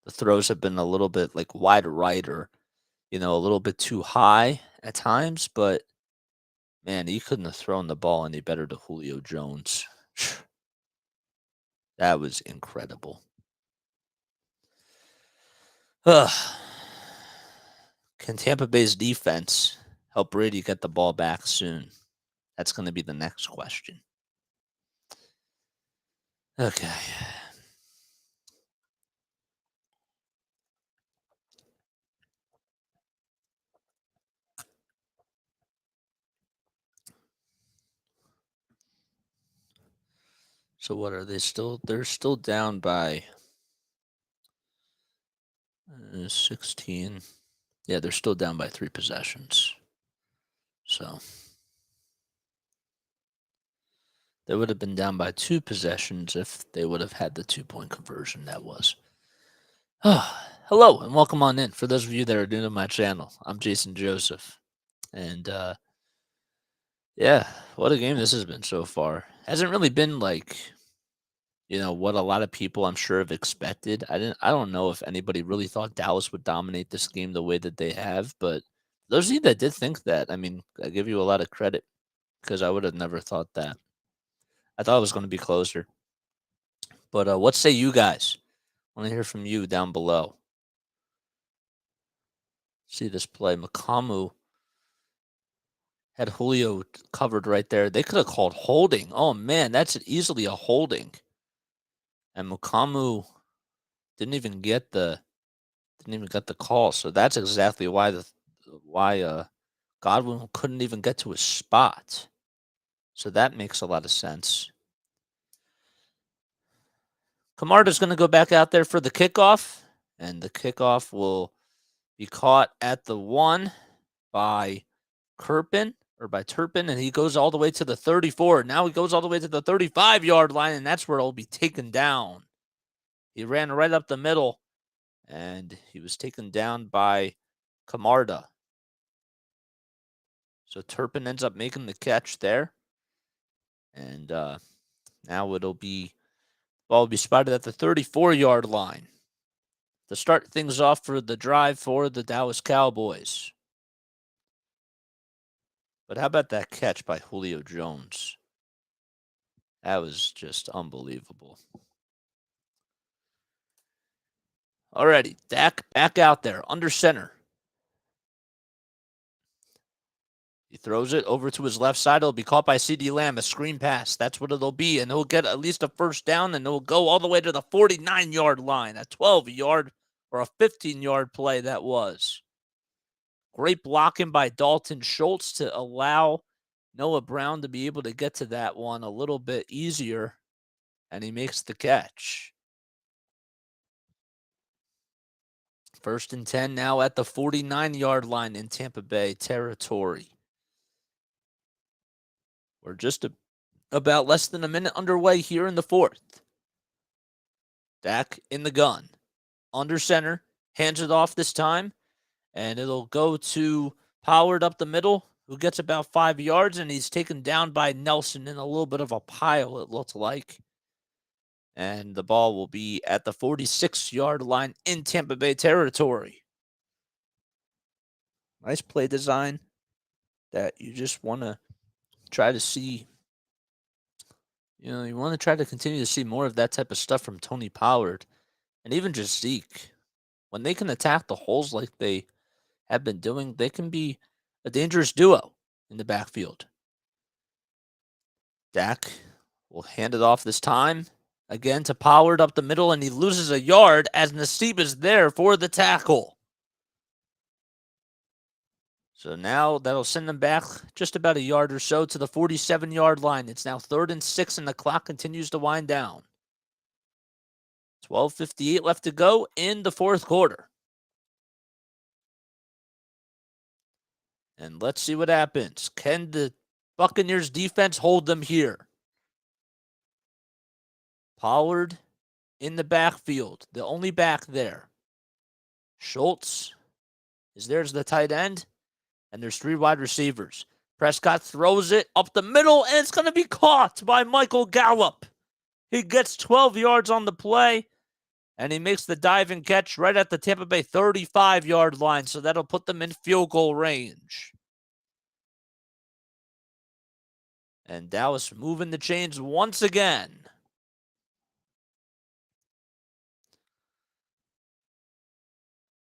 The throws have been a little bit like wide right or, a little bit too high at times. But man, he couldn't have thrown the ball any better to Julio Jones. That was incredible. Ugh. Can Tampa Bay's defense help Brady get the ball back soon? That's going to be the next question. Okay. So what are they still? They're still down by 16. Yeah, they're still down by 3 possessions. So they would have been down by 2 possessions if they would have had the 2-point conversion that was. Hello and welcome on in. For those of you that are new to my channel, I'm Jason Joseph. And yeah, what a game this has been so far. Hasn't really been like, what a lot of people I'm sure have expected. I don't know if anybody really thought Dallas would dominate this game the way that they have, but those of you that did think that, I mean, I give you a lot of credit because I would have never thought that. I thought it was going to be closer. But what say you guys? I want to hear from you down below. See this play. Makamu had Julio covered right there. They could have called holding. Oh, man, that's easily a holding. And Mukamu didn't even get the call. So that's exactly why Godwin couldn't even get to his spot. So that makes a lot of sense. Camarda's going to go back out there for the kickoff, and the kickoff will be caught at the 1 by Turpin, and he goes all the way to the 34. Now he goes all the way to the 35-yard line, and that's where it'll be taken down. He ran right up the middle, and he was taken down by Camarda. So Turpin ends up making the catch there. And now it'll be, ball will be spotted at the 34-yard line to start things off for the drive for the Dallas Cowboys. But how about that catch by Julio Jones? That was just unbelievable. Alrighty, Dak back out there under center. He throws it over to his left side. It'll be caught by CeeDee Lamb, a screen pass. That's what it'll be. And he'll get at least a first down, and it'll go all the way to the 49-yard line. A 12-yard or a 15-yard play that was. Great blocking by Dalton Schultz to allow Noah Brown to be able to get to that one a little bit easier. And he makes the catch. 1st and 10 now at the 49-yard line in Tampa Bay territory. We're just about less than a minute underway here in the fourth. Dak in the gun. Under center. Hands it off this time. And it'll go to Pollard up the middle, who gets about 5 yards, and he's taken down by Nelson in a little bit of a pile, it looks like. And the ball will be at the 46-yard line in Tampa Bay territory. Nice play design that you just want to try to see You want to try to continue to see more of that type of stuff from Tony Pollard and even just Zeke. When they can attack the holes like they have been doing, they can be a dangerous duo in the backfield. Dak will hand it off this time. Again to Pollard up the middle, and he loses a yard as Nassib is there for the tackle. So now that'll send them back just about a yard or so to the 47-yard line. It's now 3rd and 6, and the clock continues to wind down. 12:58 left to go in the fourth quarter. And let's see what happens. Can the Buccaneers defense hold them here? Pollard in the backfield, the only back there. Schultz is there as the tight end, and there's 3 wide receivers. Prescott throws it up the middle, and it's going to be caught by Michael Gallup. He gets 12 yards on the play, and he makes the diving catch right at the Tampa Bay 35-yard line, so that'll put them in field goal range. And Dallas moving the chains once again.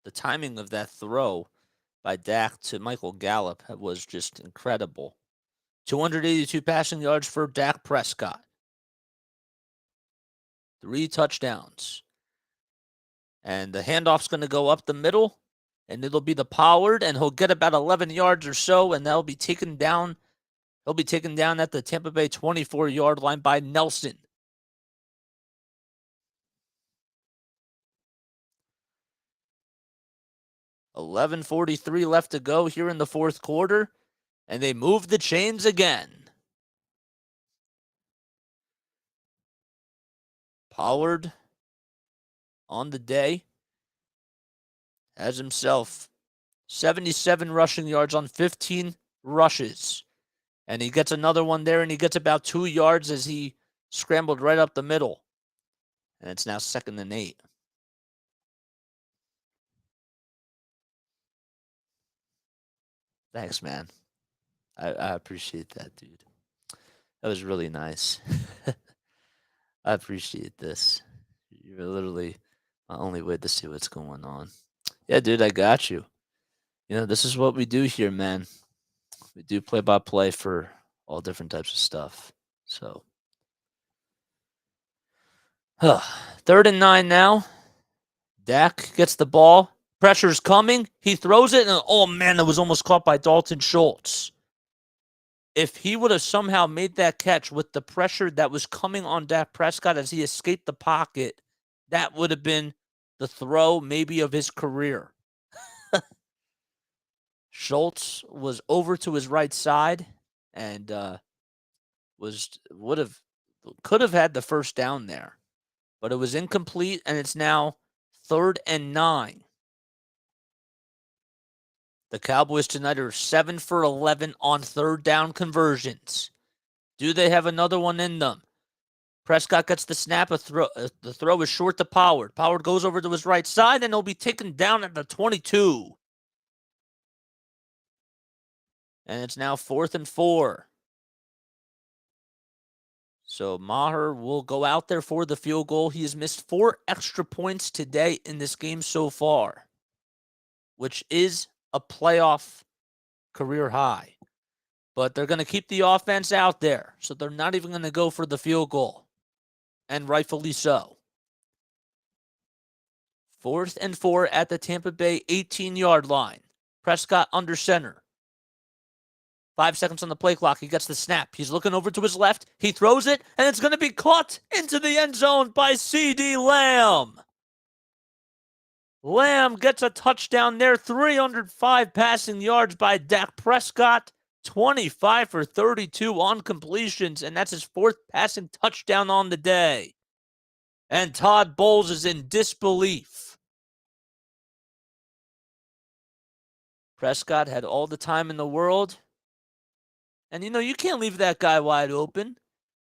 The timing of that throw by Dak to Michael Gallup was just incredible. 282 passing yards for Dak Prescott. 3 touchdowns. And the handoff's going to go up the middle, and it'll be the Pollard, and he'll get about 11 yards or so, and that'll be taken down. He'll be taken down at the Tampa Bay 24-yard line by Nelson. 11:43 left to go here in the fourth quarter, and they move the chains again. Pollard on the day has himself 77 rushing yards on 15 rushes. And he gets another one there, and he gets about 2 yards as he scrambled right up the middle. And it's now 2nd and 8. Thanks, man. I appreciate that, dude. That was really nice. I appreciate this. You're literally my only way to see what's going on. Yeah, dude, I got you. This is what we do here, man. We do play-by-play for all different types of stuff. So, 3rd and 9 now. Dak gets the ball. Pressure's coming. He throws it, and oh man, it was almost caught by Dalton Schultz. If he would have somehow made that catch with the pressure that was coming on Dak Prescott as he escaped the pocket, that would have been the throw maybe of his career. Schultz was over to his right side and could have had the first down there, but it was incomplete, and it's now 3rd and 9. The Cowboys tonight are 7 for 11 on 3rd down conversions. Do they have another one in them? Prescott gets the snap. The throw is short to Pollard. Pollard goes over to his right side, and he'll be taken down at the 22. And it's now 4th and 4. So Maher will go out there for the field goal. He has missed 4 extra points today in this game so far, which is a playoff career high. But they're going to keep the offense out there, so they're not even going to go for the field goal, and rightfully so. 4th and 4 at the Tampa Bay 18-yard line. Prescott under center. 5 seconds on the play clock. He gets the snap. He's looking over to his left. He throws it, and it's going to be caught into the end zone by CeeDee Lamb. Lamb gets a touchdown there. 305 passing yards by Dak Prescott. 25 for 32 on completions, and that's his 4th passing touchdown on the day. And Todd Bowles is in disbelief. Prescott had all the time in the world. And, you can't leave that guy wide open.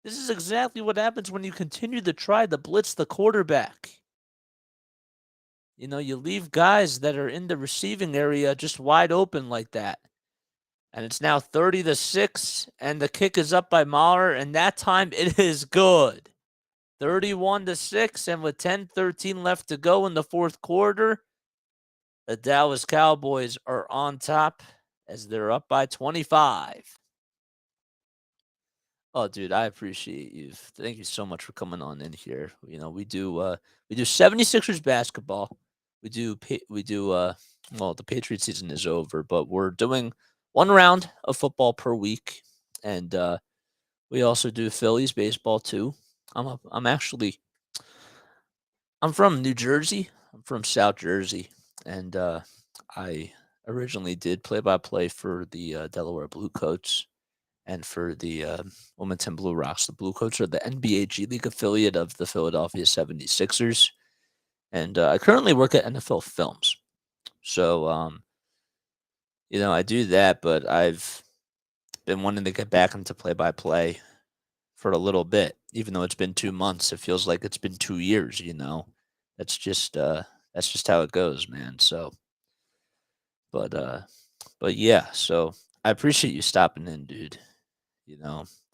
This is exactly what happens when you continue to try to blitz the quarterback. You leave guys that are in the receiving area just wide open like that. And it's now 30-6, and the kick is up by Mahler, and that time it is good. 31-6, and with 10:13 left to go in the fourth quarter, the Dallas Cowboys are on top as they're up by 25. Oh, dude, I appreciate you. Thank you so much for coming on in here. We do 76ers basketball. Well, the Patriot season is over, but we're doing one round of football per week, and we also do Phillies baseball too. I'm from New Jersey. I'm from South Jersey, and I originally did play-by-play for the Delaware Bluecoats and for the Wilmington Blue Rocks. The Bluecoats are the NBA G League affiliate of the Philadelphia 76ers, and I currently work at NFL Films. So, I do that, but I've been wanting to get back into play-by-play for a little bit, even though it's been 2 months. It feels like it's been 2 years. That's just how it goes, man. So, but yeah. So I appreciate you stopping in, dude.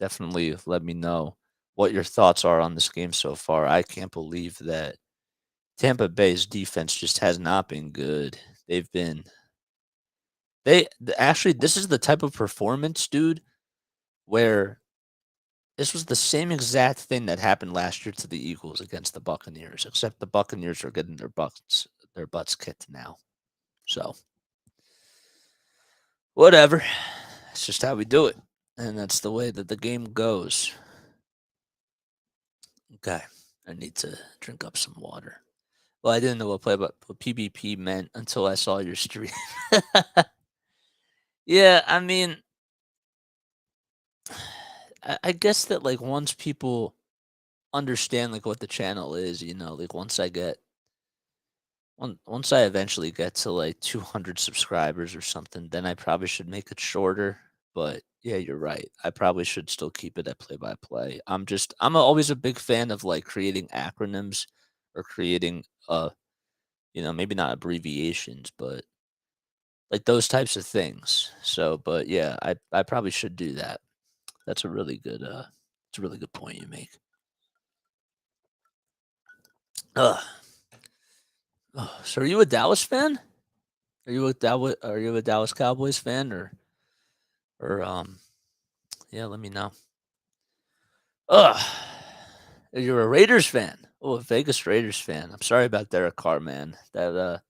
Definitely let me know what your thoughts are on this game so far. I can't believe that Tampa Bay's defense just has not been good. Actually, this is the type of performance, dude, where this was the same exact thing that happened last year to the Eagles against the Buccaneers, except the Buccaneers are getting their butts kicked now. So, whatever. It's just how we do it. And that's the way that the game goes. Okay. I need to drink up some water. Well, I didn't know what PBP meant until I saw your stream. Yeah, I mean, I guess that like once people understand like what the channel is, like once I eventually get to like 200 subscribers or something, then I probably should make it shorter. But yeah, you're right. I probably should still keep it at play by play. Always a big fan of like creating acronyms or creating maybe not abbreviations, but like those types of things. So, but yeah, I probably should do that. That's a really good it's a really good point you make. Ugh. So are you a Dallas fan? Are you a Dallas Cowboys fan or yeah, let me know. Ugh. You're a Raiders fan. Oh, a Vegas Raiders fan. I'm sorry about Derek Carr, man. That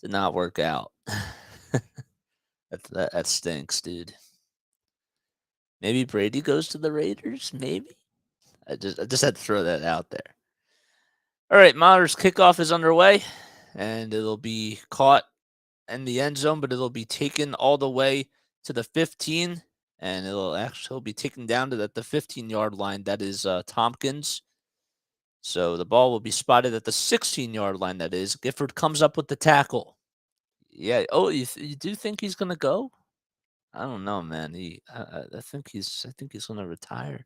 did not work out. That stinks, dude. Maybe Brady goes to the Raiders, maybe? I just had to throw that out there. All right, Mater's kickoff is underway, and it'll be caught in the end zone, but it'll be taken all the way to the 15, and it'll actually be taken down to the 15-yard line. That is Tompkins. So the ball will be spotted at the 16-yard line. That is. Gifford comes up with the tackle. Yeah. Oh, you do think he's gonna go? I don't know, man. I think he's gonna retire.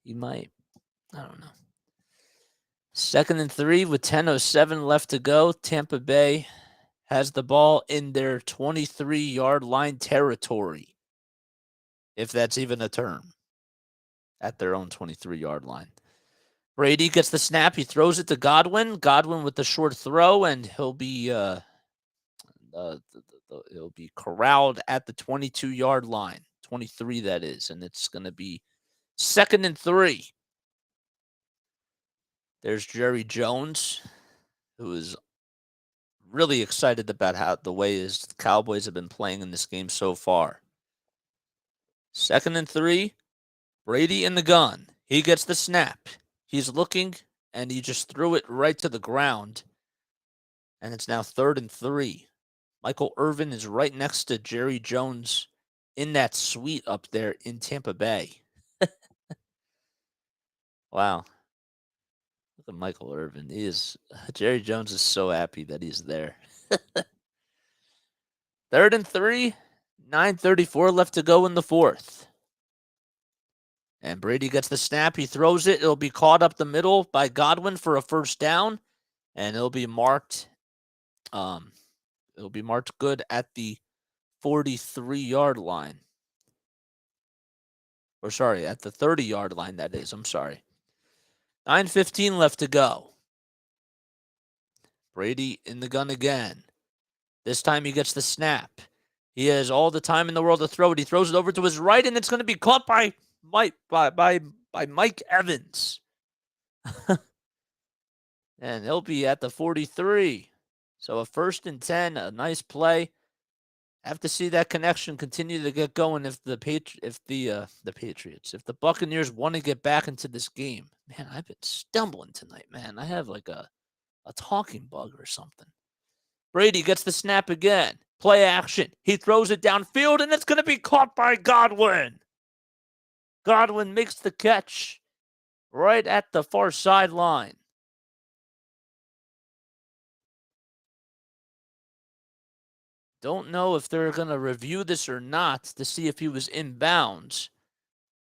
He might. I don't know. 2nd and 3 with 10:07 left to go. Tampa Bay has the ball in their 23-yard line territory, if that's even a term, at their own 23-yard line. Brady gets the snap. He throws it to Godwin. Godwin with the short throw, and he'll be corralled at the 22-yard line, 23 that is, and it's going to be 2nd and 3. There's Jerry Jones, who is really excited about how the way his Cowboys have been playing in this game so far. 2nd and 3, Brady in the gun. He gets the snap. He's looking, and he just threw it right to the ground. And it's now 3rd and 3. Michael Irvin is right next to Jerry Jones in that suite up there in Tampa Bay. Wow. Look at Michael Irvin. Jerry Jones is so happy that he's there. 3rd and 3, 9:34 left to go in the fourth. And Brady gets the snap. He throws it. It'll be caught up the middle by Godwin for a first down, and it'll be marked good at the 43-yard line. Or sorry, at the 30-yard line, that is. I'm sorry. 9:15 left to go. Brady in the gun again. This time he gets the snap. He has all the time in the world to throw it. He throws it over to his right, and it's going to be caught by Mike Evans. And he'll be at the 43. So a 1st and 10, a nice play. Have to see that connection continue to get going if the Buccaneers want to get back into this game. Man, I've been stumbling tonight, man. I have like a talking bug or something. Brady gets the snap again. Play action. He throws it downfield, and it's going to be caught by Godwin. Godwin makes the catch right at the far sideline. Don't know if they're going to review this or not to see if he was inbounds.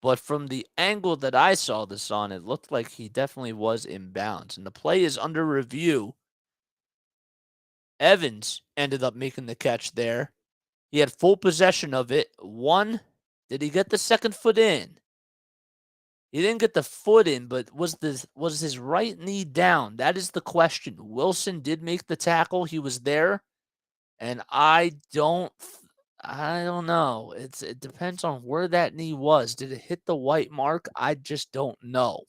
But from the angle that I saw this on, it looked like he definitely was inbounds. And the play is under review. Evans ended up making the catch there. He had full possession of it. Did he get the second foot in? He didn't get the foot in, but was his right knee down? That is the question. Wilson did make the tackle. He was there. And I don't know. It depends on where that knee was. Did it hit the white mark? I just don't know.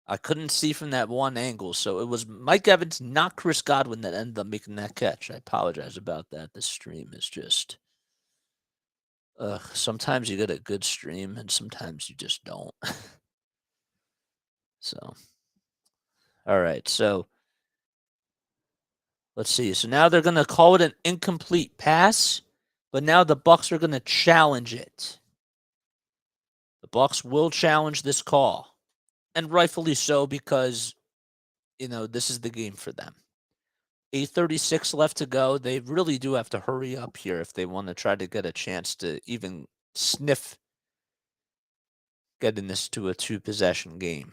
I couldn't see from that one angle. So it was Mike Evans, not Chris Godwin, that ended up making that catch. I apologize about that. The stream is just... sometimes you get a good stream, and sometimes you just don't. So, all right. So, let's see. So now they're going to call it an incomplete pass, but now the Bucs are going to challenge it. The Bucs will challenge this call, and rightfully so, because, this is the game for them. 8:36 left to go. They really do have to hurry up here if they want to try to get a chance to even sniff getting this to a 2-possession game.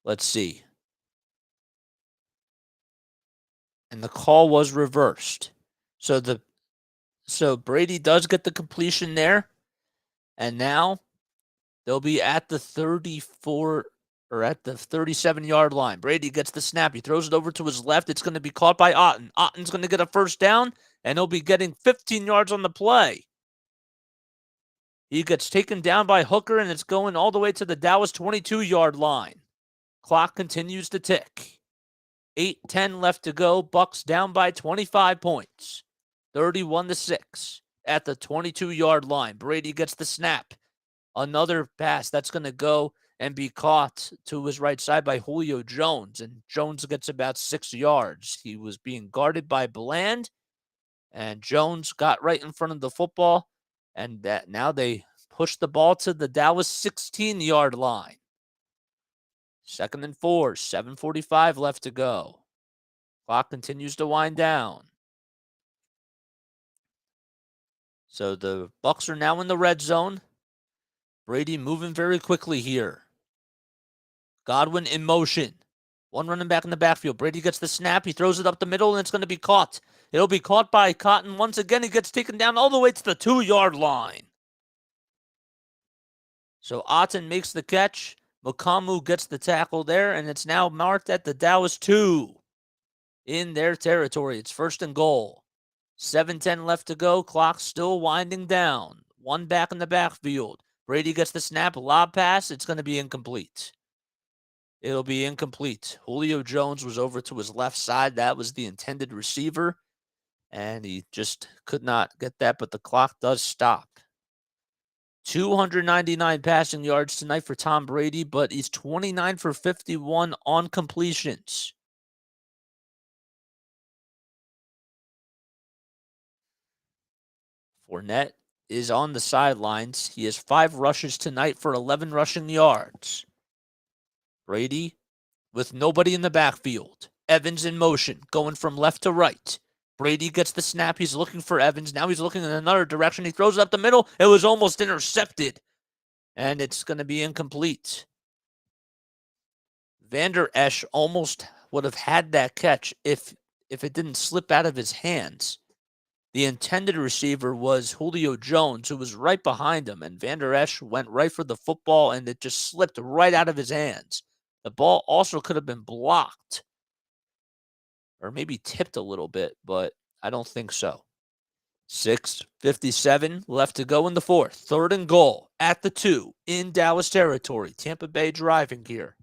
Let's see. And the call was reversed. So Brady does get the completion there. And now they'll be at the 34 or at the 37-yard line. Brady gets the snap. He throws it over to his left. It's going to be caught by Otten. Otten's going to get a first down, and he'll be getting 15 yards on the play. He gets taken down by Hooker, and it's going all the way to the Dallas 22-yard line. Clock continues to tick. 8:10 left to go. Bucs down by 25 points. 31-6 at the 22-yard line. Brady gets the snap. Another pass that's going to go and be caught to his right side by Julio Jones. And Jones gets about 6 yards. He was being guarded by Bland. And Jones got right in front of the football. And now they push the ball to the Dallas 16-yard line. 2nd and 4, 7:45 left to go. Clock continues to wind down. So the Bucs are now in the red zone. Brady moving very quickly here. Godwin in motion. One running back in the backfield. Brady gets the snap. He throws it up the middle, and it's going to be caught. It'll be caught by Cotton. Once again, he gets taken down all the way to the 2-yard line. So Otten makes the catch. Mukamu gets the tackle there, and it's now marked at the Dallas 2 in their territory. It's 1st and goal. 7:10 left to go. Clock still winding down. One back in the backfield. Brady gets the snap. Lob pass. It's going to be incomplete. It'll be incomplete. Julio Jones was over to his left side. That was the intended receiver, and he just could not get that, but the clock does stop. 299 passing yards tonight for Tom Brady, but he's 29 for 51 on completions. Fournette is on the sidelines. He has 5 rushes tonight for 11 rushing yards. Brady with nobody in the backfield. Evans in motion, going from left to right. Brady gets the snap. He's looking for Evans. Now he's looking in another direction. He throws it up the middle. It was almost intercepted, and it's going to be incomplete. Vander Esch almost would have had that catch if if it didn't slip out of his hands. The intended receiver was Julio Jones, who was right behind him, and Van Der Esch went right for the football, and it just slipped right out of his hands. The ball also could have been blocked or maybe tipped a little bit, but I don't think so. 6:57 left to go in the fourth. Third and goal at the 2 in Dallas territory. Tampa Bay driving here.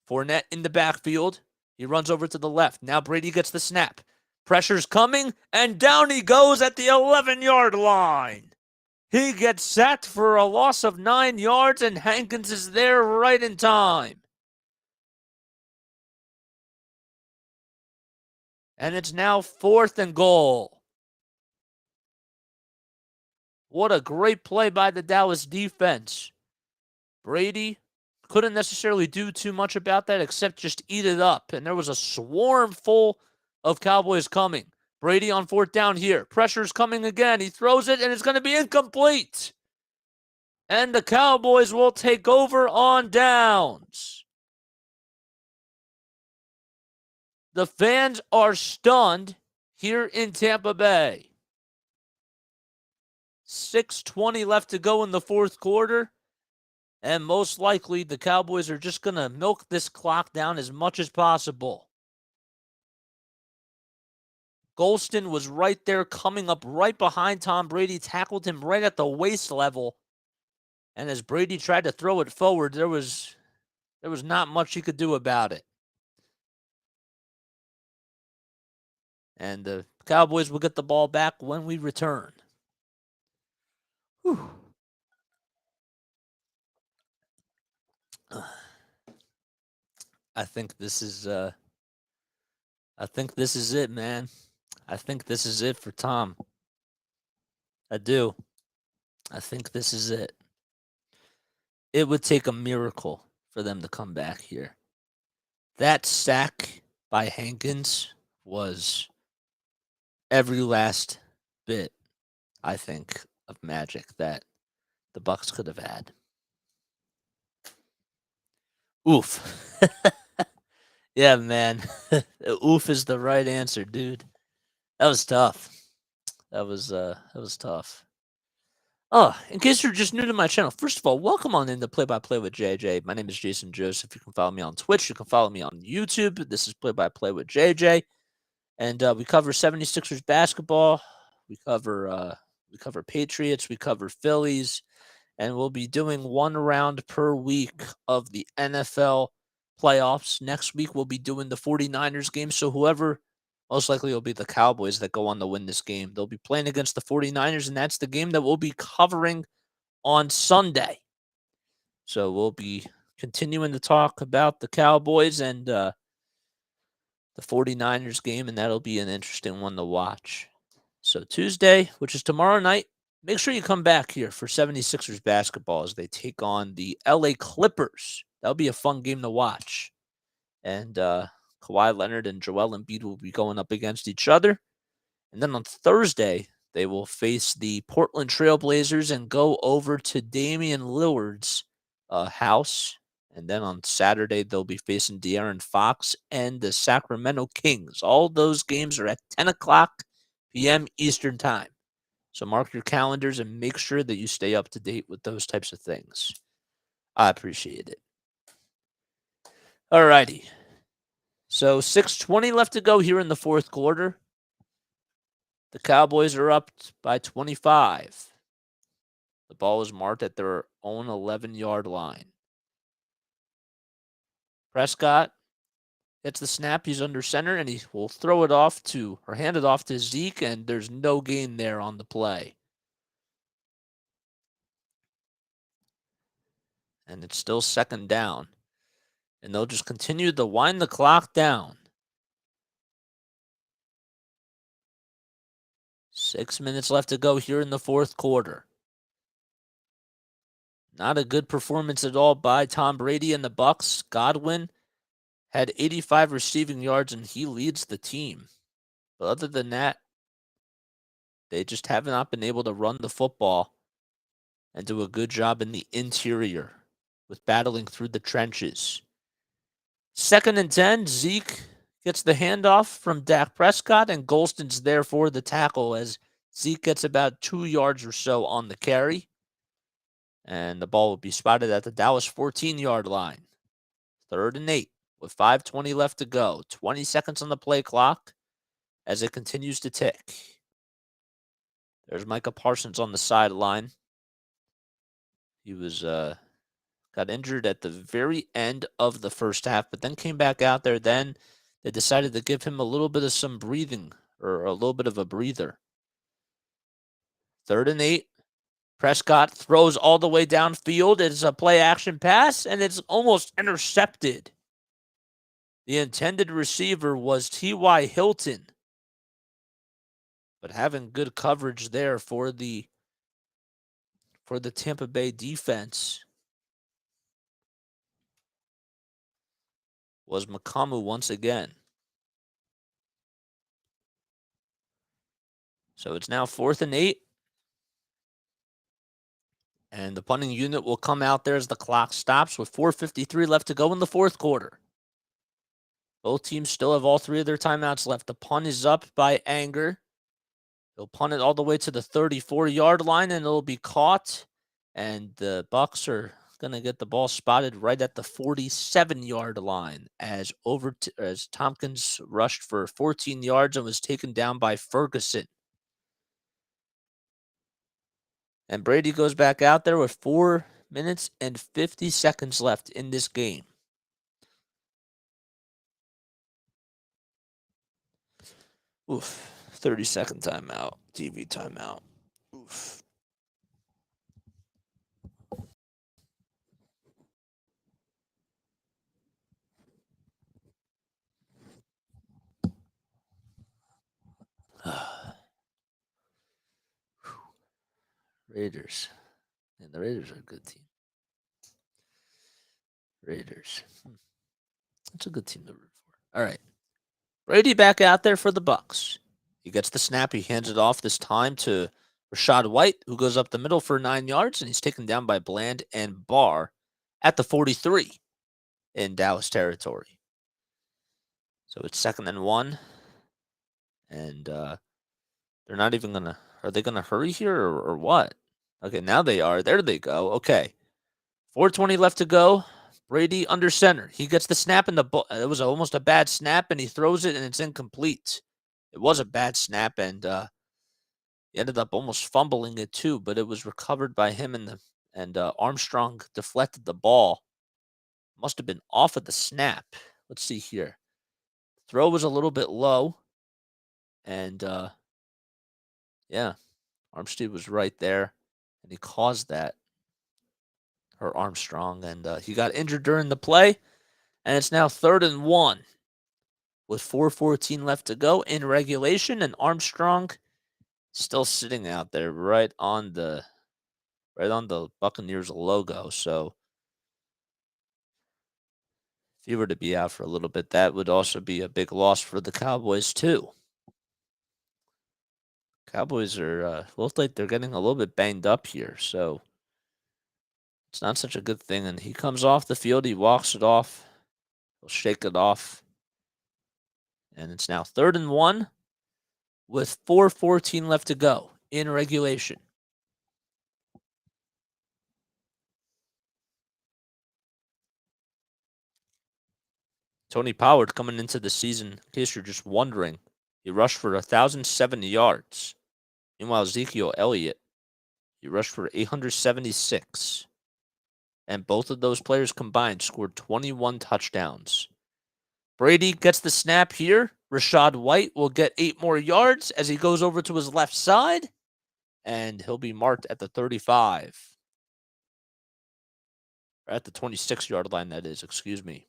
Fournette in the backfield. He runs over to the left. Now Brady gets the snap. Pressure's coming, and down he goes at the 11-yard line. He gets sacked for a loss of 9 yards, and Hankins is there right in time. And it's now 4th and goal. What a great play by the Dallas defense. Brady couldn't necessarily do too much about that except just eat it up. And there was a swarm full of Cowboys coming. Brady on 4th down here. Pressure's coming again. He throws it, and it's going to be incomplete. And the Cowboys will take over on downs. The fans are stunned here in Tampa Bay. 6:20 left to go in the fourth quarter. And most likely, the Cowboys are just going to milk this clock down as much as possible. Golston was right there, coming up right behind Tom Brady, tackled him right at the waist level. And as Brady tried to throw it forward, there was not much he could do about it. And the Cowboys will get the ball back when we return. Whew. I think this is it, man. I think this is it for Tom. I do. I think this is it. It would take a miracle for them to come back here. That sack by Hankins was every last bit, I think, of magic that the Bucs could have had. Oof. Yeah, man. Oof is the right answer, dude. That was tough. That was tough. Oh, in case you're just new to my channel, first of all, welcome on into Play by Play with JJ. My name is Jason Joseph. You can follow me on Twitch. You can follow me on YouTube. This is Play by Play with JJ. And we cover 76ers basketball. We cover Patriots. We cover Phillies. And we'll be doing one round per week of the NFL playoffs. Next week, we'll be doing the 49ers game. So whoever, most likely it'll be the Cowboys that go on to win this game. They'll be playing against the 49ers, and that's the game that we'll be covering on Sunday. So we'll be continuing to talk about the Cowboys and the 49ers game, and that'll be an interesting one to watch. So Tuesday, which is tomorrow night, make sure you come back here for 76ers basketball as they take on the LA Clippers. That'll be a fun game to watch. And Kawhi Leonard and Joel Embiid will be going up against each other. And then on Thursday, they will face the Portland Trail Blazers and go over to Damian Lillard's house. And then on Saturday, they'll be facing De'Aaron Fox and the Sacramento Kings. All those games are at 10 o'clock p.m. Eastern Time. So mark your calendars and make sure that you stay up to date with those types of things. I appreciate it. All righty. So 6:20 left to go here in the fourth quarter. The Cowboys are up by 25. The ball is marked at their own 11-yard line. Prescott gets the snap. He's under center, and he will throw it off to, or hand it off to Zeke, and there's no gain there on the play. And it's still second down. And they'll just continue to wind the clock down. 6 minutes left to go here in the fourth quarter. Not a good performance at all by Tom Brady and the Bucs. Godwin had 85 receiving yards, and he leads the team. But other than that, they just have not been able to run the football and do a good job in the interior with battling through the trenches. 2nd and 10, Zeke Gets the handoff from Dak Prescott, and Golston's there for the tackle as Zeke gets about 2 yards or so on the carry. And the ball will be spotted at the Dallas 14-yard line. 3rd and 8 with 5:20 left to go. 20 seconds on the play clock as it continues to tick. There's Micah Parsons on the sideline. He was got injured at the very end of the first half, but then came back out there. Then they decided to give him a little bit of some breathing, or a little bit of a breather. 3rd and 8. Prescott throws all the way downfield. It's a play action pass, and it's almost intercepted. The intended receiver was T.Y. Hilton, but having good coverage there for the Tampa Bay defense was Makamu once again. So it's now 4th and 8. And the punting unit will come out there as the clock stops with 4:53 left to go in the fourth quarter. Both teams still have all 3 of their timeouts left. The punt is up by Anger. He'll punt it all the way to the 34-yard line, and it'll be caught. And the Bucs are going to get the ball spotted right at the 47-yard line as Tompkins rushed for 14 yards and was taken down by Ferguson. And Brady goes back out there with 4 minutes and 50 seconds left in this game. Oof. 30-second timeout. TV timeout. Oof. Raiders. And the Raiders are a good team. Raiders. It's a good team to root for. All right. Brady back out there for the Bucs. He gets the snap. He hands it off this time to Rachaad White, who goes up the middle for 9 yards, and he's taken down by Bland and Barr at the 43 in Dallas territory. So it's 2nd and 1. And they're not even going to... Are they going to hurry here or what? Okay, now they are. There they go. Okay. 4:20 left to go. Brady under center. He gets the snap, and it was almost a bad snap, and he throws it, and it's incomplete. It was a bad snap, and he ended up almost fumbling it too, but it was recovered by him, and Armstrong deflected the ball. Must have been off of the snap. Let's see here. Throw was a little bit low, and yeah, Armstead was right there, and he caused that. Or Armstrong, and he got injured during the play, and it's now 3rd and 1 with 4:14 left to go in regulation, and Armstrong still sitting out there right on the Buccaneers logo. So if he were to be out for a little bit, that would also be a big loss for the Cowboys too. Cowboys are look like they're getting a little bit banged up here, so it's not such a good thing. And he comes off the field, he walks it off, he'll shake it off, and it's now 3rd and 1 with 4:14 left to go in regulation. Tony Pollard coming into the season, in case you're just wondering, he rushed for 1,070 yards. Meanwhile, Ezekiel Elliott, he rushed for 876. And both of those players combined scored 21 touchdowns. Brady gets the snap here. Rachaad White will get 8 more yards as he goes over to his left side. And he'll be marked at the 35. Or at the 26-yard line, that is. Excuse me.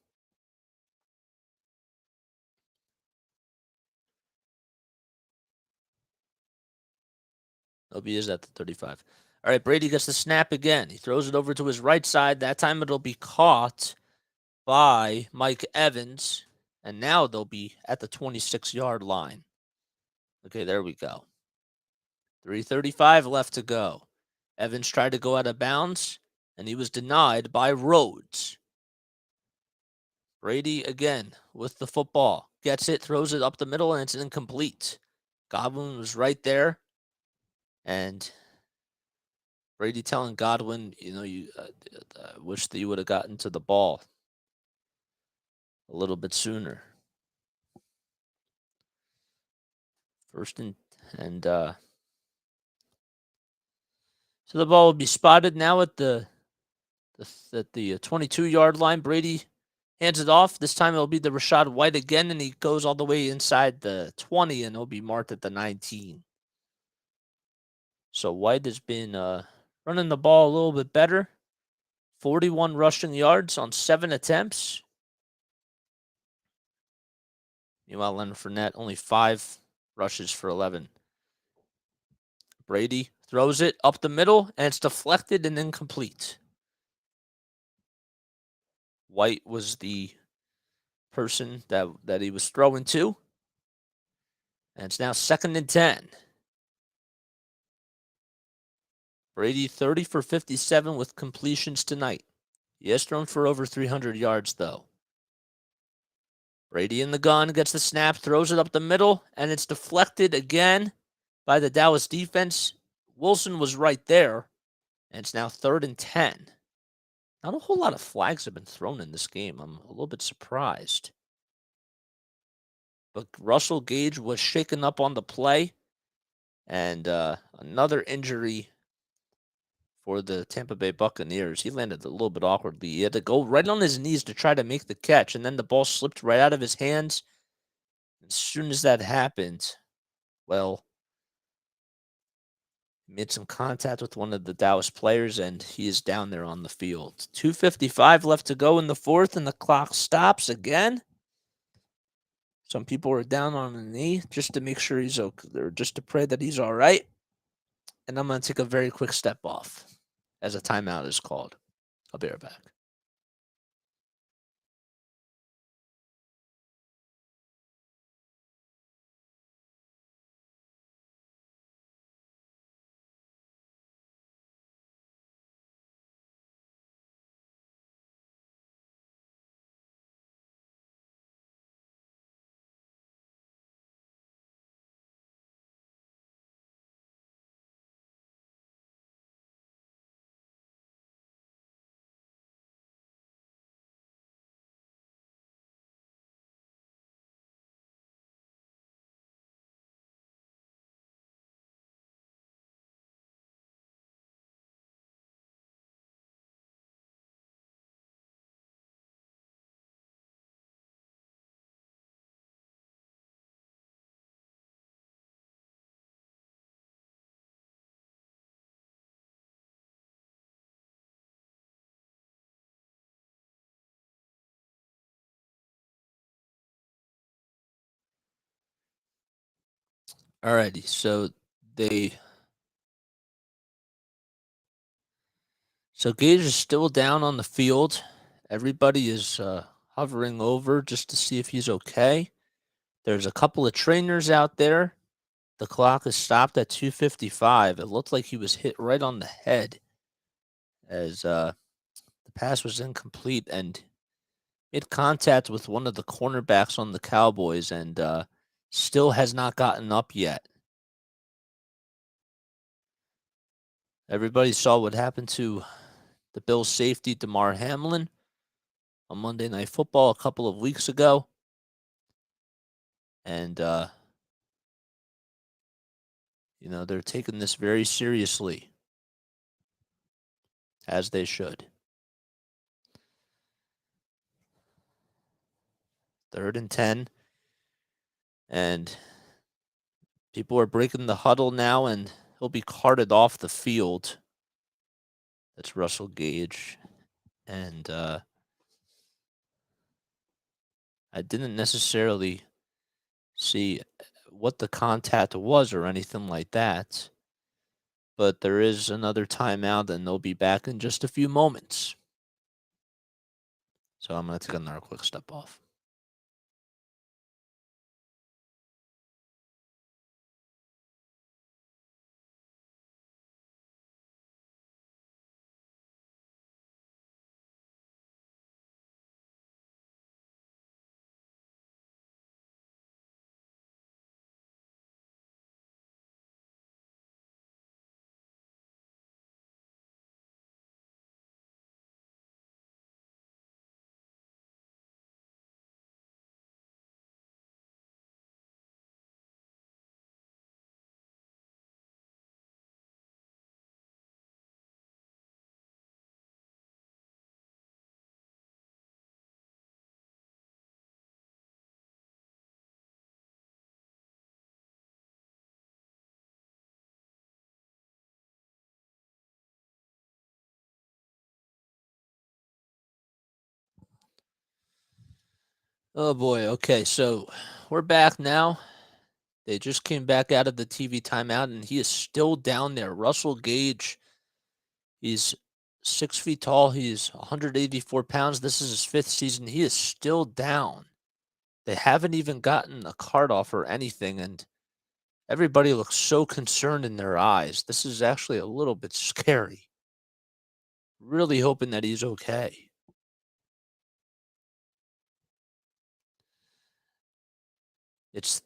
He is at the 35. All right, Brady gets the snap again. He throws it over to his right side. That time it'll be caught by Mike Evans. And now they'll be at the 26-yard line. Okay, there we go. 3:35 left to go. Evans tried to go out of bounds, and he was denied by Rhodes. Brady again with the football. Gets it, throws it up the middle, and it's incomplete. Godwin was right there. And Brady telling Godwin, you wish that you would have gotten to the ball a little bit sooner. First and so the ball will be spotted now at the 22-yard line. Brady hands it off. This time it'll be the Rachaad White again, and he goes all the way inside the 20, and it'll be marked at the 19. So White has been running the ball a little bit better. 41 rushing yards on 7 attempts. Meanwhile, Leonard Fournette, only 5 rushes for 11. Brady throws it up the middle, and it's deflected and incomplete. White was the person that he was throwing to. And it's now 2nd and 10. Brady 30 for 57 with completions tonight. He has thrown for over 300 yards, though. Brady in the gun, gets the snap, throws it up the middle, and it's deflected again by the Dallas defense. Wilson was right there, and it's now 3rd and 10. Not a whole lot of flags have been thrown in this game. I'm a little bit surprised. But Russell Gage was shaken up on the play, and another injury for the Tampa Bay Buccaneers. He landed a little bit awkwardly. He had to go right on his knees to try to make the catch, and then the ball slipped right out of his hands. As soon as that happened, well, he made some contact with one of the Dallas players, and he is down there on the field. 2:55 left to go in the 4th, and the clock stops again. Some people are down on the knee just to make sure he's okay, or just to pray that he's all right. And I'm going to take a very quick step off as a timeout is called. I'll be right back. Alrighty, so Gage is still down on the field. Everybody is hovering over just to see if he's okay. There's a couple of trainers out there. The clock is stopped at 2:55. It looked like he was hit right on the head as the pass was incomplete and made contact with one of the cornerbacks on the Cowboys and still has not gotten up yet. Everybody saw what happened to the Bills safety, Damar Hamlin, on Monday Night Football a couple of weeks ago. And, they're taking this very seriously, as they should. 3rd and 10. And people are breaking the huddle now, and he'll be carted off the field. That's Russell Gage. And I didn't necessarily see what the contact was or anything like that. But there is another timeout, and they'll be back in just a few moments. So I'm going to take another quick step off. Oh boy. Okay, so we're back now. They just came back out of the TV timeout, and he is still down there. Russell Gage, he's 6 feet tall. He's 184 pounds. This is his fifth season. He is still down. They haven't even gotten a card off or anything, and everybody looks so concerned in their eyes. This is actually a little bit scary. Really hoping that he's okay. It's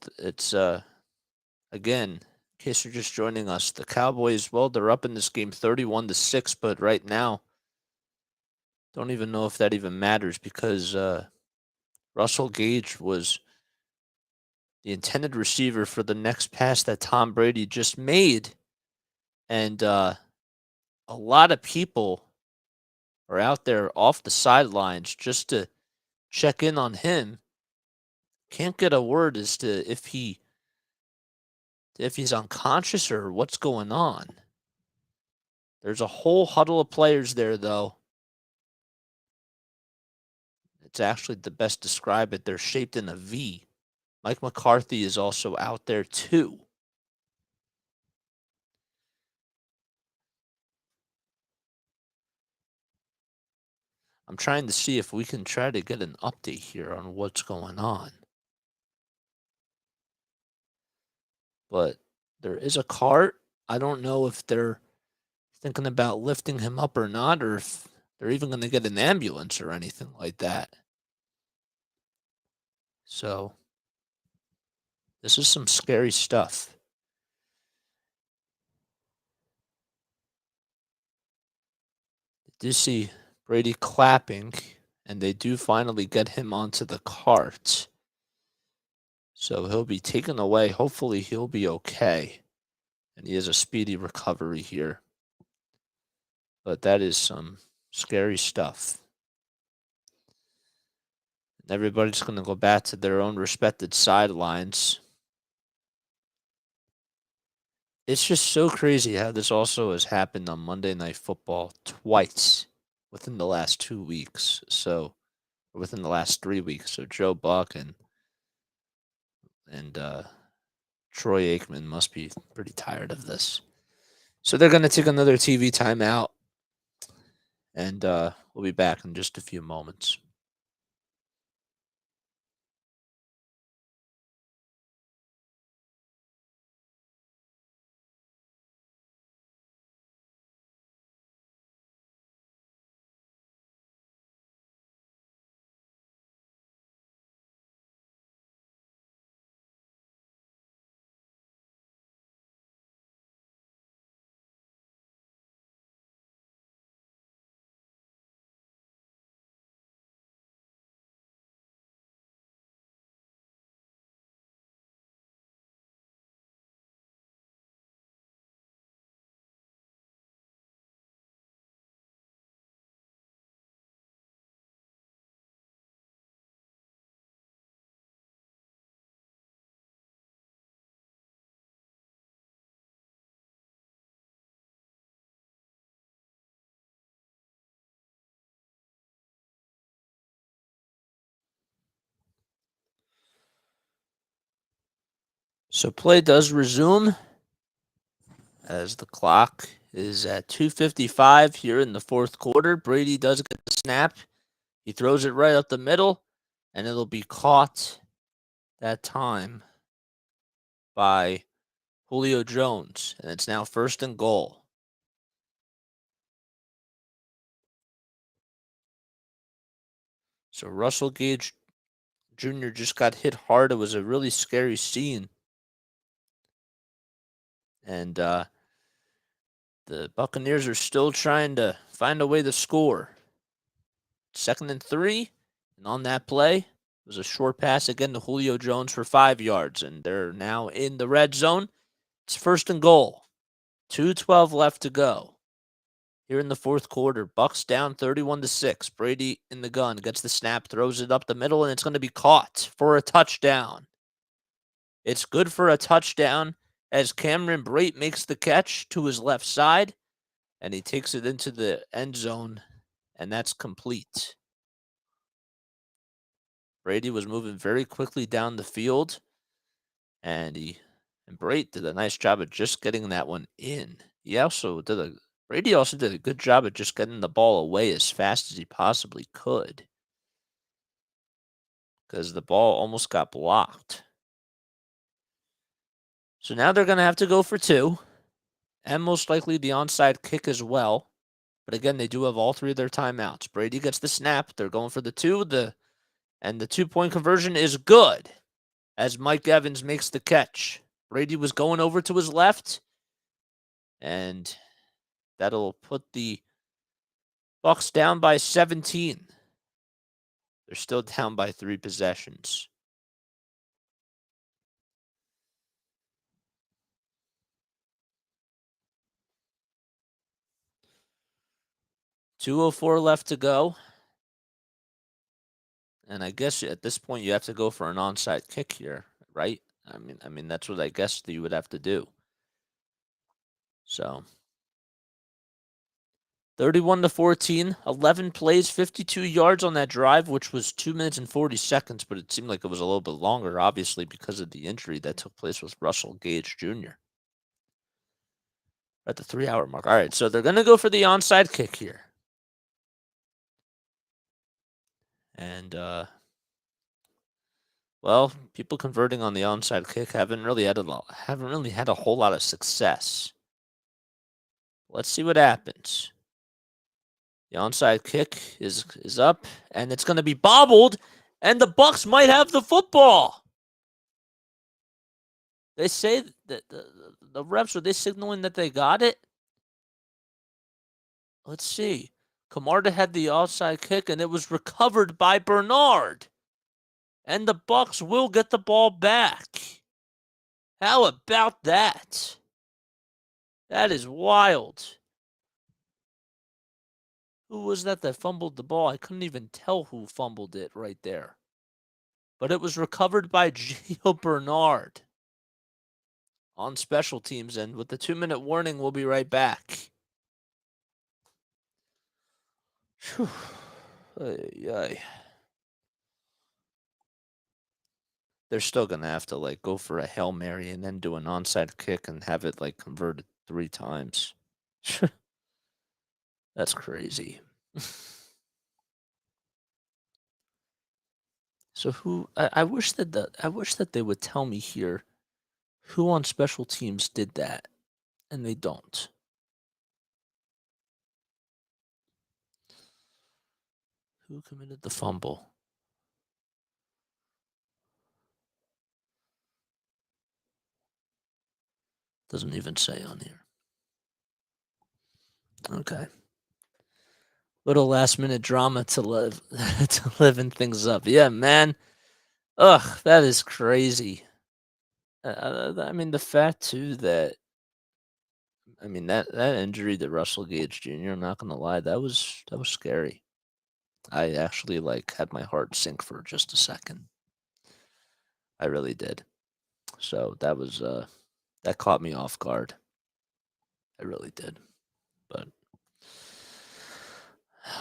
again, in case you're just joining us, the Cowboys, well, they're up in this game 31-6, but right now, don't even know if that even matters because Russell Gage was the intended receiver for the next pass that Tom Brady just made. And a lot of people are out there off the sidelines just to check in on him. Can't get a word as to if he's unconscious or what's going on. There's a whole huddle of players there, though. It's actually the best to describe it. They're shaped in a V. Mike McCarthy is also out there, too. I'm trying to see if we can try to get an update here on what's going on. But there is a cart. I don't know if they're thinking about lifting him up or not, or if they're even going to get an ambulance or anything like that. So, this is some scary stuff. I do see Brady clapping, and they do finally get him onto the cart. So he'll be taken away. Hopefully, he'll be okay. And he has a speedy recovery here. But that is some scary stuff. And everybody's going to go back to their own respected sidelines. It's just so crazy how this also has happened on Monday Night Football twice within the last 2 weeks. So, or within the last 3 weeks. So Joe Buck and Troy Aikman must be pretty tired of this. So they're going to take another TV timeout, and we'll be back in just a few moments. So play does resume as the clock is at 2:55 here in the fourth quarter. Brady does get the snap. He throws it right up the middle, and it'll be caught that time by Julio Jones, and it's now 1st and goal. So Russell Gage Jr. just got hit hard. It was a really scary scene. And the Buccaneers are still trying to find a way to score. 2nd and 3, and on that play, it was a short pass again to Julio Jones for 5 yards, and they're now in the red zone. It's 1st and goal. 2:12 left to go. Here in the fourth quarter, Bucs down 31-6. Brady in the gun, gets the snap, throws it up the middle, and it's going to be caught for a touchdown. It's good for a touchdown as Cameron Brate makes the catch to his left side, and he takes it into the end zone, and that's complete. Brady was moving very quickly down the field, and Brady did a nice job of just getting that one in. Brady also did a good job of just getting the ball away as fast as he possibly could, because the ball almost got blocked. So now they're going to have to go for 2, and most likely the onside kick as well. But again, they do have all 3 of their timeouts. Brady gets the snap. They're going for the 2. And the 2-point conversion is good as Mike Evans makes the catch. Brady was going over to his left, and that'll put the Bucs down by 17. They're still down by 3 possessions. .204 left to go. And I guess at this point you have to go for an onside kick here, right? I mean that's what I guess that you would have to do. So 31-14, 11 plays, 52 yards on that drive, which was 2 minutes and 40 seconds, but it seemed like it was a little bit longer, obviously, because of the injury that took place with Russell Gage Jr. at the 3-hour mark. All right, so they're going to go for the onside kick here. And, well, people converting on the onside kick haven't really had a whole lot of success. Let's see what happens. The onside kick is up, and it's going to be bobbled, and the Bucs might have the football. They say that the refs, are they signaling that they got it? Let's see. Camarda had the onside kick, and it was recovered by Bernard. And the Bucs will get the ball back. How about that? That is wild. Who was that fumbled the ball? I couldn't even tell who fumbled it right there. But it was recovered by Gio Bernard on special teams. And with the 2-minute warning, we'll be right back. Whew. Ay. They're still going to have to, go for a Hail Mary and then do an onside kick and have it, converted 3 times. That's crazy. So I wish that they would tell me here who on special teams did that, and they don't. Who committed the fumble? Doesn't even say on here. Okay. Little last minute drama to liven things up. Yeah, man. Ugh, that is crazy. I mean, the fact too that that injury to Russell Gage Jr., I'm not gonna lie, that was scary. I actually had my heart sink for just a second. I really did. So that was that caught me off guard. I really did. But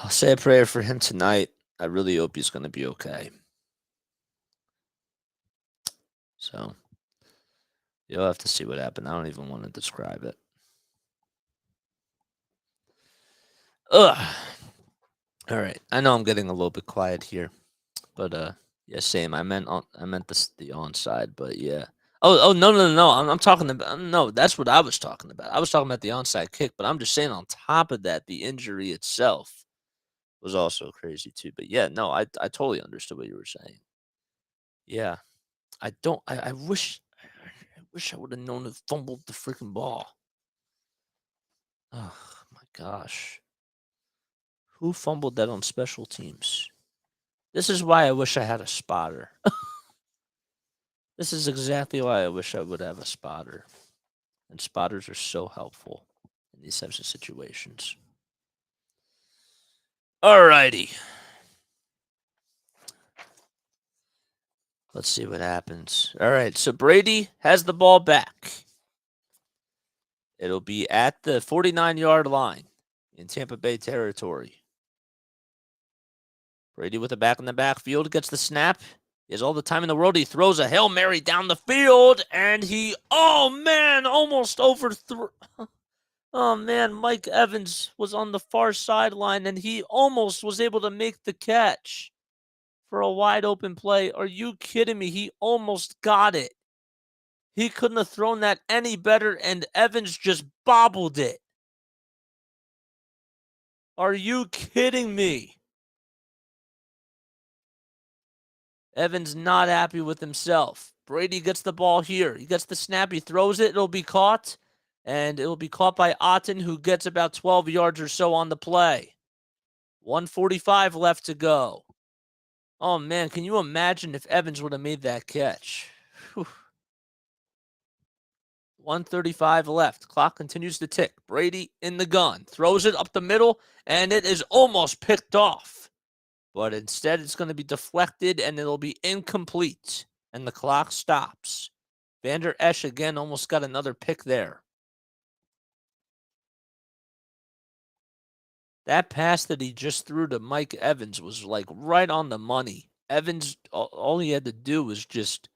I'll say a prayer for him tonight. I really hope he's gonna be okay. So you'll have to see what happened. I don't even want to describe it. Ugh. All right. I know I'm getting a little bit quiet here, but yeah, same. I meant the onside, but yeah. Oh no. I'm talking about no. That's what I was talking about. I was talking about the onside kick, but I'm just saying on top of that, the injury itself was also crazy too. But yeah, no, I totally understood what you were saying. Yeah, I wish I would have known who fumbled the freaking ball. Oh my gosh, who fumbled that on special teams? This is why I wish I had a spotter. This is exactly why I wish I would have a spotter. And spotters are so helpful in these types of situations. Alrighty. Let's see what happens. All right, so Brady has the ball back. It'll be at the 49-yard line in Tampa Bay territory. Brady with the back in the backfield, gets the snap. He has all the time in the world. He throws a Hail Mary down the field, and he, oh man, almost overthrew. Oh man, Mike Evans was on the far sideline, and he almost was able to make the catch for a wide open play. Are you kidding me? He almost got it. He couldn't have thrown that any better, and Evans just bobbled it. Are you kidding me? Evans not happy with himself. Brady gets the ball here. He gets the snap. He throws it. It'll be caught. And it will be caught by Otten, who gets about 12 yards or so on the play. 1:45 left to go. Oh, man, can you imagine if Evans would have made that catch? Whew. 1:35 left. Clock continues to tick. Brady in the gun. Throws it up the middle, and it is almost picked off. But instead, it's going to be deflected, and it'll be incomplete. And the clock stops. Vander Esch again almost got another pick there. That pass that he just threw to Mike Evans was like right on the money. Evans, all he had to do was just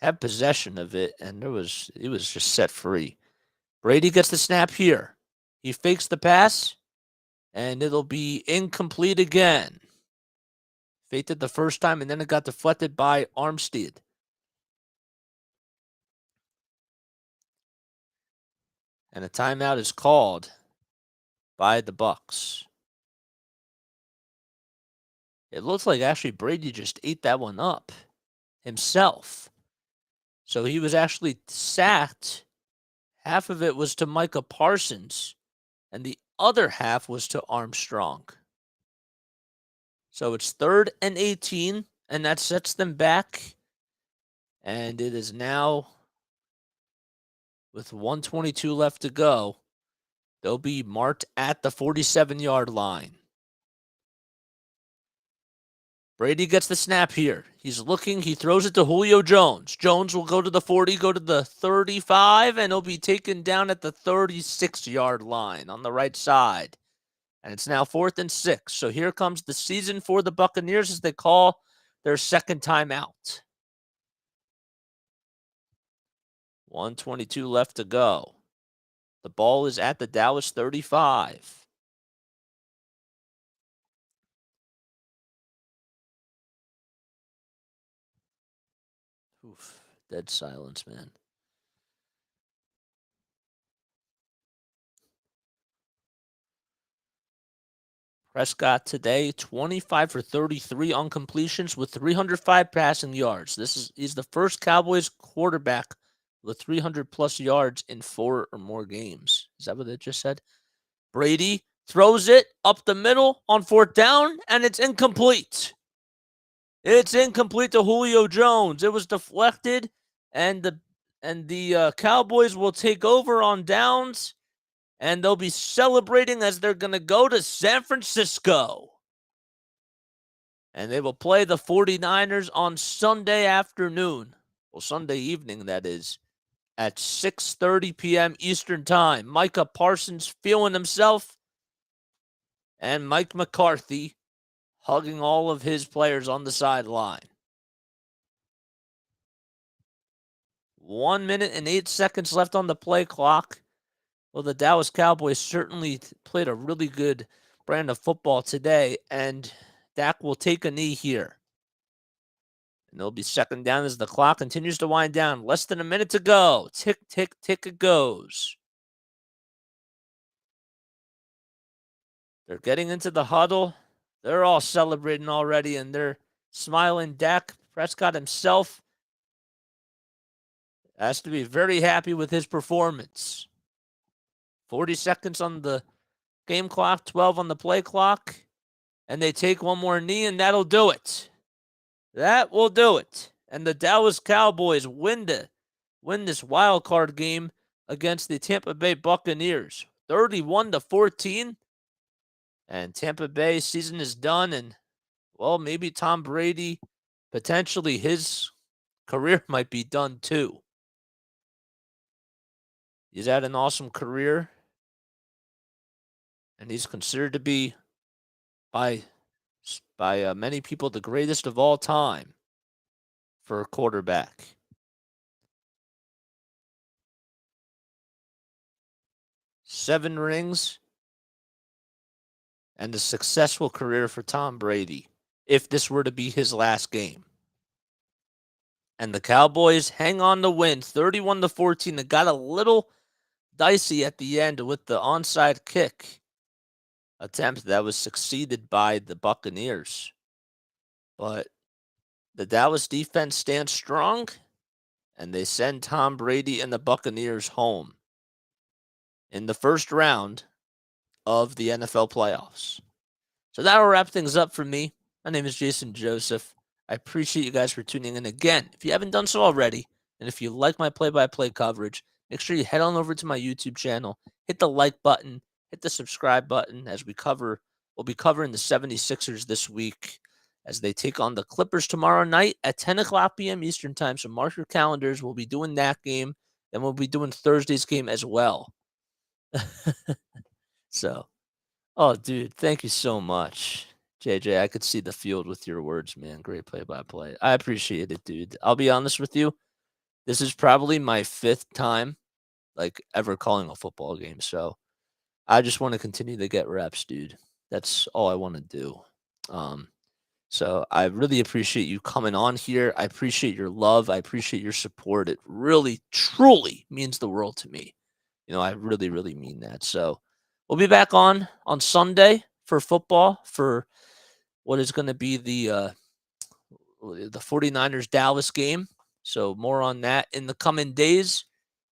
have possession of it, and it was just set free. Brady gets the snap here. He fakes the pass, and it'll be incomplete again. Faked it the first time, and then it got deflected by Armstead. And a timeout is called by the Bucs. It looks like actually Brady just ate that one up himself. So he was actually sacked. Half of it was to Micah Parsons, and the other half was to Armstrong. So it's 3rd and 18, and that sets them back. And it is now, with 1:22 left to go, they'll be marked at the 47-yard line. Brady gets the snap here. He's looking. He throws it to Julio Jones. Jones will go to the 40, go to the 35, and he'll be taken down at the 36-yard line on the right side. And it's now 4th and 6. So here comes the season for the Buccaneers as they call their second time out. 1:22 left to go. The ball is at the Dallas 35. Oof, dead silence, man. Prescott today, 25 for 33 on completions with 305 passing yards. He's the first Cowboys quarterback with 300-plus yards in 4 or more games. Is that what it just said? Brady throws it up the middle on 4th down, and it's incomplete. It's incomplete to Julio Jones. It was deflected, and the Cowboys will take over on downs, and they'll be celebrating as they're going to go to San Francisco. And they will play the 49ers on Sunday afternoon. Well, Sunday evening, that is, at 6:30 p.m. Eastern Time. Micah Parsons feeling himself, and Mike McCarthy hugging all of his players on the sideline. 1 minute and 8 seconds left on the play clock. Well, the Dallas Cowboys certainly played a really good brand of football today, and Dak will take a knee here. And it'll be 2nd down as the clock continues to wind down. Less than a minute to go. Tick, tick, tick it goes. They're getting into the huddle. They're all celebrating already, and they're smiling. Dak Prescott himself has to be very happy with his performance. 40 seconds on the game clock, 12 on the play clock, and they take one more knee, and that'll do it. That will do it. And the Dallas Cowboys win this wild card game against the Tampa Bay Buccaneers, 31-14. And Tampa Bay's season is done, and well, maybe Tom Brady, potentially his career might be done too. He's had an awesome career, and he's considered to be, by By many people, the greatest of all time for a quarterback. Seven rings and a successful career for Tom Brady, if this were to be his last game. And the Cowboys hang on to win 31-14. It got a little dicey at the end with the onside kick attempt that was succeeded by the Buccaneers. But the Dallas defense stands strong, and they send Tom Brady and the Buccaneers home in the first round of the NFL playoffs. So that'll wrap things up for me. My name is Jason Joseph. I appreciate you guys for tuning in again. If you haven't done so already, and if you like my play-by-play coverage, make sure you head on over to my YouTube channel, hit the like button, hit the subscribe button as we'll be covering the 76ers this week as they take on the Clippers tomorrow night at 10 o'clock p.m. Eastern Time. So mark your calendars. We'll be doing that game. Then we'll be doing Thursday's game as well. So, oh, dude, thank you so much. JJ, I could see the field with your words, man. Great play-by-play. I appreciate it, dude. I'll be honest with you. This is probably my 5th time, ever calling a football game. So I just want to continue to get reps, dude. That's all I want to do. So I really appreciate you coming on here. I appreciate your love. I appreciate your support. It really, truly means the world to me. I really, really mean that. So we'll be back on Sunday for football for what is going to be the 49ers Dallas game. So more on that in the coming days.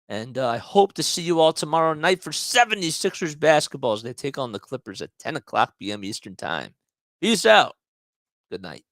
And I hope to see you all tomorrow night for 76ers basketball as they take on the Clippers at 10 o'clock p.m. Eastern Time. Peace out. Good night.